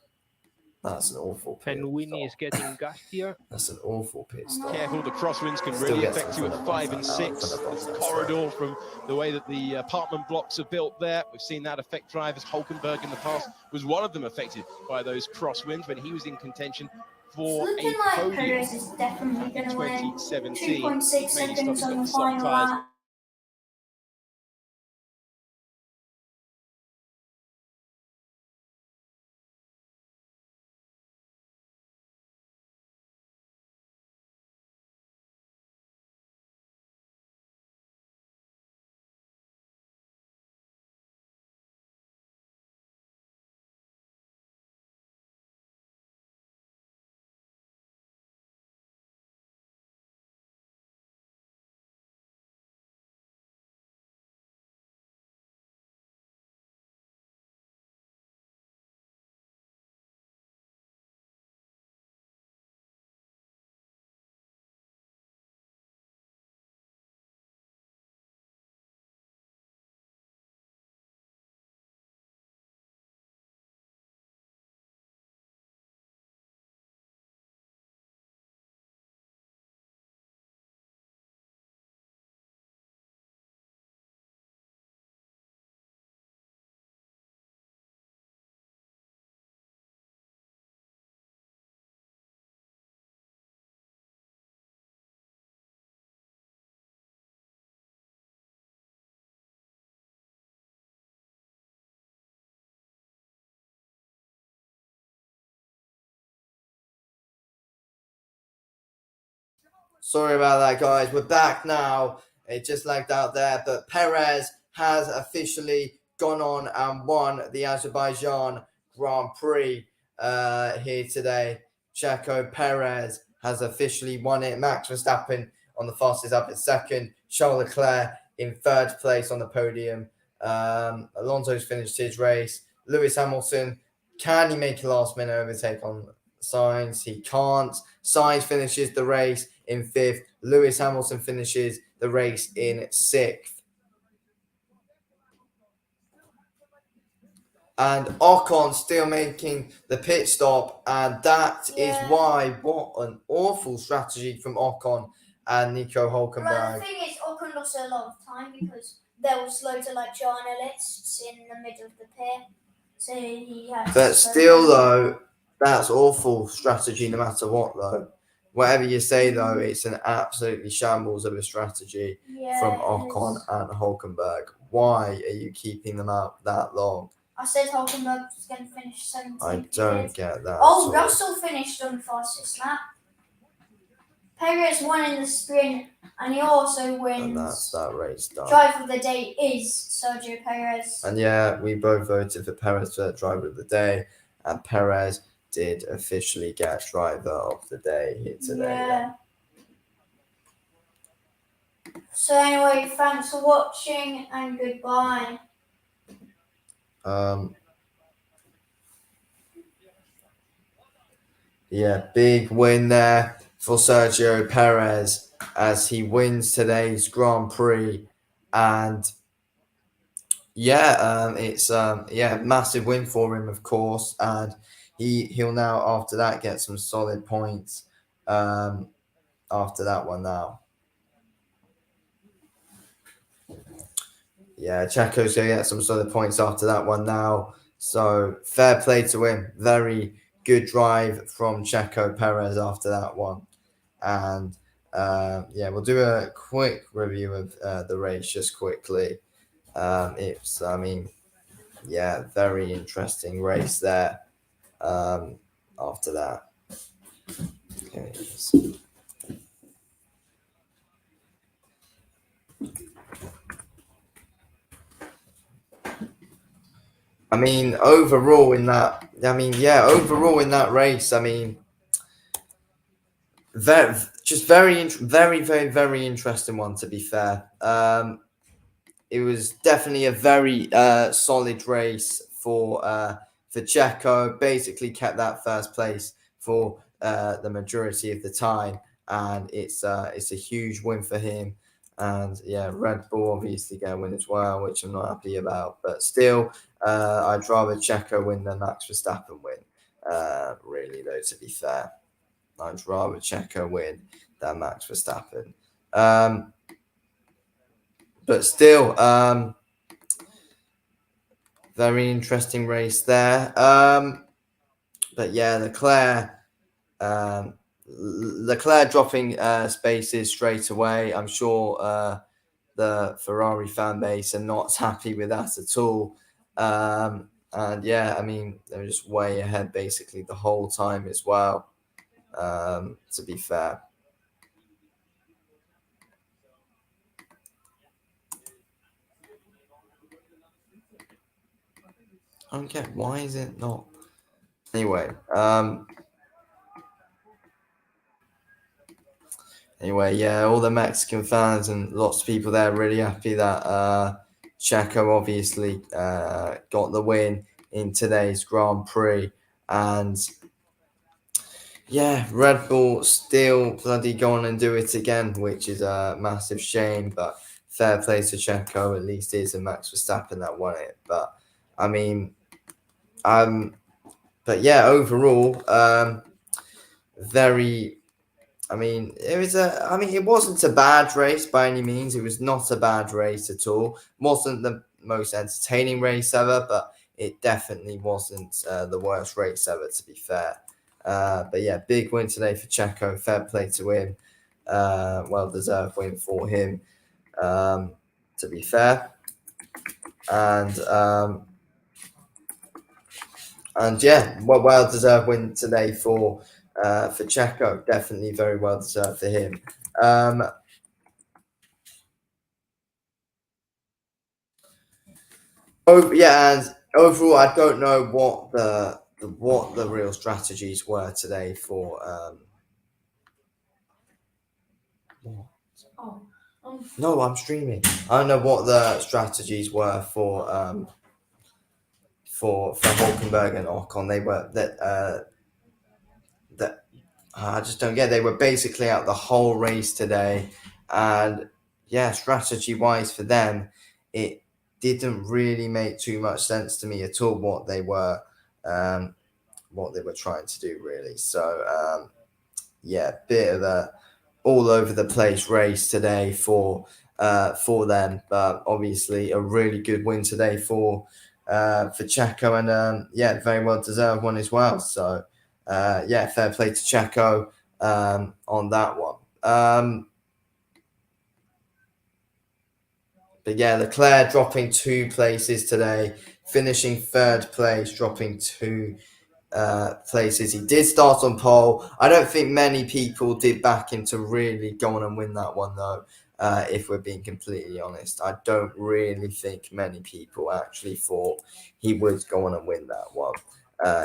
That's an awful pit And Winnie is stop. getting gastier. That's an awful pit stop. Careful, the crosswinds can Still really gets affect in you front at of 5 and Bottas, 6. front of There's a Bottas, corridor from the way that the apartment blocks are built there. We've seen that affect drivers. Hulkenberg in the past was one of them affected by those crosswinds when he was in contention It's for a looking like podium Perez is definitely back in going to win. 2017. 2.6 Maybe seconds he's on got the the soft final tyres. lap. Sorry about that, guys. We're back now. It just lagged out there, but Perez has officially gone on and won the Azerbaijan Grand Prix here today. Checo Perez has officially won it. Max Verstappen on the fastest up in second. Charles Leclerc in third place on the podium. Alonso's finished his race. Lewis Hamilton, can he make a last minute overtake on Sainz? He can't. Sainz finishes the race in fifth. Lewis Hamilton finishes the race in sixth. And Ocon still making the pit stop. And that is why, what an awful strategy from Ocon and Nico Well, Hulkenberg. the thing is, Ocon lost a lot of time because there was loads of journalists in the middle of the pit. So he had But still, though, that's awful strategy no matter what, though. Whatever you say, though, it's an absolutely shambles of a strategy from Ocon and Hulkenberg. Why are you keeping them out that long? I said Hulkenberg was going to finish 17th. I don't get that. Oh, Russell finished on the fastest lap. Perez won in the sprint, and he also wins. And that's that race done. Driver of the day is Sergio Perez. And yeah, we both voted for Perez for driver of the day, and Perez did officially get driver of the day here today. Yeah. So anyway, thanks for watching and goodbye. Yeah, big win there for Sergio Perez as he wins today's Grand Prix. And Yeah, it's massive win for him, of course, and he'll now after that get some solid points. After that one now. Yeah, Checo's going to get some solid points after that one now. So fair play to him. Very good drive from Checo Perez after that one. And we'll do a quick review of the race just quickly. It's, very interesting race there after that. Okay. Overall in that race, very interesting one, to be fair. It was definitely a very solid race for Checo. Basically kept that first place for the majority of the time, and it's a huge win for him. And yeah, Red Bull obviously get a win as well, which I'm not happy about. But still, I'd rather Checo win than Max Verstappen win. Really, though, to be fair, I'd rather Checo win than Max Verstappen. But still, very interesting race there. But yeah, Leclerc dropping spaces straight away. I'm sure the Ferrari fan base are not happy with that at all. And yeah, they were just way ahead basically the whole time as well, to be fair. I don't get why is it not. Anyway, yeah, all the Mexican fans and lots of people there are really happy that Checo obviously got the win in today's Grand Prix. And yeah, Red Bull still bloody go on and do it again, which is a massive shame. But fair play to Checo, at least it isn't Max Verstappen that won it. But but yeah, overall, it wasn't a bad race by any means. It was not a bad race at all. Wasn't the most entertaining race ever, but it definitely wasn't the worst race ever, to be fair. But yeah, big win today for Checo. Fair play to him. Well-deserved win for him, to be fair. And yeah, well-deserved win today for Checo. Definitely very well-deserved for him. And overall, I don't know what the real strategies were today for. No, I'm streaming. I don't know what the strategies were for Hulkenberg and Ocon. They were that I just don't get. They were basically out the whole race today, and yeah, strategy-wise for them, it didn't really make too much sense to me at all what they were trying to do, really. So yeah, bit of a all over the place race today for them, but obviously a really good win today for Checo, and yeah, very well deserved one as well. So yeah, fair play to Checo on that one. But yeah, Leclerc dropping 2 places today, finishing 3rd place, dropping 2 places. He did start on pole. I don't think many people did back him to really go on and win that one, though. If we're being completely honest, I don't really think many people actually thought he would go on and win that one.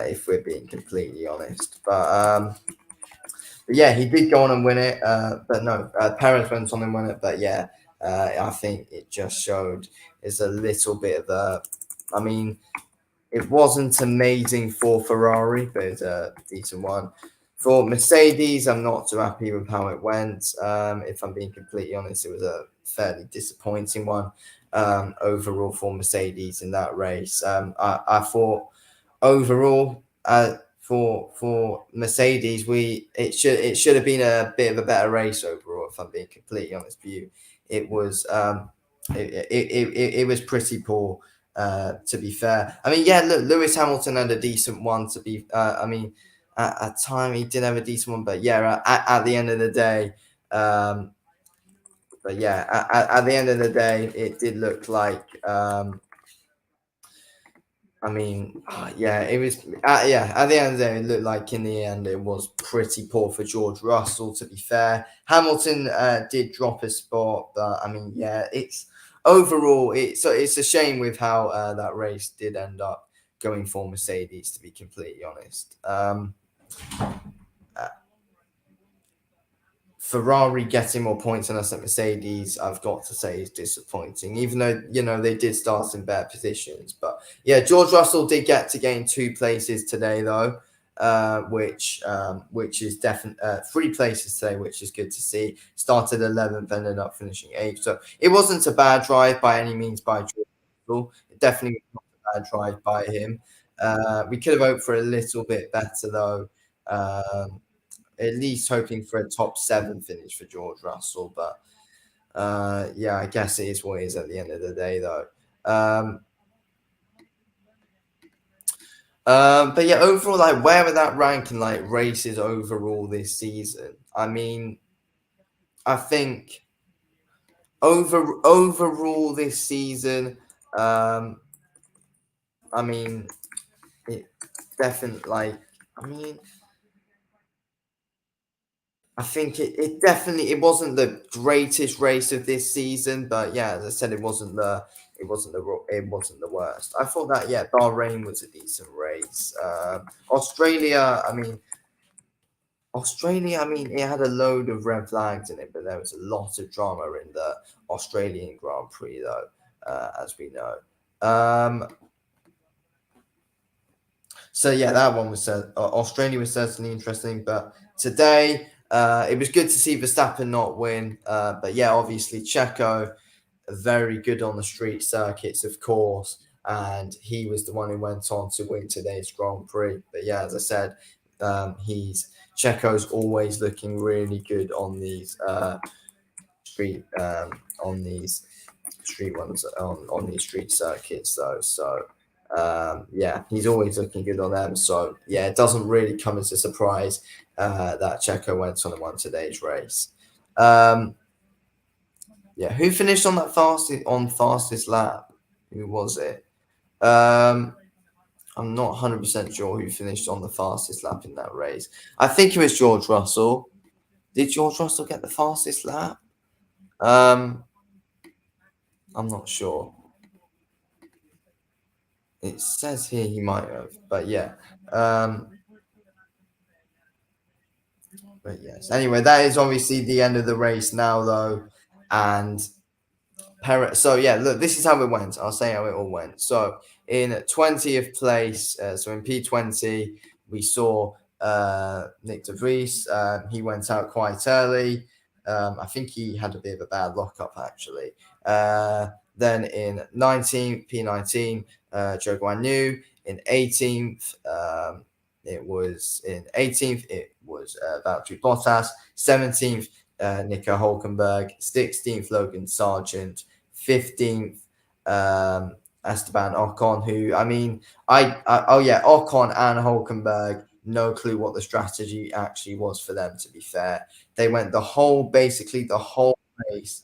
If we're being completely honest, but yeah, he did go on and win it. But no, Perez went on and won it. But yeah, I think it just showed is a little bit of a. It wasn't amazing for Ferrari, but it's a decent one. For Mercedes, I'm not too happy with how it went. If I'm being completely honest, it was a fairly disappointing one. overall for Mercedes in that race. I thought overall for Mercedes, it should have been a bit of a better race overall. If I'm being completely honest with you, it was it was pretty poor. To be fair, I mean, yeah, look, Lewis Hamilton had a decent one. To be, I mean, at time he did have a decent one, but yeah, at the end of the day, but yeah, at the end of the day, it did look like. I mean, yeah, it was. Yeah, at the end of the day, it looked like in the end it was pretty poor for George Russell. To be fair, Hamilton did drop a spot, but I mean, yeah, it's overall it's a shame with how that race did end up going for Mercedes. To be completely honest, Ferrari getting more points than us at Mercedes, I've got to say, is disappointing. Even though they did start in better positions, but yeah, George Russell did get to gain 2 places today, though, which is definitely 3 places today, which is good to see. Started 11th, ended up finishing 8th, so it wasn't a bad drive by any means by George Russell. It definitely was not a bad drive by him. We could have hoped for a little bit better, though. At least hoping for a top 7 finish for George Russell, but yeah, I guess it is what it is at the end of the day, though. But yeah, overall, like, where would that rank in like races overall this season? I mean, I think overall this season, I mean, it definitely like, I mean. I think it definitely it wasn't the greatest race of this season, but yeah, as I said, it wasn't the worst. I thought that Bahrain was a decent race. Australia, I mean, it had a load of red flags in it, but there was a lot of drama in the Australian Grand Prix, though, as we know. So yeah, that one was Australia was certainly interesting, but today. It was good to see Verstappen not win, but yeah, obviously Checo, very good on the street circuits, of course, and he was the one who went on to win today's Grand Prix. But yeah, as I said, Checo's always looking really good on these street ones on these street circuits, though. So. Yeah, he's always looking good on them. So yeah, it doesn't really come as a surprise that Checo went on and won today's race. Yeah, who finished on that fastest lap? Who was it? I'm not 100% sure who finished on the fastest lap in that race. I think it was George Russell. Did George Russell get the fastest lap? I'm not sure. It says here he might have, but yeah. But yes. Anyway, that is obviously the end of the race now, though, and So yeah, look, this is how it went. I'll say how it all went. So in 20th place, so in P20, we saw Nick de Vries. He went out quite early. I think he had a bit of a bad lockup, actually. Then in 19th, P19, Zhou Guanyu. In 18th, it was Valtteri Bottas. 17th, Nico Hulkenberg. 16th, Logan Sargent. 15th, Esteban Ocon, who, I mean, Ocon and Hulkenberg, no clue what the strategy actually was for them, to be fair. They went basically the whole race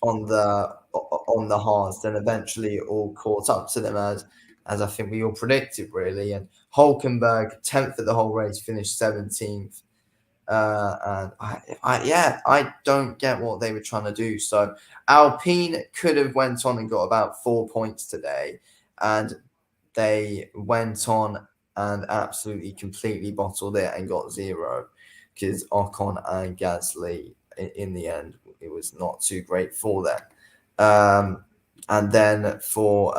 on the hards, then eventually it all caught up to them as I think we all predicted, really. And Hulkenberg, 10th of the whole race, finished 17th. And I don't get what they were trying to do. So Alpine could have went on and got about 4 points today, and they went on and absolutely completely bottled it and got 0 because Ocon and Gasly, in the end, it was not too great for them. And then for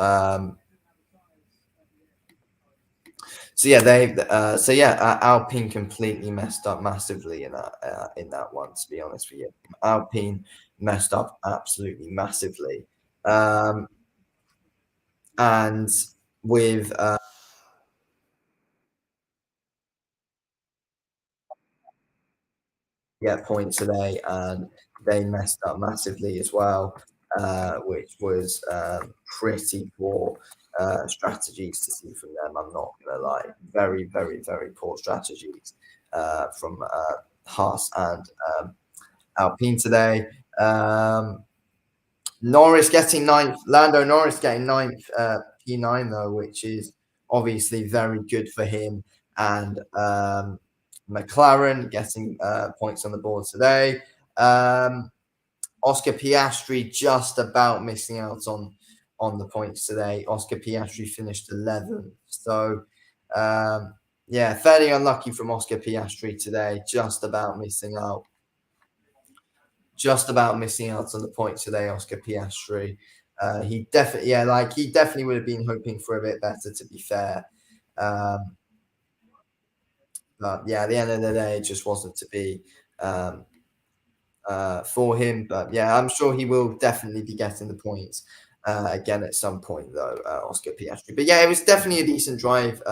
Alpine completely messed up massively in that one. To be honest with you, Alpine messed up absolutely massively. And with get points today, and they messed up massively as well, which was pretty poor strategies to see from them. I'm not gonna lie, very, very, very poor strategies from Haas and Alpine today. Norris getting ninth, Lando Norris getting ninth P9 though, which is obviously very good for him. And McLaren getting points on the board today. Oscar Piastri just about missing out on the points today. Oscar Piastri finished 11th. So yeah, fairly unlucky from Oscar Piastri today, just about missing out on the points today, Oscar Piastri. He definitely would have been hoping for a bit better, to be fair. But yeah, at the end of the day, it just wasn't to be for him. But yeah, I'm sure he will definitely be getting the points again at some point, though, Oscar Piastri. But yeah, it was definitely a decent drive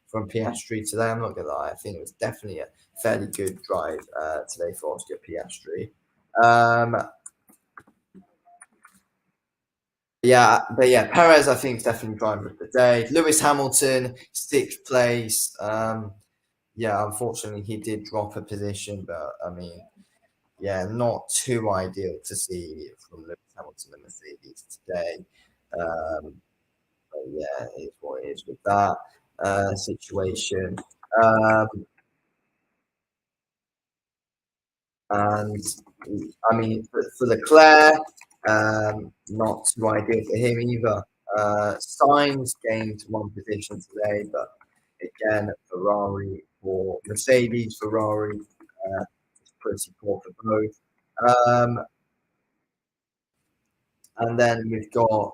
from Piastri today. I'm not going to lie. I think it was definitely a fairly good drive today for Oscar Piastri. But yeah, Perez, I think, is definitely driver of the day. Lewis Hamilton, 6th place. Yeah, unfortunately, he did drop a position, but I mean, yeah, not too ideal to see from Lewis Hamilton and Mercedes today. But yeah, it's what it is with that situation. And I mean, for Leclerc, not too ideal for him either. Sainz gained 1 position today, but again, Ferrari or Mercedes, Ferrari is pretty poor for both. And then we've got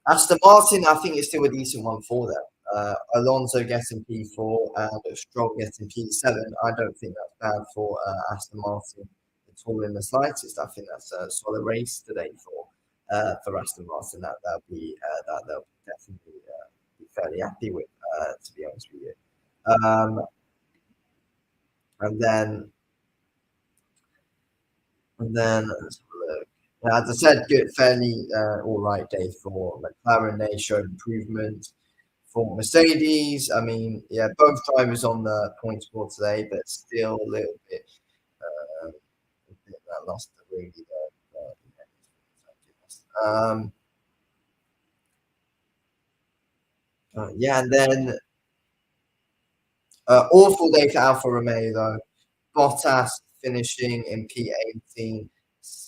Aston Martin. I think it's still a decent one for them. Alonso getting P4 and Stroll getting P7. I don't think that's bad for Aston Martin at all in the slightest. I think that's a solid race today for Aston Martin. That they'll definitely be fairly happy with, to be honest with you. And then let's have a look. As I said, good, fairly all right day for McLaren. They showed improvement. For Mercedes, I mean, yeah, both drivers on the points board today, but still a little bit that lost the really yeah, and then awful day for Alfa Romeo though. Bottas finishing in P18,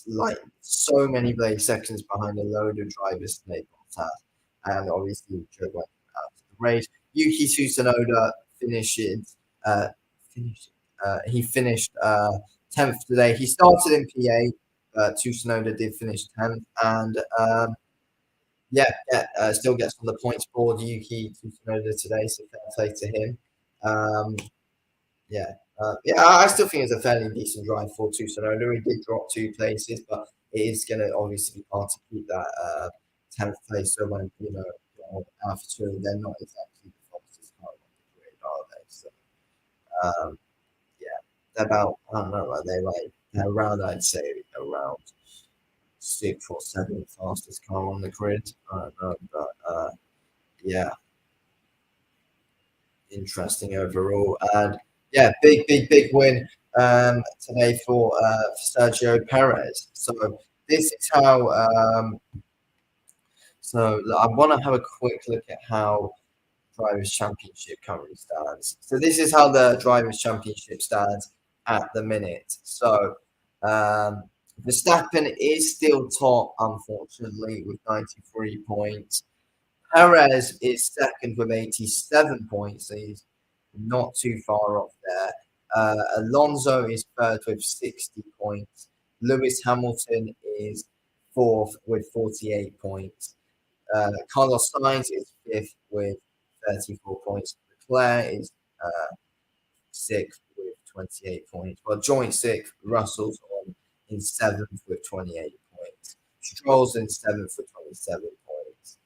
like so many blade seconds behind a load of drivers today. Bottas, and obviously went out of the race. Yuki Tsunoda he finished 10th today. He started in P8. Tsunoda did finish 10th, and still gets on the points board. Yuki Tsunoda today, so fair play to him. I still think it's a fairly decent drive for Tsunoda. He did drop 2 places, but it is going to obviously be hard to keep that 10th place. So when Alpha 2, they're not exactly the fastest car on the grid, are they? So they're about, I don't know, they're around, I'd say around 6th or 7th fastest car on the grid. I don't know, but interesting overall. And yeah, big win today for Sergio Perez. So this is how. So I want to have a quick look at how Drivers' Championship currently stands. So this is how the Drivers' Championship stands at the minute. So Verstappen is still top, unfortunately, with 93 points. Perez is second with 87 points. So he's not too far off there. Alonso is third with 60 points. Lewis Hamilton is fourth with 48 points. Carlos Sainz is fifth with 34 points. Leclerc is sixth with 28 points. Well, joint sixth, Russell's on in seventh with 28 points. Stroll's in seventh with 27 points.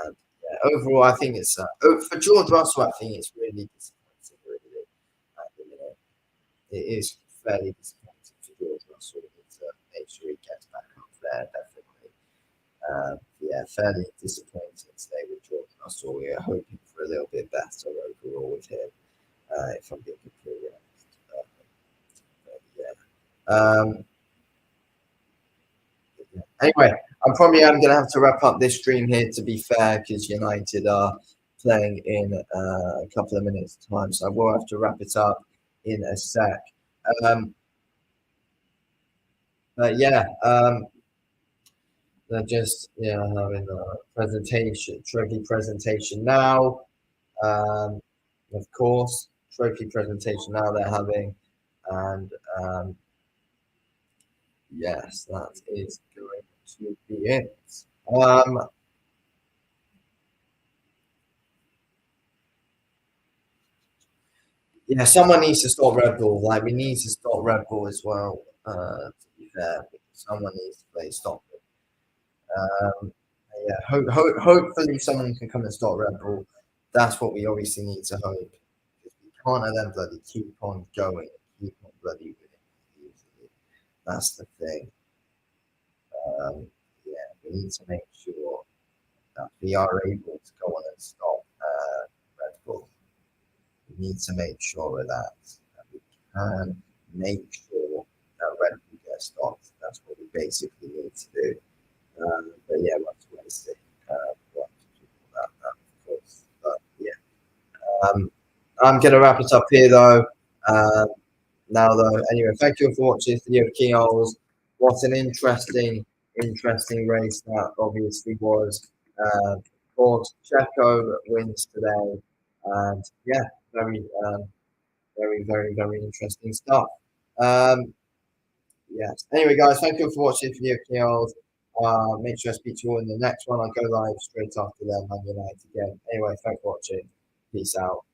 And yeah, overall, I think it's for George Russell. I think it's really disappointing. Really, at the minute, it is fairly disappointing for George Russell. We need to make sure he gets back up there, definitely. Yeah, fairly disappointing today with George Russell. We are hoping for a little bit better overall with him, if I'm being completely honest. But yeah. Anyway, I'm probably going to have to wrap up this stream here, to be fair, because United are playing in a couple of minutes' time, so I will have to wrap it up in a sec. But yeah, they're just having a presentation, trophy presentation now. Of course, trophy presentation now they're having, and yes, that is going to be it. Yeah, someone needs to stop Red Bull. Like, we need to stop Red Bull as well. To be fair, someone needs to play stop it. Yeah, hopefully someone can come and stop Red Bull. That's what we obviously need to hope. Because we can't let them bloody keep on going, keep on bloody winning. That's the thing. Yeah, we need to make sure that we are able to go on and stop Red Bull. We need to make sure of that we can make sure that Red Bull gets stopped. That's what we basically need to do. But yeah, we'll have to wait and see what to do about that, of course. But yeah, I'm going to wrap it up here though. Now though, anyway, thank you for watching this video of Keyholes. What an interesting race that obviously was. Of course, Checo wins today, and yeah, very interesting stuff. Yes. Anyway, guys, thank you for watching this video of Keyholes. Make sure I speak to you all in the next one. I'll go live straight after them, Man United again. Anyway, thanks for watching. Peace out.